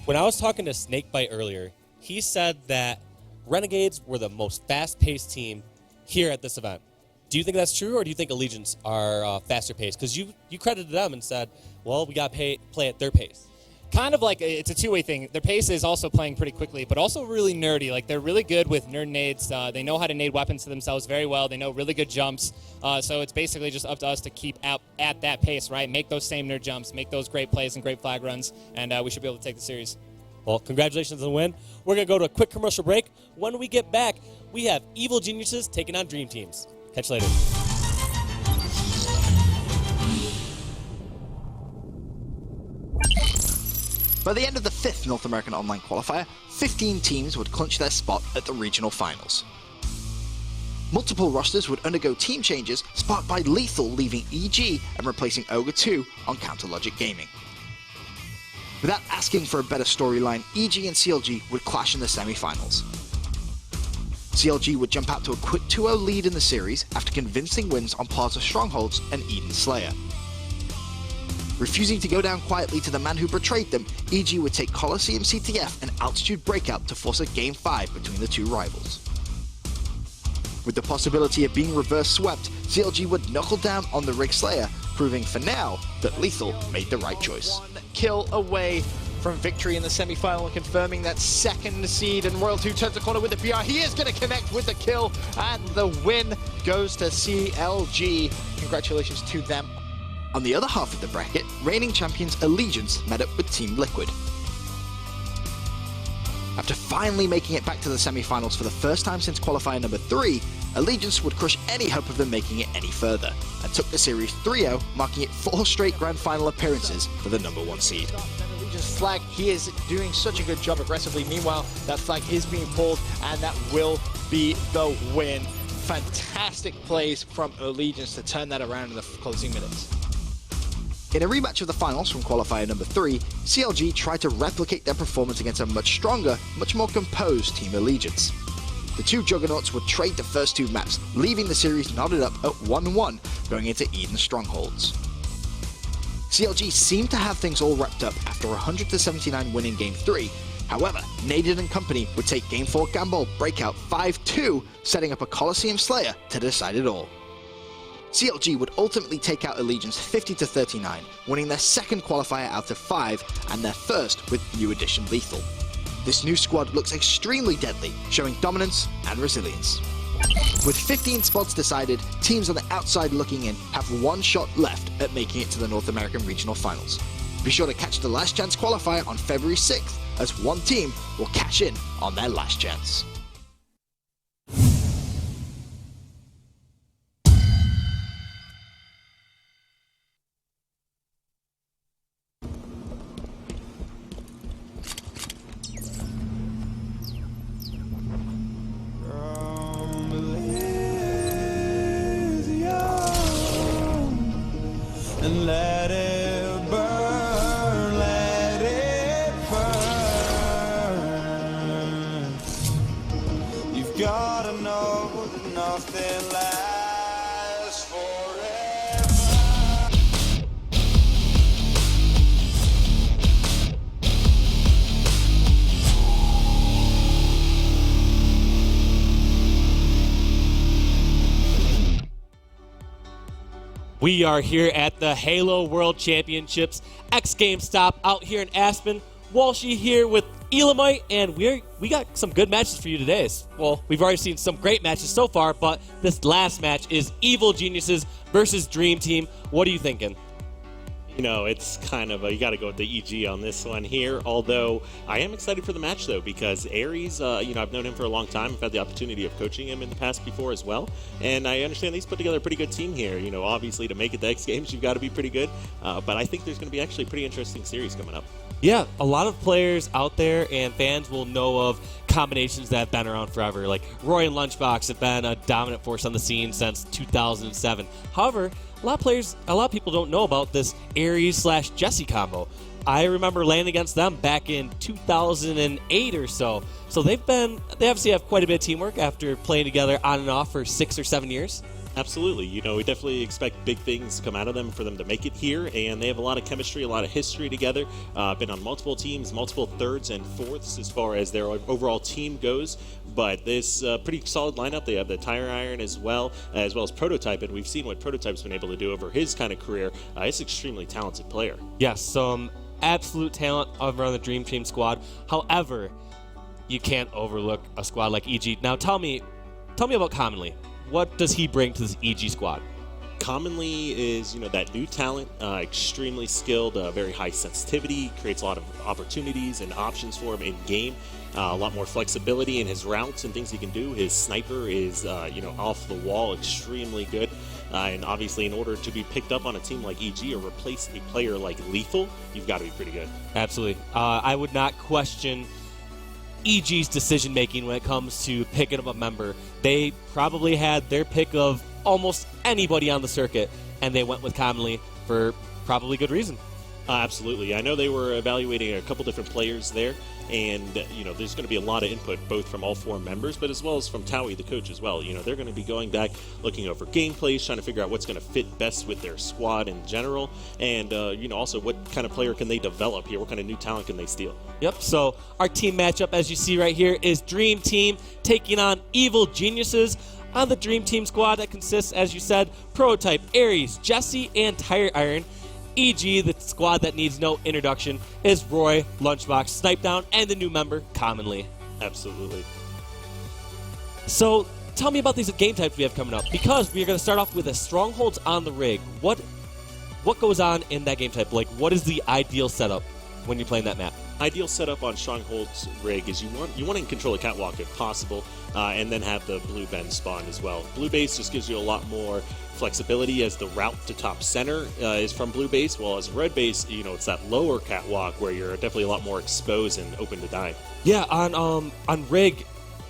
[SPEAKER 3] When I was talking to Snakebite earlier, he said that Renegades were the most fast-paced team here at this event. Do you think that's true, or do you think Allegiance are faster paced? Because you credited them and said, well, we got to play at their pace.
[SPEAKER 11] Kind of like it's a two-way thing. Their pace is also playing pretty quickly, but also really nerdy. Like, they're really good with nerd nades. They know how to nade weapons to themselves very well. They know really good jumps. So it's basically just up to us to keep at that pace, right? Make those same nerd jumps, make those great plays and great flag runs, and we should be able to take the series.
[SPEAKER 3] Well, congratulations on the win. We're going to go to a quick commercial break. When we get back, we have Evil Geniuses taking on Dream Teams. Catch you later.
[SPEAKER 5] By the end of the 5th North American Online Qualifier, 15 teams would clinch their spot at the regional finals. Multiple rosters would undergo team changes, sparked by Lethal leaving EG and replacing Ogre 2 on Counter Logic Gaming. Without asking for a better storyline, EG and CLG would clash in the semi-finals. CLG would jump out to a quick 2-0 lead in the series after convincing wins on Plaza Strongholds and Eden Slayer. Refusing to go down quietly to the man who betrayed them, EG would take Coliseum CTF and Altitude Breakout to force a Game 5 between the two rivals. With the possibility of being reverse swept, CLG would knuckle down on the Rig Slayer, proving for now that Lethal made the right choice.
[SPEAKER 6] One kill away from victory in the semi-final and confirming that second seed, and Royal 2 turns the corner with the BR. He is going to connect with the kill, and the win goes to CLG. Congratulations to them.
[SPEAKER 5] On the other half of the bracket, reigning champions Allegiance met up with Team Liquid. After finally making it back to the semi-finals for the first time since qualifier number 3, Allegiance would crush any hope of them making it any further, and took the series 3-0, marking it 4 straight grand final appearances for the number 1 seed.
[SPEAKER 6] Allegiance flag, he is doing such a good job aggressively. Meanwhile, that flag is being pulled, and that will be the win. Fantastic plays from Allegiance to turn that around in the closing minutes.
[SPEAKER 5] In a rematch of the finals from qualifier number 3, CLG tried to replicate their performance against a much stronger, much more composed Team Allegiance. The two juggernauts would trade the first 2 maps, leaving the series knotted up at 1-1 going into Eden Strongholds. CLG seemed to have things all wrapped up after a 100-79 win in Game 3. However, Naded and company would take Game 4 Gamble Breakout 5-2, setting up a Coliseum Slayer to decide it all. CLG would ultimately take out Allegiance 50-39, winning their second qualifier out of 5 and their first with New Edition Lethal. This new squad looks extremely deadly, showing dominance and resilience. With 15 spots decided, teams on the outside looking in have 1 shot left at making it to the North American Regional Finals. Be sure to catch the Last Chance qualifier on February 6th, as one team will cash in on their last chance.
[SPEAKER 12] And let it burn, let it burn. You've gotta know that nothing lasts forever.
[SPEAKER 3] We are here at the Halo World Championships X Games stop out here in Aspen. Walshy here with Elamite, and we got some good matches for you today. Well, we've already seen some great matches so far, but this last match is Evil Geniuses versus Dream Team. What are you thinking?
[SPEAKER 2] You know, it's kind of you got to go with the EG on this one here. Although I am excited for the match though, because Aries, I've known him for a long time. I've had the opportunity of coaching him in the past before as well, and I understand he's put together a pretty good team here. You know, obviously to make it to X Games, you've got to be pretty good. But I think there's going to be actually a pretty interesting series coming up.
[SPEAKER 3] Yeah, a lot of players out there and fans will know of combinations that have been around forever. Like Roy and Lunchbox have been a dominant force on the scene since 2007. However, a lot of people don't know about this Aries/Jesse combo. I remember landing against them back in 2008 or so. So they obviously have quite a bit of teamwork after playing together on and off for 6 or 7 years.
[SPEAKER 2] Absolutely. You know, we definitely expect big things to come out of them for them to make it here, and they have a lot of chemistry, a lot of history together. Been on multiple teams, multiple thirds and fourths as far as their overall team goes. But this pretty solid lineup. They have the Tire Iron as well as Prototype, and we've seen what Prototype's been able to do over his kind of career. He's an extremely talented player.
[SPEAKER 3] Yes, some absolute talent over on the Dream Team squad. However, you can't overlook a squad like EG. Now, tell me about Commonly. What does he bring to this EG squad?
[SPEAKER 2] Commonly is, that new talent, extremely skilled, very high sensitivity, creates a lot of opportunities and options for him in game. A lot more flexibility in his routes and things he can do. His sniper is, off the wall, extremely good. And obviously, in order to be picked up on a team like EG or replace a player like Lethal, you've got to be pretty good.
[SPEAKER 3] Absolutely. I would not question EG's decision-making when it comes to picking up a member. They probably had their pick of almost anybody on the circuit, and they went with Commonly for probably good reason.
[SPEAKER 2] Absolutely. I know they were evaluating a couple different players there, and there's going to be a lot of input both from all 4 members, but as well as from Towie, the coach, as well. They're going to be going back, looking over gameplays, trying to figure out what's going to fit best with their squad in general, and also what kind of player can they develop here, what kind of new talent can they steal.
[SPEAKER 3] Yep, so our team matchup, as you see right here, is Dream Team taking on Evil Geniuses. On the Dream Team squad that consists, as you said, Prototype, Ares, Jesse, and Tire Iron. E.g., the squad that needs no introduction, is Roy, Lunchbox, Snipe Down, and the new member, Commonly.
[SPEAKER 2] Absolutely.
[SPEAKER 3] So, tell me about these game types we have coming up, because we are going to start off with a Strongholds on the rig. What goes on in that game type? Like, what is the ideal setup when you're playing that map?
[SPEAKER 2] Ideal setup on Stronghold's rig is you want to control a catwalk if possible, and then have the blue bend spawn as well. Blue base just gives you a lot more flexibility, as the route to top center is from blue base, while as red base, it's that lower catwalk where you're definitely a lot more exposed and open to die.
[SPEAKER 3] Yeah, on rig,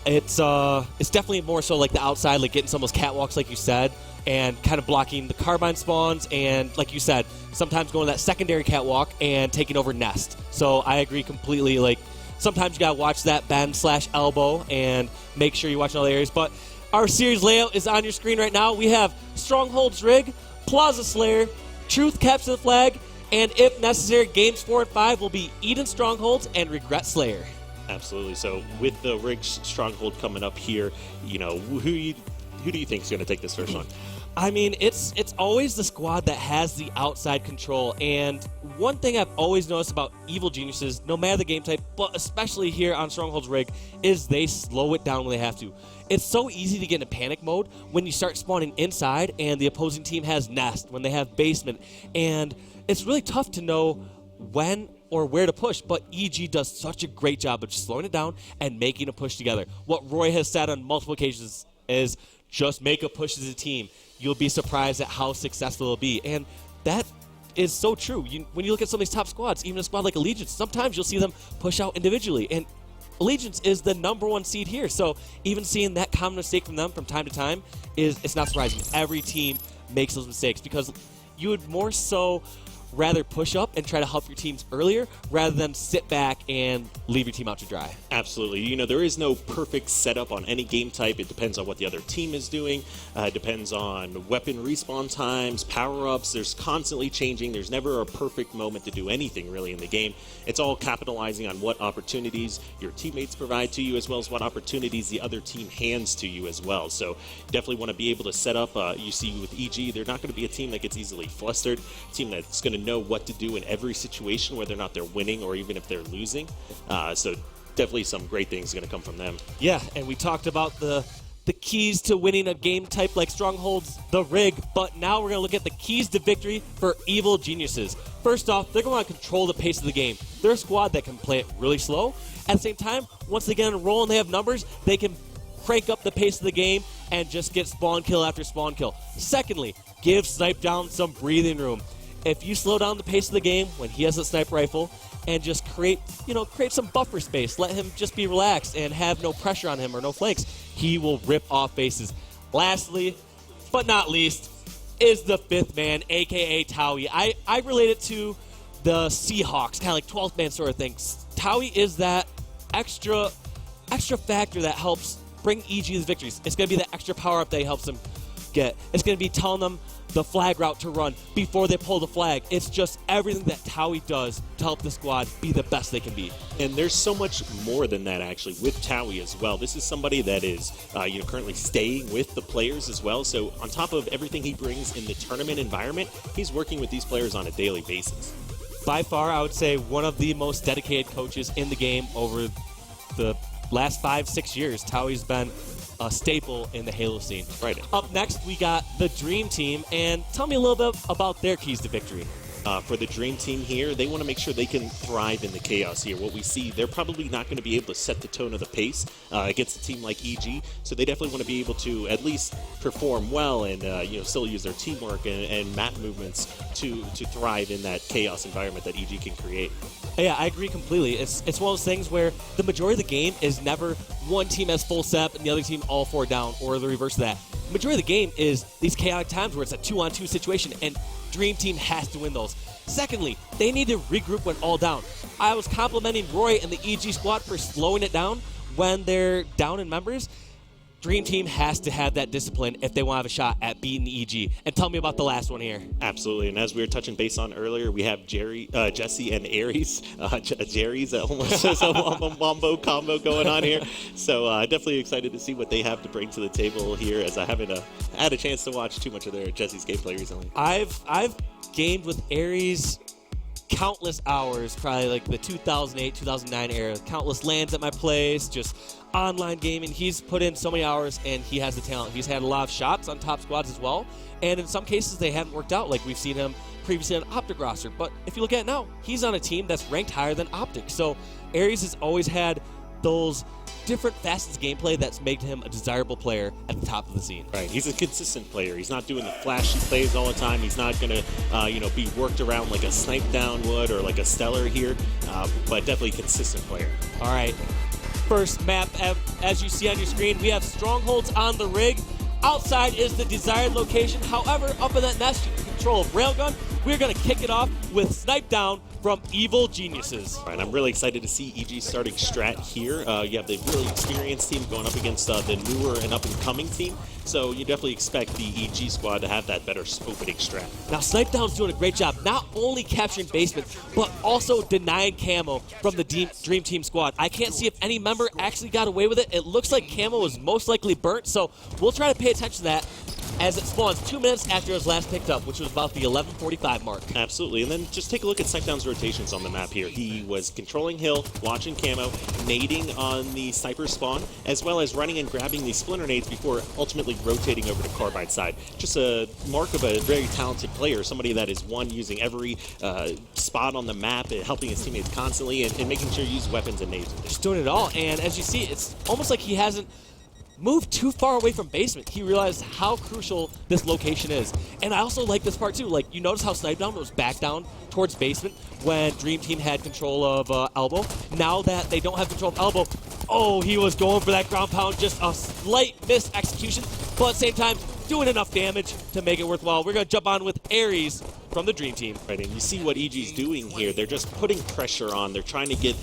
[SPEAKER 3] it's definitely more so like the outside, like getting some of those catwalks, like you said, and kind of blocking the carbine spawns, and like you said, sometimes going to that secondary catwalk and taking over nest. So I agree completely. Like, sometimes you gotta watch that bend/elbow and make sure you watch all the areas. But our series layout is on your screen right now. We have Strongholds Rig, Plaza Slayer, Truth Capture the Flag, and if necessary, games 4 and 5 will be Eden Strongholds and Regret Slayer.
[SPEAKER 2] Absolutely. So with the Rig Stronghold coming up here, who do you think is going to take this first one?
[SPEAKER 3] I mean, it's always the squad that has the outside control, and one thing I've always noticed about Evil Geniuses, no matter the game type, but especially here on Stronghold's Rig, is they slow it down when they have to. It's so easy to get into panic mode when you start spawning inside and the opposing team has nest, when they have basement, and it's really tough to know when or where to push, but EG does such a great job of slowing it down and making a push together. What Roy has said on multiple occasions is just make a push as a team. You'll be surprised at how successful it'll be. And that is so true. When you look at some of these top squads, even a squad like Allegiance, sometimes you'll see them push out individually. And Allegiance is the #1 seed here. So even seeing that common mistake from them from time to time, it's not surprising. Every team makes those mistakes because you would more so rather push up and try to help your teams earlier rather than sit back and leave your team out to dry.
[SPEAKER 2] Absolutely. There is no perfect setup on any game type. It depends on what the other team is doing. It depends on weapon respawn times, power-ups. There's constantly changing. There's never a perfect moment to do anything really in the game. It's all capitalizing on what opportunities your teammates provide to you as well as what opportunities the other team hands to you as well. So definitely want to be able to set up. You see with EG, they're not going to be a team that gets easily flustered, a team that's going to know what to do in every situation, whether or not they're winning or even if they're losing. So definitely some great things going to come from them.
[SPEAKER 3] Yeah, and we talked about the keys to winning a game type like Strongholds, the Rig, but now we're going to look at the keys to victory for Evil Geniuses. First off, they're going to control the pace of the game. They're a squad that can play it really slow. At the same time, once they get on a roll and they have numbers, they can crank up the pace of the game and just get spawn kill after spawn kill. Secondly, give Snipe Down some breathing room. If you slow down the pace of the game when he has a sniper rifle and just create some buffer space, let him just be relaxed and have no pressure on him or no flanks, he will rip off faces. Lastly, but not least, is the 5th man, aka Towie. I relate it to the Seahawks, kind of like 12th man sort of thing. Towie is that extra factor that helps bring EG the victories. It's going to be that extra power up that he helps them get. It's going to be telling them the flag route to run before they pull the flag. It's just everything that Towie does to help the squad be the best they can be.
[SPEAKER 2] And there's so much more than that actually with Towie as well. This is somebody that is currently staying with the players as well. So on top of everything he brings in the tournament environment, he's working with these players on a daily basis.
[SPEAKER 3] By far, I would say one of the most dedicated coaches in the game over the last 5-6 years. Towie's been a staple in the Halo scene.
[SPEAKER 2] Right.
[SPEAKER 3] Up next, we got the Dream Team, and tell me a little bit about their keys to victory.
[SPEAKER 2] For the Dream Team here, they want to make sure they can thrive in the chaos here. What we see, they're probably not going to be able to set the tone of the pace against a team like EG, so they definitely want to be able to at least perform well and still use their teamwork and map movements to thrive in that chaos environment that EG can create.
[SPEAKER 3] Yeah, I agree completely. It's one of those things where the majority of the game is never one team has full sep and the other team all 4 down, or the reverse of that. The majority of the game is these chaotic times where it's a 2-on-2 situation, and Dream Team has to win those.
[SPEAKER 13] Secondly, they need to regroup when all down. I was complimenting Roy and the EG squad for slowing it down when they're down in members. Dream Team has to have that discipline if they want to have a shot at beating the EG. And tell me about the last one here.
[SPEAKER 2] Absolutely, and as we were touching base on earlier, we have Jesse and Aries. Jerry's almost as a wombo combo going on here. So definitely excited to see what they have to bring to the table here, as I haven't had a chance to watch too much of their Jesse's gameplay recently.
[SPEAKER 13] I've gamed with Aries countless hours, probably like the 2008, 2009 era. Countless lands at my place, just online gaming. He's put in so many hours, and he has the talent. He's had a lot of shots on top squads as well, and in some cases they haven't worked out, like we've seen him previously on Optic roster. But if you look at it now, he's on a team that's ranked higher than Optic. So Aries has always had those different facets of gameplay that's made him a desirable player at the top of the scene.
[SPEAKER 2] Right, he's a consistent player. He's not doing the flashy plays all the time. He's not going to, be worked around like a Snipe Down would or like a Stellar here, but definitely a consistent player.
[SPEAKER 13] All right, first map, as you see on your screen, we have strongholds on the rig. Outside is the desired location. However, up in that nest, you can control Railgun. We're going to kick it off with Snipe Down from Evil Geniuses.
[SPEAKER 2] Right, I'm really excited to see EG starting strat here. You have the really experienced team going up against the newer and up-and-coming team, so you definitely expect the EG squad to have that better opening strat.
[SPEAKER 13] Now, Snipe Down's doing a great job, not only capturing basement, but also denying camo from the Dream Team squad. I can't see if any member actually got away with it. It looks like camo was most likely burnt, so we'll try to pay attention to that as it spawns 2 minutes after it was last picked up, which was about the 11:45 mark.
[SPEAKER 2] Absolutely, and then just take a look at Snipedown's rotations on the map here. He was controlling hill, watching camo, nading on the sniper spawn, as well as running and grabbing these splinter nades before ultimately rotating over to Carbide side. Just a mark of a very talented player, somebody that is using every spot on the map, helping his teammates constantly, and making sure you use weapons and nades.
[SPEAKER 13] Just doing it all, and as you see, it's almost like he hasn't moved too far away from basement. He realized how crucial this location is. And I also like this part too. Like, you notice how Snipedown was back down towards basement when Dream Team had control of elbow. Now that they don't have control of elbow, oh, he was going for that ground pound, just a slight miss execution, but at the same time, doing enough damage to make it worthwhile. We're going to jump on with Aries from the Dream Team.
[SPEAKER 2] Right, and you see what EG's doing here. They're just putting pressure on. They're trying to get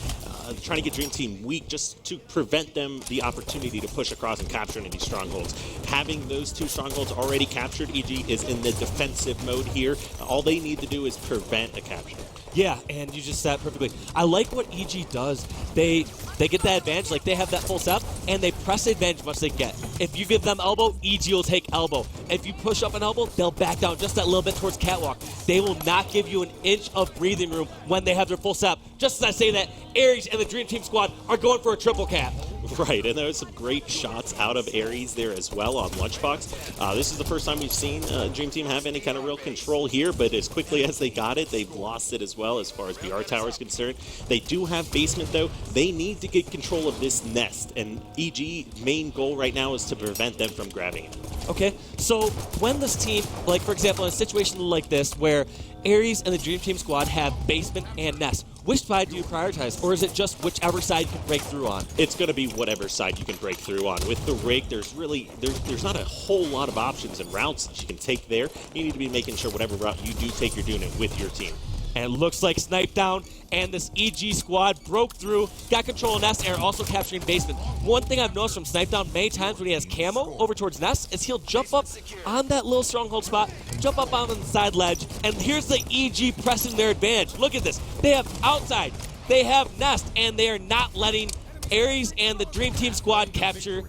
[SPEAKER 2] Dream Team weak just to prevent them the opportunity to push across and capture any of these strongholds. Having those two strongholds already captured, EG is in the defensive mode here. All they need to do is prevent a capture.
[SPEAKER 13] Yeah, and you just said it perfectly. I like what EG does. They get that advantage, like they have that full step, and they press the advantage much they get. If you give them elbow, EG will take elbow. If you push up an elbow, they'll back down just that little bit towards catwalk. They will not give you an inch of breathing room when they have their full step. Just as I say that, Aries and the Dream Team squad are going for a triple cap.
[SPEAKER 2] Right, and there was some great shots out of Aries there as well on Lunchbox. This is the first time we've seen Dream Team have any kind of real control here, but as quickly as they got it, they've lost it as well as far as BR Tower is concerned. They do have basement, though. They need to get control of this nest, and EG main goal right now is to prevent them from grabbing it.
[SPEAKER 13] Okay, so when this team, like for example, in a situation like this where Aries and the Dream Team squad have basement and nest, which side do you prioritize, or is it just whichever side you can break through on?
[SPEAKER 2] It's going to be whatever side you can break through on. With the rig, there's not a whole lot of options and routes that you can take there. You need to be making sure whatever route you do take, you're doing it with your team.
[SPEAKER 13] And it looks like Snipedown and this EG squad broke through, got control of Nest, and are also capturing basement. One thing I've noticed from Snipedown many times when he has camo over towards Nest is he'll jump up on that little stronghold spot, jump up on the side ledge, and here's the EG pressing their advantage. Look at this. They have outside, they have Nest, and they are not letting Aries and the Dream Team squad capture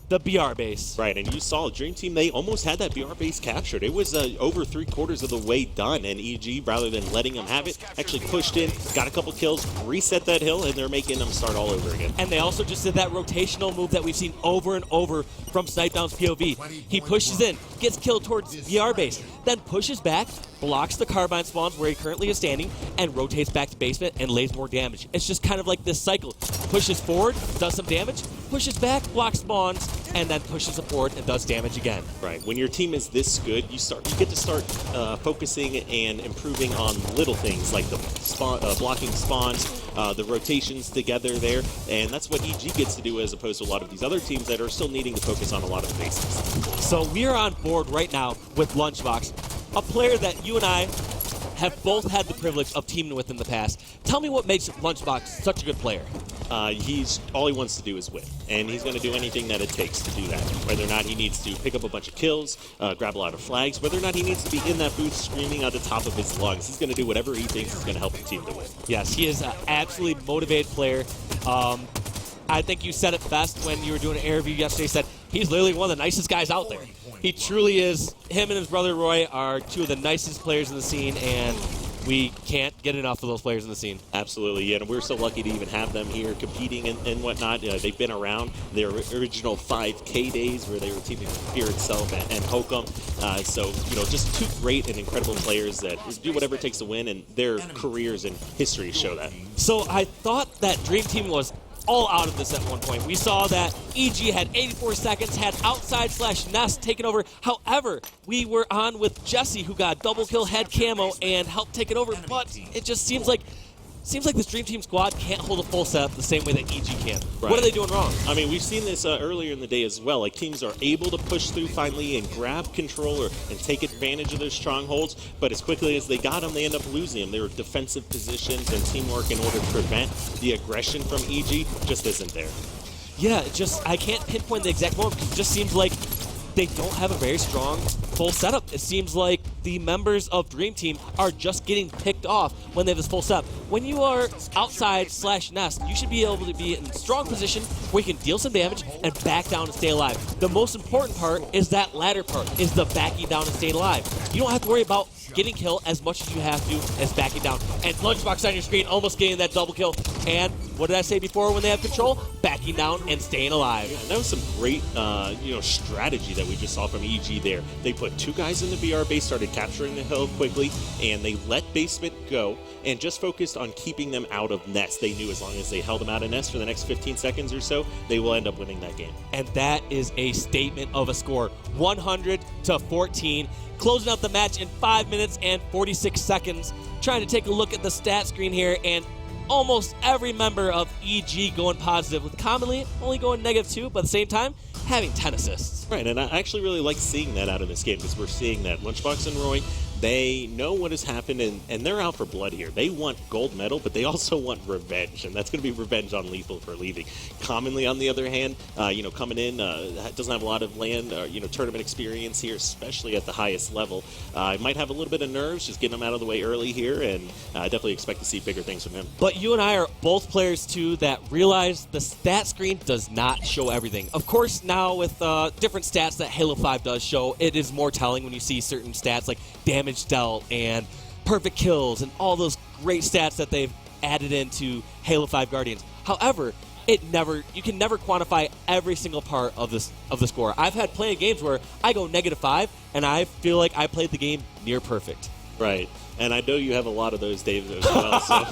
[SPEAKER 13] the BR base.
[SPEAKER 2] Right, and you saw Dream Team, they almost had that BR base captured. It was over 3/4 of the way done, and EG, rather than letting them have it, actually pushed in, got a couple kills, reset that hill, and they're making them start all over again.
[SPEAKER 13] And they also just did that rotational move that we've seen over and over from Snipedown's POV. He pushes in, gets killed towards BR base, then pushes back, blocks the carbine spawns where he currently is standing, and rotates back to basement and lays more damage. It's just kind of like this cycle. Pushes forward, does some damage, pushes back, blocks spawns, and then pushes forward and does damage again.
[SPEAKER 2] Right. When your team is this good, you get to start focusing and improving on little things like the blocking spawns, the rotations together there, and that's what EG gets to do as opposed to a lot of these other teams that are still needing to focus on a lot of the basics.
[SPEAKER 13] So we are on board right now with Lunchbox, a player that you and I have both had the privilege of teaming with in the past. Tell me what makes Lunchbox such a good player.
[SPEAKER 2] All he wants to do is win, and he's going to do anything that it takes to do that. Whether or not he needs to pick up a bunch of kills, grab a lot of flags, whether or not he needs to be in that booth screaming at the top of his lungs, he's going to do whatever he thinks is going to help the team to win.
[SPEAKER 13] Yes, he is an absolutely motivated player. I think you said it best when you were doing an interview yesterday. You said he's literally one of the nicest guys out there. He truly is. Him and his brother Roy are two of the nicest players in the scene, and we can't get enough of those players in the scene.
[SPEAKER 2] Absolutely, yeah, and we're so lucky to even have them here competing and whatnot. They've been around their original 5K days where they were teaming with Fear itself and Hokum. So, just two great and incredible players that do whatever it takes to win, and their careers and history show that.
[SPEAKER 13] So I thought that Dream Team was all out of this at one point. We saw that EG had 84 seconds, had outside/nest taken over. However, we were on with Jesse, who got double kill, head camo, and helped take it over. But it just seems like this Dream Team squad can't hold a full setup the same way that EG can.
[SPEAKER 2] Right.
[SPEAKER 13] What are they doing wrong?
[SPEAKER 2] I mean, we've seen this earlier in the day as well. Like, teams are able to push through finally and grab control and take advantage of their strongholds, but as quickly as they got them, they end up losing them. Their defensive positions and teamwork in order to prevent the aggression from EG just isn't there.
[SPEAKER 13] Yeah, I can't pinpoint the exact moment because it just seems like they don't have a very strong full setup. It seems like the members of Dream Team are just getting picked off when they have this full setup. When you are outside/nest, you should be able to be in a strong position where you can deal some damage and back down and stay alive. The most important part is that latter part, is the backing down and staying alive. You don't have to worry about getting killed as much as you have to as backing down. And Lunchbox on your screen almost getting that double kill. And what did I say before when they have control? Backing down and staying alive.
[SPEAKER 2] Yeah, that was some great strategy that we just saw from EG there. They put two guys in the BR base, started capturing the hill quickly, and they let Basement go and just focused on keeping them out of nest. They knew as long as they held them out of nest for the next 15 seconds or so, they will end up winning that game.
[SPEAKER 13] And that is a statement of a score. 100-14. Closing out the match in 5 minutes and 46 seconds. Trying to take a look at the stat screen here, and almost every member of EG going positive, with commonly only going -2, but at the same time, having 10 assists.
[SPEAKER 2] Right, and I actually really like seeing that out of this game because we're seeing that Lunchbox and Roy, they know what has happened, and they're out for blood here. They want gold medal, but they also want revenge, and that's going to be revenge on Lethal for leaving. Commonly, on the other hand, coming in, doesn't have a lot of land, tournament experience here, especially at the highest level. Might have a little bit of nerves, just getting him out of the way early here, and I definitely expect to see bigger things from him.
[SPEAKER 13] But you and I are both players, too, that realize the stat screen does not show everything. Of course, now with different stats that Halo 5 does show, it is more telling when you see certain stats like damage dealt and perfect kills and all those great stats that they've added into Halo 5 Guardians. However, you can never quantify every single part of the score. I've had plenty of games where I go -5 and I feel like I played the game near perfect.
[SPEAKER 2] Right. And I know you have a lot of those, Dave, as well. So.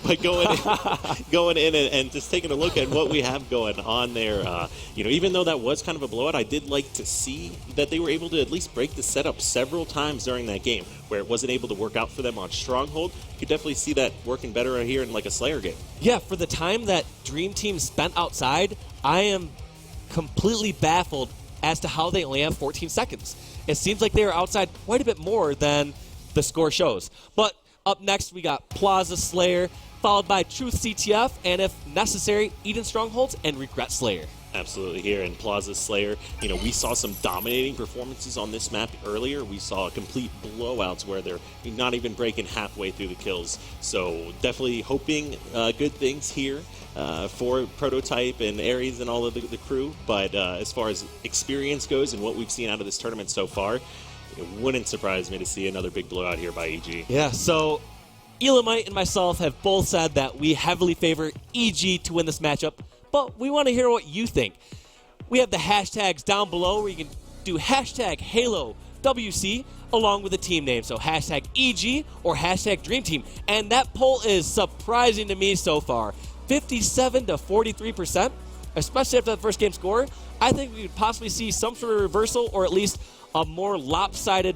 [SPEAKER 2] But going in and just taking a look at what we have going on there, even though that was kind of a blowout, I did like to see that they were able to at least break the setup several times during that game, where it wasn't able to work out for them on Stronghold. You could definitely see that working better here in like a Slayer game.
[SPEAKER 13] Yeah, for the time that Dream Team spent outside, I am completely baffled as to how they only have 14 seconds. It seems like they were outside quite a bit more than the score shows. But up next, we got Plaza Slayer, followed by Truth CTF, and if necessary, Eden Strongholds and Regret Slayer.
[SPEAKER 2] Absolutely. Here in Plaza Slayer, we saw some dominating performances on this map earlier. We saw complete blowouts where they're not even breaking halfway through the kills. So definitely hoping good things here for Prototype and Ares and all of the crew. But as far as experience goes and what we've seen out of this tournament so far, it wouldn't surprise me to see another big blowout here by EG.
[SPEAKER 13] Yeah, so Elamite and myself have both said that we heavily favor EG to win this matchup, but we want to hear what you think. We have the hashtags down below where you can do hashtag Halo WC along with the team name. So hashtag EG or hashtag Dream Team. And that poll is surprising to me so far. 57 to 43%, especially after the first game score. I think we could possibly see some sort of reversal or at least a more lopsided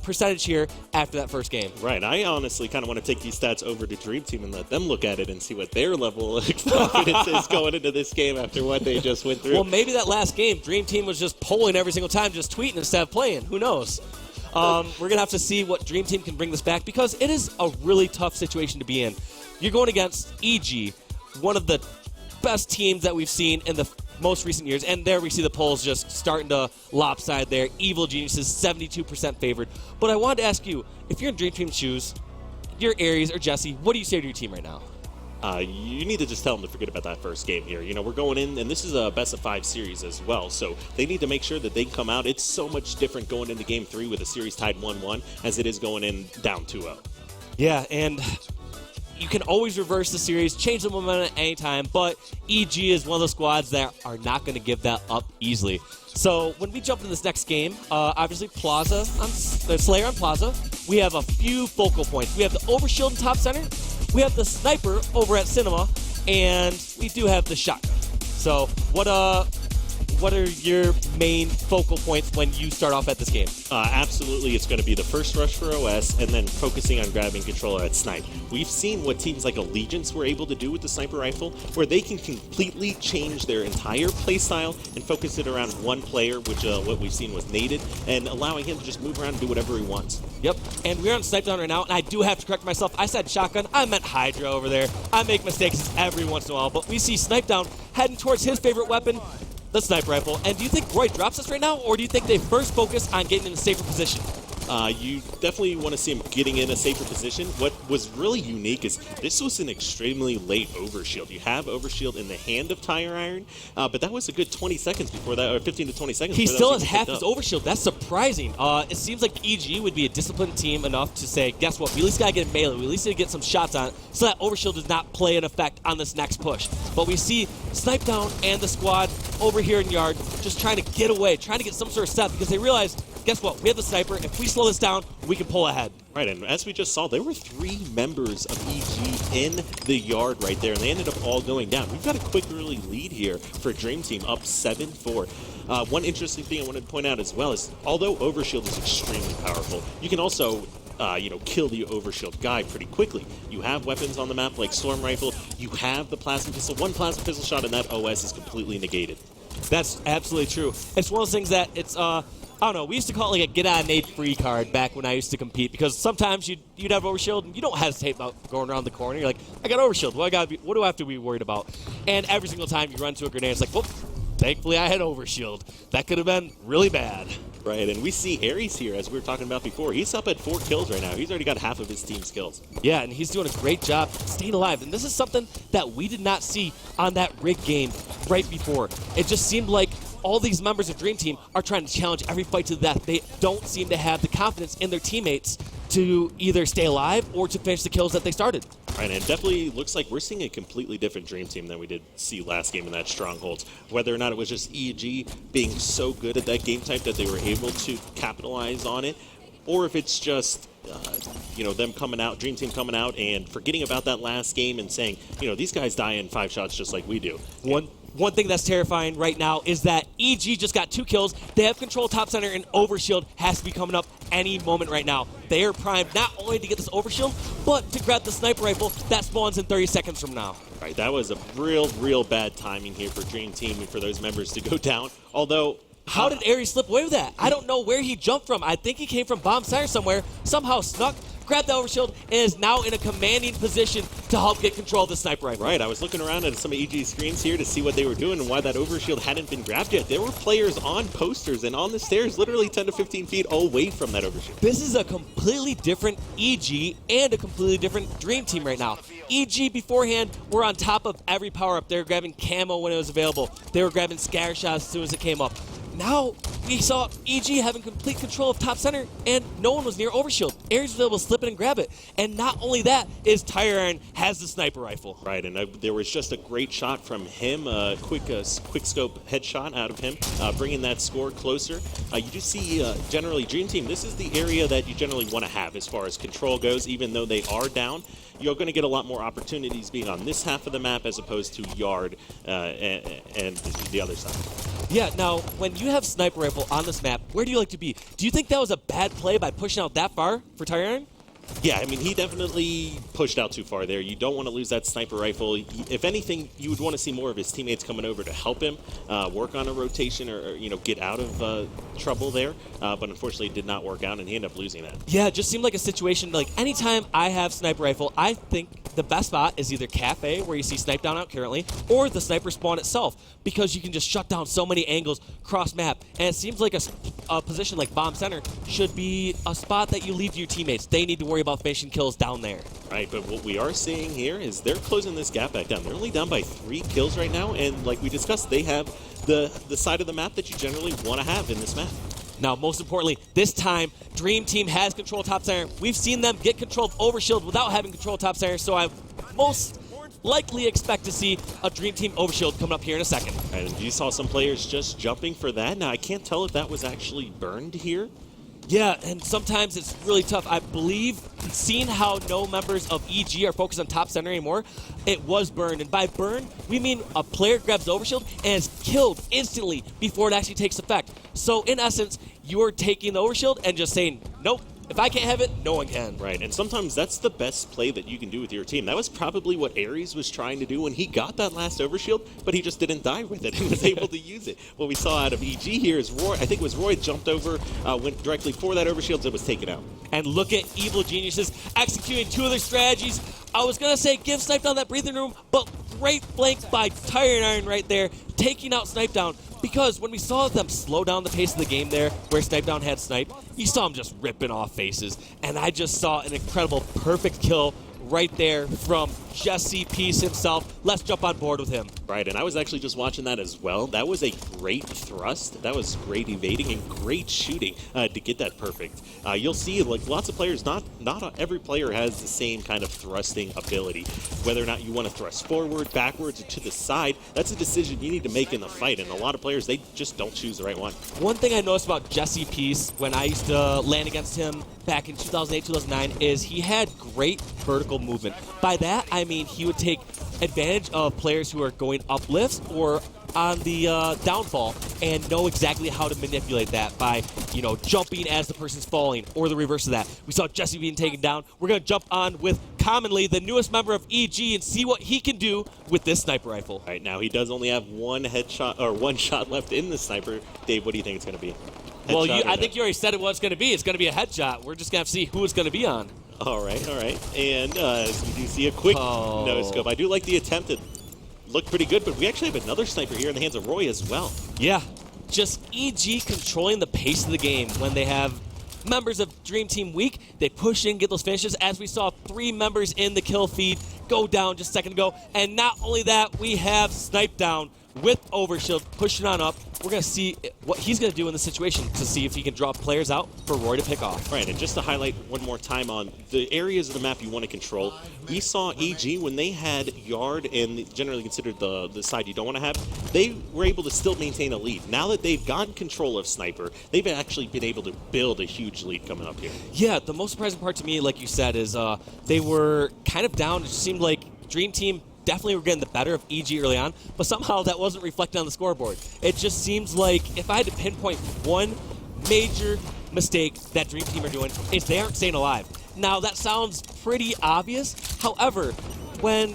[SPEAKER 13] percentage here after that first game.
[SPEAKER 2] Right. I honestly kind of want to take these stats over to Dream Team and let them look at it and see what their level of confidence is going into this game after what they just went through.
[SPEAKER 13] Well, maybe that last game, Dream Team was just polling every single time, just tweeting instead of playing. Who knows? We're going to have to see what Dream Team can bring this back because it is a really tough situation to be in. You're going against EG, one of the best teams that we've seen in the most recent years, and there we see the polls just starting to lopside there. Evil Geniuses, 72% favored. But I wanted to ask you, if you're in Dream Team's shoes, you're Aries or Jesse, what do you say to your team right now?
[SPEAKER 2] You need to just tell them to forget about that first game here. You know, we're going in, and this is a best-of-5 series as well, so they need to make sure that they come out. It's so much different going into Game 3 with a series tied 1-1 as it is going in down 2-0.
[SPEAKER 13] Yeah, and you can always reverse the series, change the momentum at any time, but EG is one of those squads that are not going to give that up easily. So when we jump into this next game, obviously Plaza, the Slayer on Plaza, we have a few focal points. We have the Overshield in top center, we have the Sniper over at Cinema, and we do have the Shotgun. So what are your main focal points when you start off at this game?
[SPEAKER 2] Absolutely, it's going to be the first rush for OS and then focusing on grabbing controller at Snipe. We've seen what teams like Allegiance were able to do with the sniper rifle, where they can completely change their entire playstyle and focus it around one player, which what we've seen was Naded, and allowing him to just move around and do whatever he wants.
[SPEAKER 13] Yep, and we're on Snipe Down right now, and I do have to correct myself. I said Shotgun, I meant Hydra over there. I make mistakes every once in a while, but we see Snipe Down heading towards his favorite weapon, the sniper rifle. And do you think Roy drops this right now, or do you think they first focus on getting in a safer position?
[SPEAKER 2] You definitely want to see him getting in a safer position. What was really unique is this was an extremely late overshield. You have overshield in the hand of Tire Iron, but that was a good 20 seconds before that, or 15 to 20 seconds.
[SPEAKER 13] He still has half his overshield. That's surprising. It seems like EG would be a disciplined team enough to say, guess what, we at least got to get melee. We at least need to get some shots on it so that overshield does not play an effect on this next push. But we see Snipe Down and the squad over here in Yard just trying to get away, trying to get some sort of step because they realize, guess what? We have the sniper. If we slow this down, we can pull ahead.
[SPEAKER 2] Right, and as we just saw, there were 3 members of EG in the Yard right there, and they ended up all going down. We've got a quick early lead here for Dream Team, up 7-4. One interesting thing I wanted to point out as well is, although Overshield is extremely powerful, you can also kill the Overshield guy pretty quickly. You have weapons on the map like Storm Rifle, you have the Plasma Pistol, one Plasma Pistol shot, and that OS is completely negated.
[SPEAKER 13] That's absolutely true. It's one of those things that it's, I don't know, we used to call it like a get-out-of-nade free card back when I used to compete, because sometimes you'd have Overshield and you don't hesitate about going around the corner. You're like, I got Overshield, what do I have to be worried about? And every single time you run to a grenade, it's like, whoop, thankfully I had Overshield. That could have been really bad.
[SPEAKER 2] Right, and we see Aries here, as we were talking about before. He's up at 4 kills right now. He's already got half of his team's kills.
[SPEAKER 13] Yeah, and he's doing a great job staying alive. And this is something that we did not see on that rig game right before. It just seemed like all these members of Dream Team are trying to challenge every fight to the death. They don't seem to have the confidence in their teammates to either stay alive or to finish the kills that they started.
[SPEAKER 2] Right, and it definitely looks like we're seeing a completely different Dream Team than we did see last game in that Strongholds. Whether or not it was just EG being so good at that game type that they were able to capitalize on it, or if it's just them coming out, Dream Team coming out and forgetting about that last game and saying, these guys die in 5 shots just like we do.
[SPEAKER 13] One thing that's terrifying right now is that EG just got 2 kills. They have control top center, and Overshield has to be coming up any moment right now. They are primed not only to get this Overshield, but to grab the sniper rifle that spawns in 30 seconds from now.
[SPEAKER 2] Right, that was a real bad timing here for Dream Team and for those members to go down. Although,
[SPEAKER 13] how did Aries slip away with that? I don't know where he jumped from. I think he came from bomb center somewhere, somehow snuck, grabbed the Overshield, and is now in a commanding position to help get control of the sniper rifle.
[SPEAKER 2] Right, I was looking around at some of EG's screens here to see what they were doing and why that Overshield hadn't been grabbed yet. There were players on posters and on the stairs literally 10 to 15 feet away from that Overshield.
[SPEAKER 13] This is a completely different EG and a completely different Dream Team right now. EG beforehand were on top of every power-up. They were grabbing camo when it was available. They were grabbing scatter shots as soon as it came up. Now, we saw EG having complete control of top center, and no one was near Overshield. Aries was able to slip it and grab it. And not only that, is Tire Iron has the sniper rifle.
[SPEAKER 2] Right, and there was just a great shot from him, a quick scope headshot out of him, bringing that score closer. You do see, generally, Dream Team, this is the area that you generally want to have as far as control goes, even though they are down. You're going to get a lot more opportunities being on this half of the map as opposed to Yard and the other side.
[SPEAKER 13] Yeah, now, when you have sniper rifle on this map, where do you like to be? Do you think that was a bad play by pushing out that far for Tire Iron?
[SPEAKER 2] Yeah, I mean, he definitely pushed out too far there. You don't want to lose that sniper rifle. If anything, you would want to see more of his teammates coming over to help him work on a rotation or get out of trouble there. But unfortunately, it did not work out, and he ended up losing that.
[SPEAKER 13] Yeah, it just seemed like a situation, like anytime I have sniper rifle, I think the best spot is either Cafe, where you see snipe down out currently, or the sniper spawn itself, because you can just shut down so many angles cross map. And it seems like a position like bomb center should be a spot that you leave to your teammates. They need to worry about finishing kills down there.
[SPEAKER 2] Right, but what we are seeing here is they're closing this gap back down. They're only down by 3 kills right now, and like we discussed, they have the side of the map that you generally want to have in this map.
[SPEAKER 13] Now, most importantly, this time, Dream Team has control of top center. We've seen them get control of Overshield without having control of top center, so I most likely expect to see a Dream Team Overshield coming up here in a second.
[SPEAKER 2] And you saw some players just jumping for that. Now, I can't tell if that was actually burned here.
[SPEAKER 13] Yeah, and sometimes it's really tough. I believe, seeing how no members of EG are focused on top center anymore, it was burned. And by burn, we mean a player grabs the overshield and is killed instantly before it actually takes effect. So in essence, you're taking the overshield and just saying, nope, if I can't have it, no one can.
[SPEAKER 2] Right, and sometimes that's the best play that you can do with your team. That was probably what Ares was trying to do when he got that last overshield, but he just didn't die with it and was able to use it. What we saw out of EG here is Roy, I think it was Roy, jumped over, went directly for that overshield, so it was taken out.
[SPEAKER 13] And look at Evil Geniuses executing 2 of their strategies. I was going to say give Snipe Down that breathing room, but great flank by Tire Iron right there, taking out Snipe Down. Because when we saw them slow down the pace of the game there, where Snipe Down had Snipe, you saw him just ripping off faces. And I just saw an incredible, perfect kill right there from Jesse Peace himself. Let's jump on board with him.
[SPEAKER 2] Right, and I was actually just watching that as well. That was a great thrust. That was great evading and great shooting to get that perfect. You'll see, like, lots of players, not every player has the same kind of thrusting ability. Whether or not you want to thrust forward, backwards, or to the side, that's a decision you need to make in the fight. And a lot of players, they just don't choose the right one.
[SPEAKER 13] One thing I noticed about Jesse Peace when I used to land against him back in 2008, 2009 is he had great vertical movement. By that, I mean he would take advantage of players who are going up lifts or on the downfall and know exactly how to manipulate that by, jumping as the person's falling or the reverse of that. We saw Jesse being taken down. We're going to jump on with commonly the newest member of EG and see what he can do with this sniper rifle.
[SPEAKER 2] All right, now he does only have one headshot or one shot left in the sniper. Dave, what do you think it's going to be?
[SPEAKER 13] Well, I think you already said what it's going to be. It's going to be a headshot. We're just going to have to see who it's going to be on.
[SPEAKER 2] All right. And we do see a quick no-scope. I do like the attempt. It looked pretty good, but we actually have another sniper here in the hands of Roy as well.
[SPEAKER 13] Yeah, just EG controlling the pace of the game. When they have members of Dream Team weak, they push in, get those finishes, as we saw 3 members in the kill feed go down just a second ago. And not only that, we have Snipe Down with Overshield pushing on up. We're going to see what he's going to do in this situation to see if he can draw players out for Roy to pick off.
[SPEAKER 2] Right, and just to highlight one more time on the areas of the map you want to control, we saw EG when they had Yard and generally considered the side you don't want to have, they were able to still maintain a lead. Now that they've gotten control of Sniper, they've actually been able to build a huge lead coming up here.
[SPEAKER 13] Yeah, the most surprising part to me, like you said, is they were kind of down. It just seemed like Dream Team definitely were getting the better of EG early on, but somehow that wasn't reflected on the scoreboard. It just seems like if I had to pinpoint one major mistake that Dream Team are doing, is they aren't staying alive. Now, that sounds pretty obvious. However, when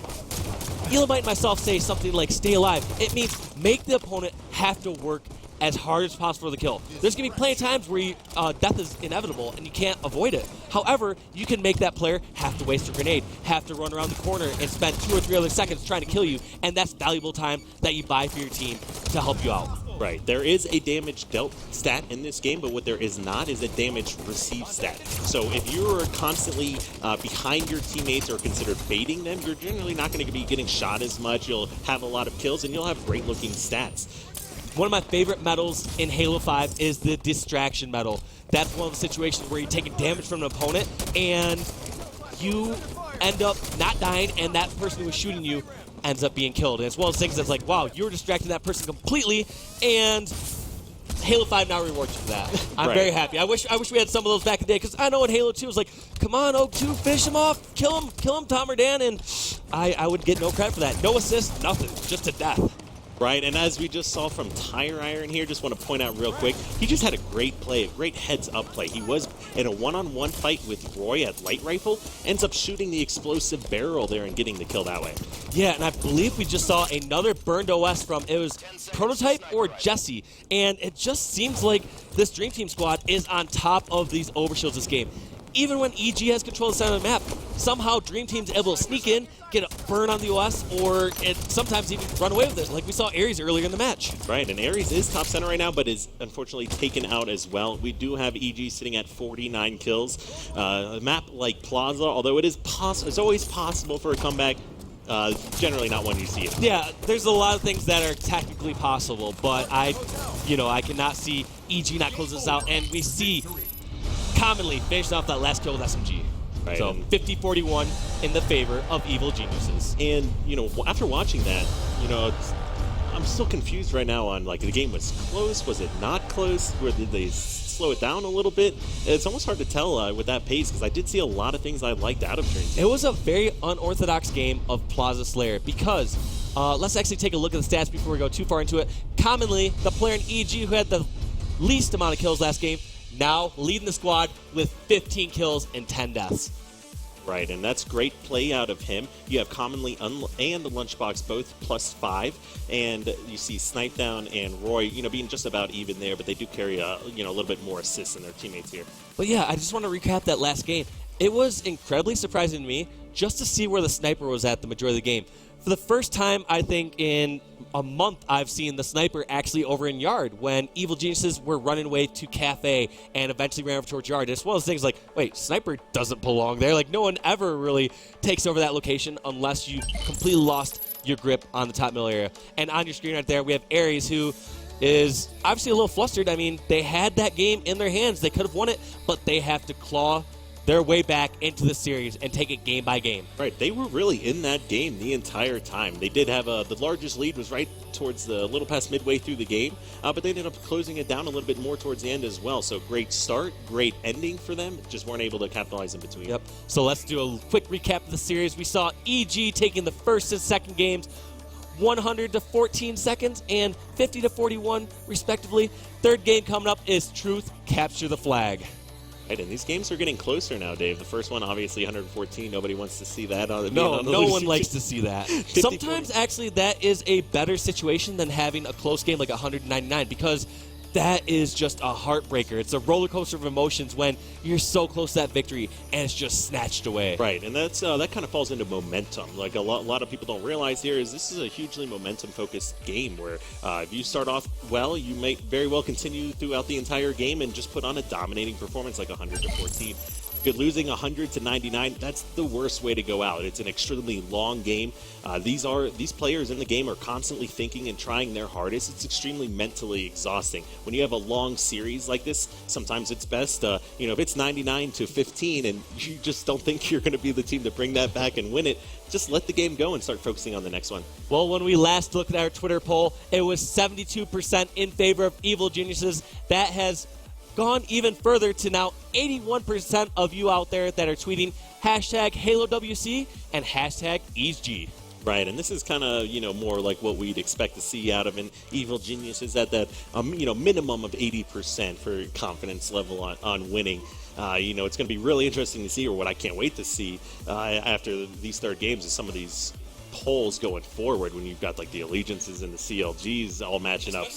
[SPEAKER 13] Elamite and myself say something like stay alive, it means make the opponent have to work as hard as possible for the kill. There's going to be plenty of times where death is inevitable and you can't avoid it. However, you can make that player have to waste a grenade, have to run around the corner and spend 2 or 3 other seconds trying to kill you, and that's valuable time that you buy for your team to help you out.
[SPEAKER 2] Right. There is a damage dealt stat in this game, but what there is not is a damage received stat. So if you're constantly behind your teammates or considered baiting them, you're generally not going to be getting shot as much. You'll have a lot of kills, and you'll have great-looking stats.
[SPEAKER 13] One of my favorite medals in Halo 5 is the distraction medal. That's one of the situations where you're taking damage from an opponent and you end up not dying, and that person who was shooting you ends up being killed. And it's one of those things that's like, wow, you were distracting that person completely, and Halo 5 now rewards you for that. I'm very happy. I wish we had some of those back in the day, because I know in Halo 2 it was like, come on, Oak 2, finish him off, kill him, Tom or Dan, and I would get no credit for that. No assist, nothing, just to death.
[SPEAKER 2] Right, and as we just saw from Tire Iron here, just want to point out real quick, he just had a great play, a great heads-up play. He was in a one-on-one fight with Roy at Light Rifle, ends up shooting the explosive barrel there and getting the kill that way.
[SPEAKER 13] Yeah, and I believe we just saw another burned OS from, it was Prototype or Jesse, and it just seems like this Dream Team squad is on top of these overshields this game. Even when EG has control of the center of the map, somehow Dream Team's able to sneak in, get a burn on the OS, or sometimes even run away with it, like we saw Ares earlier in the match.
[SPEAKER 2] Right, and Ares is top center right now, but is unfortunately taken out as well. We do have EG sitting at 49 kills. A map like Plaza, although it's always possible for a comeback, generally not one you see.
[SPEAKER 13] Yeah, there's a lot of things that are technically possible, but I cannot see EG not close this out, and we see commonly finishing off that last kill with SMG.
[SPEAKER 2] Right,
[SPEAKER 13] so 50-41 in the favor of Evil Geniuses.
[SPEAKER 2] And, after watching that, I'm still confused right now on, like, the game was close, was it not close, or did they slow it down a little bit? It's almost hard to tell with that pace, because I did see a lot of things I liked out of Dream Team.
[SPEAKER 13] It was a very unorthodox game of Plaza Slayer, because let's actually take a look at the stats before we go too far into it. Commonly, the player in EG who had the least amount of kills last game, now leading the squad with 15 kills and 10 deaths.
[SPEAKER 2] Right, and that's great play out of him. You have Commonly and the Lunchbox both +5, and you see Snipe Down and Roy, being just about even there, but they do carry a little bit more assists than their teammates here.
[SPEAKER 13] But yeah, I just want to recap that last game. It was incredibly surprising to me just to see where the sniper was at the majority of the game. For the first time, I think, in a month, I've seen the sniper actually over in Yard when Evil Geniuses were running away to Cafe and eventually ran over towards Yard. It's one of those things like, wait, sniper doesn't belong there. Like, no one ever really takes over that location unless you completely lost your grip on the top middle area. And on your screen right there, we have Ares, who is obviously a little flustered. I mean, they had that game in their hands. They could have won it, but they have to claw their way back into the series and take it game by game.
[SPEAKER 2] Right, they were really in that game the entire time. They did have the largest lead was right towards the little past midway through the game, but they ended up closing it down a little bit more towards the end as well. So great start, great ending for them, just weren't able to capitalize in between.
[SPEAKER 13] Yep, so let's do a quick recap of the series. We saw EG taking the first and second games 100 to 14 seconds and 50 to 41 respectively. Third game coming up is Truth Capture the Flag.
[SPEAKER 2] Right, and these games are getting closer now, Dave. The first one, obviously, 114. Nobody wants to see that.
[SPEAKER 13] No one likes to see that. Sometimes, actually, that is a better situation than having a close game like 199 because that is just a heartbreaker. It's a roller coaster of emotions when you're so close to that victory and it's just snatched away.
[SPEAKER 2] Right, and that's that kind of falls into momentum. Like a lot of people don't realize here is this is a hugely momentum-focused game where if you start off well, you may very well continue throughout the entire game and just put on a dominating performance like 100 to 14. If you're losing 100 to 99, that's the worst way to go out. It's an extremely long game. These players in the game are constantly thinking and trying their hardest. It's extremely mentally exhausting. When you have a long series like this, sometimes it's best, if it's 99 to 15 and you just don't think you're going to be the team to bring that back and win it, just let the game go and start focusing on the next one.
[SPEAKER 13] Well, when we last looked at our Twitter poll, it was 72% in favor of Evil Geniuses. That has gone even further to now 81% of you out there that are tweeting hashtag HaloWC and hashtag EG.
[SPEAKER 2] Right, and this is kind of, more like what we'd expect to see out of an Evil Geniuses at that, minimum of 80% for confidence level on winning. It's going to be really interesting to see, or what I can't wait to see after these third games is some of these polls going forward when you've got like the allegiances and the CLGs all matching up.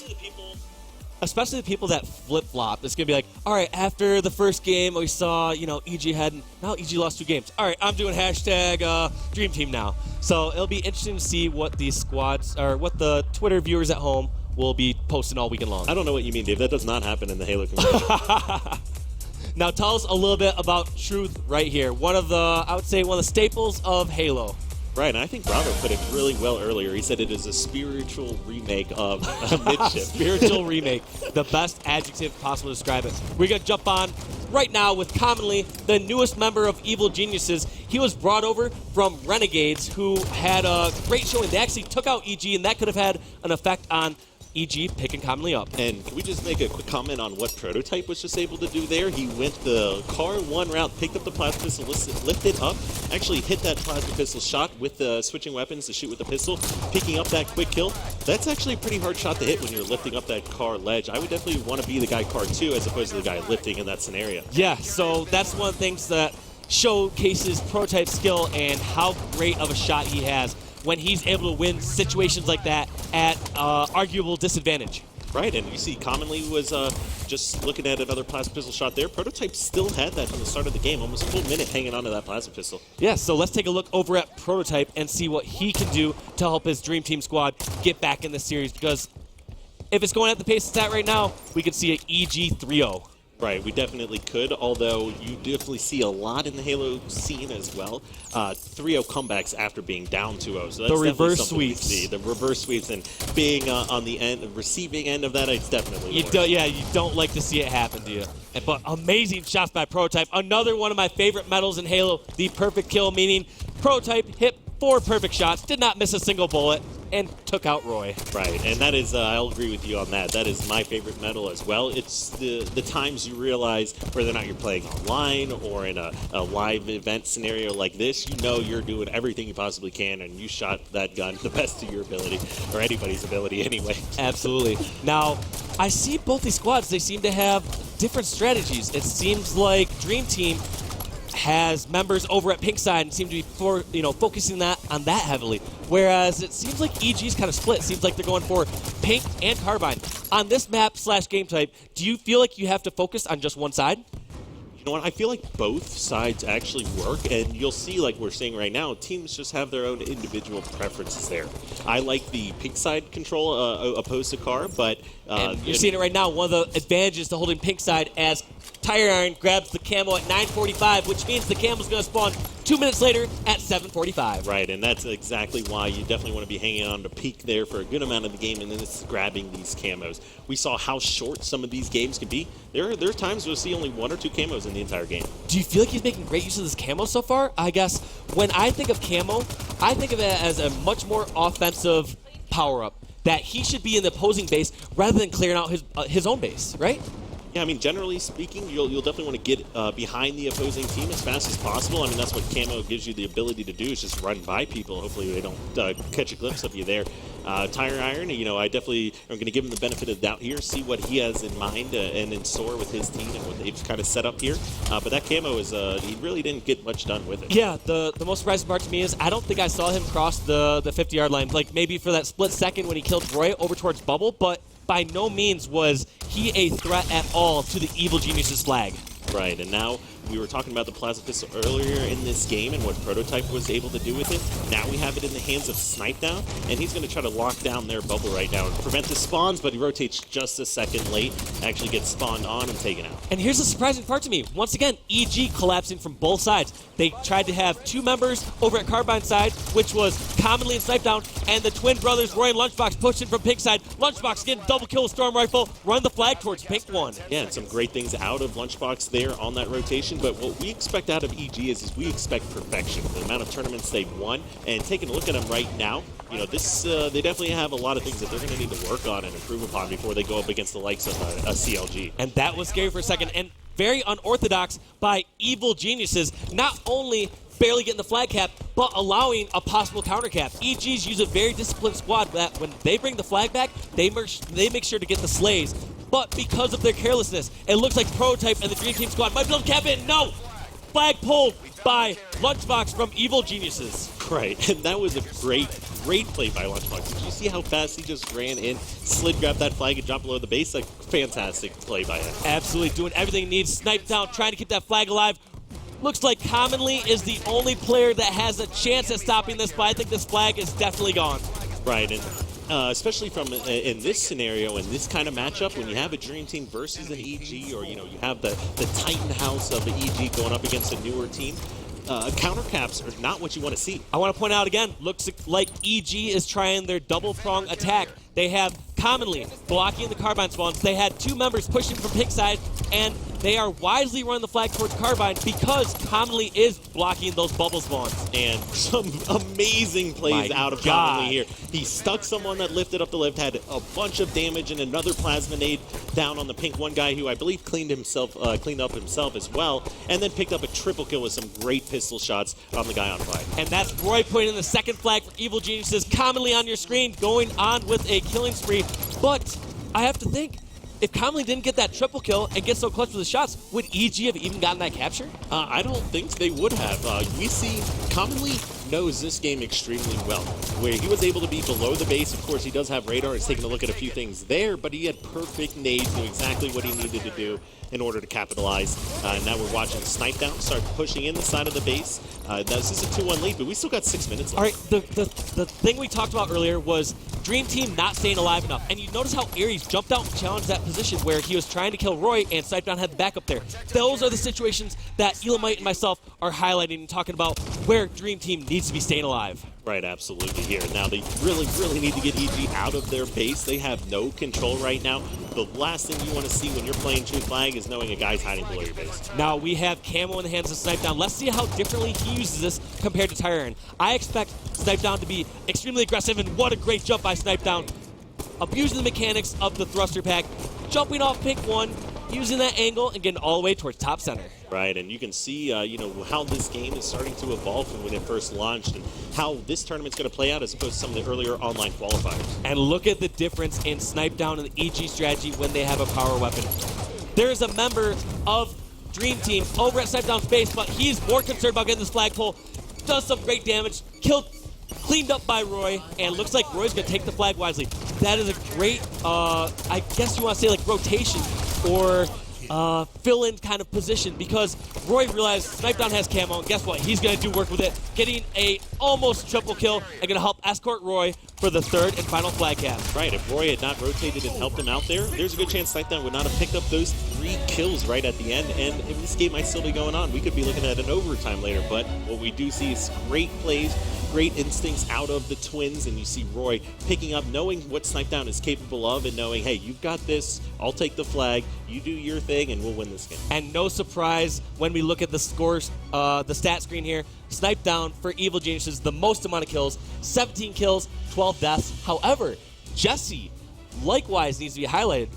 [SPEAKER 13] Especially the people that flip-flop. It's going to be like, all right, after the first game, we saw, EG now EG lost 2 games. All right, I'm doing hashtag Dream Team now. So it'll be interesting to see what these squads, or what the Twitter viewers at home will be posting all weekend long.
[SPEAKER 2] I don't know what you mean, Dave. That does not happen in the Halo community.
[SPEAKER 13] Now tell us a little bit about Truth right here. One of the staples of Halo.
[SPEAKER 2] Right, and I think Bravo put it really well earlier. He said it is a spiritual remake of Midship.
[SPEAKER 13] Spiritual remake. The best adjective possible to describe it. We're going to jump on right now with Commonly, the newest member of Evil Geniuses. He was brought over from Renegades, who had a great showing. They actually took out EG, and that could have had an effect on EG picking commonly up.
[SPEAKER 2] And can we just make a quick comment on what Prototype was just able to do there? He went the car one route, picked up the plasma pistol, lifted up, actually hit that plasma pistol shot with the switching weapons to shoot with the pistol, picking up that quick kill. That's actually a pretty hard shot to hit when you're lifting up that car ledge. I would definitely want to be the guy car 2 as opposed to the guy lifting in that scenario.
[SPEAKER 13] Yeah, so that's one of the things that showcases Prototype's skill and how great of a shot he has when he's able to win situations like that at arguable disadvantage.
[SPEAKER 2] Right, and you see commonly was just looking at another plasma pistol shot there. Prototype still had that from the start of the game, almost a full minute hanging onto that plasma pistol.
[SPEAKER 13] Yeah, so let's take a look over at Prototype and see what he can do to help his Dream Team squad get back in the series, because if it's going at the pace it's at right now, we could see an EG 3-0.
[SPEAKER 2] Right, we definitely could, although you definitely see a lot in the Halo scene as well. 3-0 comebacks after being down 2-0. So that's
[SPEAKER 13] the reverse
[SPEAKER 2] sweeps.
[SPEAKER 13] sweeps.
[SPEAKER 2] The reverse sweeps, and being on the receiving end of that, it's definitely
[SPEAKER 13] you don't like to see it happen, do you? But amazing shots by Prototype. Another one of my favorite medals in Halo, the perfect kill, meaning Prototype hit 4 perfect shots, did not miss a single bullet, and took out Roy.
[SPEAKER 2] Right, and that is, I'll agree with you on that. That is my favorite medal as well. It's the times you realize whether or not you're playing online or in a live event scenario like this, you know you're doing everything you possibly can, and you shot that gun to the best of your ability, or anybody's ability anyway.
[SPEAKER 13] Absolutely. Now, I see both these squads, they seem to have different strategies. It seems like Dream Team has members over at Pink side and seem to be focusing on that heavily. Whereas it seems like EG's kind of split. It seems like they're going for Pink and Carbine. On this map / game type, do you feel like you have to focus on just one side?
[SPEAKER 2] You know what? I feel like both sides actually work, and you'll see, like we're seeing right now, teams just have their own individual preferences there. I like the Pink side control opposed to Car, but
[SPEAKER 13] and you're seeing it right now. One of the advantages to holding Pink side as Tire Iron grabs the camo at 9:45, which means the camo's going to spawn 2 minutes later at 7:45.
[SPEAKER 2] Right, and that's exactly why you definitely want to be hanging on to Peak there for a good amount of the game, and then it's grabbing these camos. We saw how short some of these games can be. There are times we'll see only 1 or 2 camos in the entire game.
[SPEAKER 13] Do you feel like he's making great use of this camo so far? I guess when I think of camo, I think of it as a much more offensive power-up, that he should be in the opposing base rather than clearing out his own base, right?
[SPEAKER 2] Yeah, I mean, generally speaking, you'll definitely want to get behind the opposing team as fast as possible. I mean, that's what camo gives you the ability to do, is just run by people. Hopefully they don't catch a glimpse of you there. Tire Iron, I definitely am going to give him the benefit of the doubt here, see what he has in mind and in store with his team and what they've kind of set up here. But that camo is, he really didn't get much done with it.
[SPEAKER 13] Yeah, the most surprising part to me is I don't think I saw him cross the 50-yard line, like maybe for that split second when he killed Roy over towards Bubble, but by no means was he a threat at all to the Evil Genius's flag.
[SPEAKER 2] Right, and now we were talking about the plasma pistol earlier in this game and what Prototype was able to do with it. Now we have it in the hands of Snipe Down, and he's going to try to lock down their bubble right now and prevent the spawns, but he rotates just a second late, actually gets spawned on and taken out.
[SPEAKER 13] And here's the surprising part to me. Once again, EG collapsing from both sides. They tried to have 2 members over at Carbine side, which was commonly in Snipe Down, and the twin brothers, Roy and Lunchbox, pushing from Pink side. Lunchbox getting double kill with Storm Rifle, run the flag towards Pink 1.
[SPEAKER 2] Yeah, and some great things out of Lunchbox there on that rotation, but what we expect out of EG is we expect perfection. The amount of tournaments they've won, and taking a look at them right now, this they definitely have a lot of things that they're going to need to work on and improve upon before they go up against the likes of a CLG.
[SPEAKER 13] And that was scary for a second, and very unorthodox by Evil Geniuses, not only barely getting the flag cap, but allowing a possible counter cap. EGs use a very disciplined squad that when they bring the flag back, they make sure to get the slays. But because of their carelessness, it looks like Prototype and the Dream Team squad might be able to cap in. No! Flag pulled by Lunchbox from Evil Geniuses.
[SPEAKER 2] Right, and that was a great play by Lunchbox. Did you see how fast he just ran in, slid, grabbed that flag, and dropped below the base? Like, fantastic play by him.
[SPEAKER 13] Absolutely, doing everything he needs. Sniped down, trying to keep that flag alive. Looks like Commonly is the only player that has a chance at stopping this, but I think this flag is definitely gone.
[SPEAKER 2] Right, and especially from in this scenario, in this kind of matchup, when you have a Dream Team versus an EG, or you have the Titan House of the EG going up against a newer team, counter caps are not what you want to see.
[SPEAKER 13] I want to point out again, looks like EG is trying their double prong attack. They have Commonly blocking the Carbine spawns. They had 2 members pushing from Pink side, and they are wisely running the flag towards Carbine because Commonly is blocking those bubble spawns.
[SPEAKER 2] And some amazing plays out of Commonly here. He stuck someone that lifted up the lift, had a bunch of damage, and another plasma nade down on the pink one guy who I believe cleaned up himself as well, and then picked up a triple kill with some great pistol shots on the guy on flag.
[SPEAKER 13] And that's Roy putting in the second flag for Evil Geniuses, commonly on your screen, going on with a killing spree. But I have to think, if Commonly didn't get that triple kill and get so clutch with the shots, would EG have even gotten that capture?
[SPEAKER 2] I don't think they would have. We see Commonly knows this game extremely well, where he was able to be below the base. Of course, he does have radar. He's taking a look at a few things there, but he had perfect nades, knew exactly what he needed to do in order to capitalize. Now we're watching Snipe Down start pushing in the side of the base. This is a 2-1 lead, but we still got 6 minutes left.
[SPEAKER 13] All right, the thing we talked about earlier was Dream Team not staying alive enough. And you notice how Ares jumped out and challenged that position where he was trying to kill Roy and Snipe Down had the backup there. Those are the situations that Elamite and myself are highlighting and talking about where Dream Team needs to be staying alive.
[SPEAKER 2] Right, absolutely here. Now they really, really need to get EG out of their base. They have no control right now. The last thing you want to see when you're playing True Flag is knowing a guy's hiding below your base.
[SPEAKER 13] Now we have Camo in the hands of Snipe Down. Let's see how differently he uses this compared to Tyran. I expect Snipe Down to be extremely aggressive, and what a great jump by Snipe Down. Abusing the mechanics of the thruster pack, jumping off pink one, using that angle, and getting all the way towards top center.
[SPEAKER 2] Right, and you can see, how this game is starting to evolve from when it first launched and how this tournament's going to play out as opposed to some of the earlier online qualifiers.
[SPEAKER 13] And look at the difference in Snipe Down and the EG strategy when they have a power weapon. There is a member of Dream Team over at Snipe Down's base, but he's more concerned about getting this flagpole. Does some great damage, cleaned up by Roy, and looks like Roy's going to take the flag wisely. That is a great, I guess you want to say like rotation or fill-in kind of position, because Roy realized Snipe Down has camo, and guess what? He's going to do work with it, getting a almost triple kill and going to help escort Roy for the third and final flag cap.
[SPEAKER 2] Right, if Roy had not rotated and helped him out there's a good chance Snipe Down would not have picked up those 3 kills right at the end, and if this game might still be going on, we could be looking at an overtime later, but what we do see is great plays, great instincts out of the twins, and you see Roy picking up, knowing what Snipe Down is capable of, and knowing, hey, you've got this, I'll take the flag, you do your thing, and we'll win this game.
[SPEAKER 13] And no surprise when we look at the scores, the stat screen here, Snipe Down for Evil Geniuses, the most amount of kills, 17 kills, 12 deaths. However, Jesse likewise needs to be highlighted.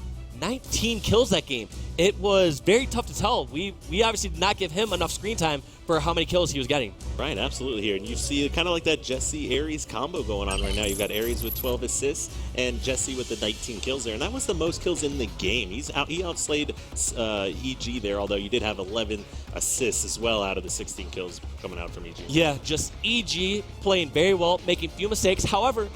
[SPEAKER 13] 19 kills that game. It was very tough to tell. We obviously did not give him enough screen time for how many kills he was getting.
[SPEAKER 2] Right, absolutely here. And you see kind of like that Jesse-Ares combo going on right now. You've got Ares with 12 assists and Jesse with the 19 kills there. And that was the most kills in the game. He outslayed EG there, although you did have 11 assists as well out of the 16 kills coming out from EG.
[SPEAKER 13] Yeah, just EG playing very well, making few mistakes. However,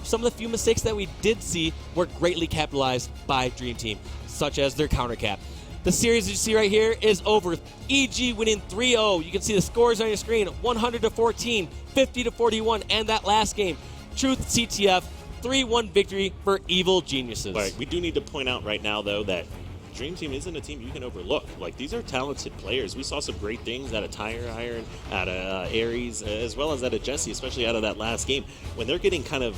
[SPEAKER 13] some of the few mistakes that we did see were greatly capitalized by Dream Team, such as their counter cap. The series you see right here is over. EG winning 3-0. You can see the scores on your screen, 100-14, 50-41, and that last game, Truth CTF, 3-1 victory for Evil Geniuses.
[SPEAKER 2] Right. We do need to point out right now, though, that Dream Team isn't a team you can overlook. Like, these are talented players. We saw some great things out of Tire Iron, out of Ares, as well as out of Jesse, especially out of that last game. When they're getting kind of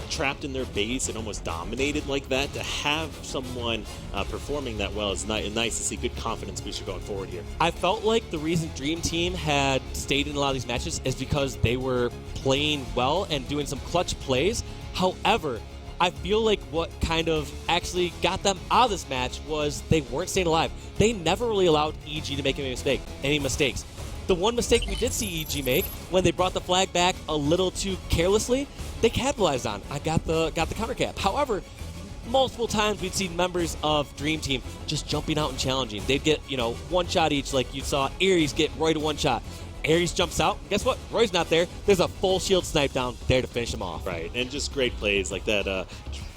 [SPEAKER 2] trapped in their base and almost dominated like that, to have someone performing that well is nice to see. Good confidence booster going forward here.
[SPEAKER 13] I felt like the reason Dream Team had stayed in a lot of these matches is because they were playing well and doing some clutch plays. However, I feel like what kind of actually got them out of this match was they weren't staying alive. They never really allowed EG to make any mistakes. The one mistake we did see EG make when they brought the flag back a little too carelessly, they capitalized on. I got the counter cap. However, multiple times we'd seen members of Dream Team just jumping out and challenging. They'd get, one shot each, like you saw Ares get Roy to one shot. Ares jumps out. Guess what? Roy's not there. There's a full shield Snipe Down there to finish him off.
[SPEAKER 2] Right, and just great plays like that.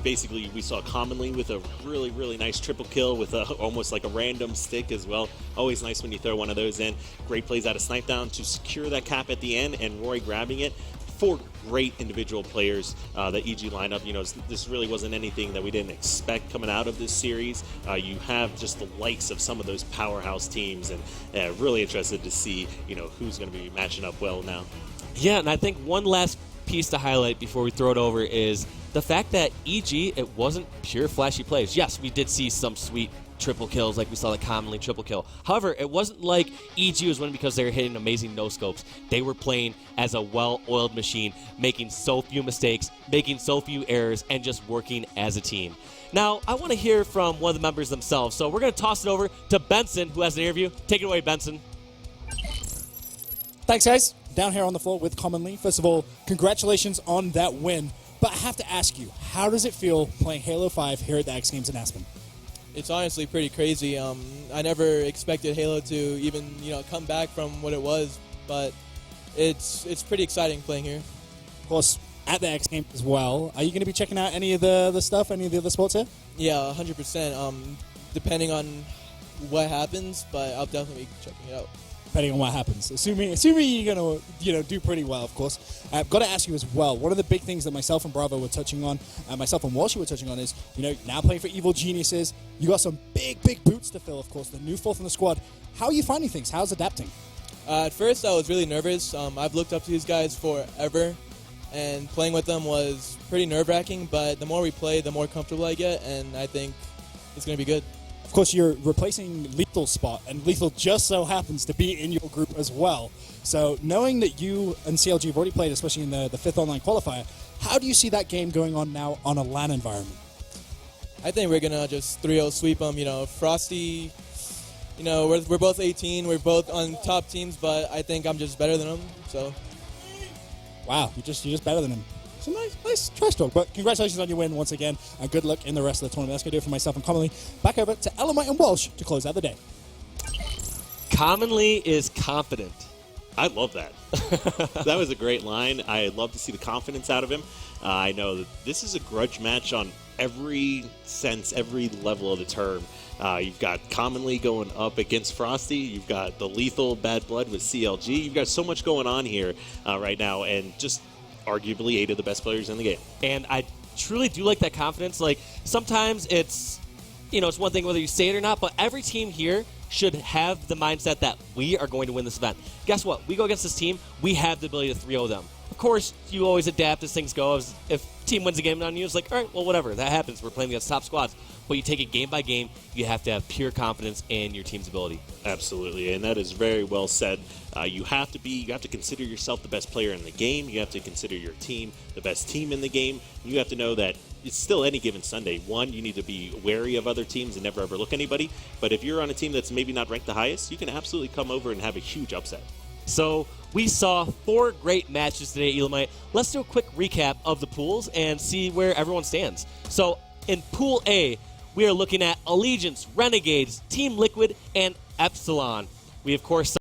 [SPEAKER 2] Basically, we saw Commonly with a really, really nice triple kill with almost like a random stick as well. Always nice when you throw one of those in. Great plays out of Snipe Down to secure that cap at the end, and Roy grabbing it. 4 great individual players that EG lined up. This really wasn't anything that we didn't expect coming out of this series. You have just the likes of some of those powerhouse teams, and really interested to see who's going to be matching up well now.
[SPEAKER 13] Yeah, and I think one last piece to highlight before we throw it over is the fact that EG, it wasn't pure flashy plays. Yes, we did see some sweet triple kills like we saw the commonly triple kill. However, it wasn't like EG was winning because they were hitting amazing no-scopes. They were playing as a well-oiled machine, making so few mistakes, making so few errors, and just working as a team. Now, I want to hear from one of the members themselves, so we're going to toss it over to Benson, who has an interview. Take it away, Benson.
[SPEAKER 14] Thanks, guys. Down here on the floor with Commonly. First of all, congratulations on that win. But I have to ask you, how does it feel playing Halo 5 here at the X Games in Aspen?
[SPEAKER 15] It's honestly pretty crazy. I never expected Halo to even, come back from what it was, but it's pretty exciting playing here.
[SPEAKER 14] Of course, at the X Games as well. Are you going to be checking out any of the stuff, any of the other sports here?
[SPEAKER 15] Yeah, 100%. Depending on what happens, but I'll definitely be checking it out.
[SPEAKER 14] Depending on what happens. Assuming you're going to do pretty well, of course. I've got to ask you as well, one of the big things that myself and Bravo were touching on, and myself and Walshy were touching on is, now playing for Evil Geniuses, you got some big boots to fill, of course, the new fourth in the squad. How are you finding things? How's adapting?
[SPEAKER 15] At first, I was really nervous. I've looked up to these guys forever, and playing with them was pretty nerve-wracking, but the more we play, the more comfortable I get, and I think it's going to be good.
[SPEAKER 14] Of course, you're replacing Lethal's spot, and Lethal just so happens to be in your group as well. So knowing that you and CLG have already played, especially in the 5th online qualifier, how do you see that game going on now on a LAN environment?
[SPEAKER 15] I think we're going to just 3-0 sweep them. Frosty, we're both 18. We're both on top teams, but I think I'm just better than them. So,
[SPEAKER 14] wow, you're just better than him. It's a nice trash talk, but congratulations on your win once again, and good luck in the rest of the tournament. That's going to do it for myself and Commonly. Back over to Elamite and Walsh to close out the day.
[SPEAKER 13] Commonly is confident.
[SPEAKER 2] I love that. That was a great line. I love to see the confidence out of him. I know that this is a grudge match on every sense, every level of the term. You've got Commonly going up against Frosty. You've got the lethal bad blood with CLG. You've got so much going on here right now, and just arguably 8 of the best players in the game.
[SPEAKER 13] And I truly do like that confidence. Like, sometimes it's one thing whether you say it or not, but every team here should have the mindset that we are going to win this event. Guess what? We go against this team, we have the ability to 3-0 them. Of course, you always adapt as things go. If team wins a game on you, it's like, all right, well, whatever. That happens. We're playing against top squads. But you take it game by game. You have to have pure confidence in your team's ability.
[SPEAKER 2] Absolutely, and that is very well said. You have to consider yourself the best player in the game. You have to consider your team the best team in the game. You have to know that it's still any given Sunday. One, you need to be wary of other teams and never ever look anybody. But if you're on a team that's maybe not ranked the highest, you can absolutely come over and have a huge upset.
[SPEAKER 13] So we saw 4 great matches today, Elamite. Let's do a quick recap of the pools and see where everyone stands. So in Pool A, we are looking at Allegiance, Renegades, Team Liquid, and Epsilon. We, of course,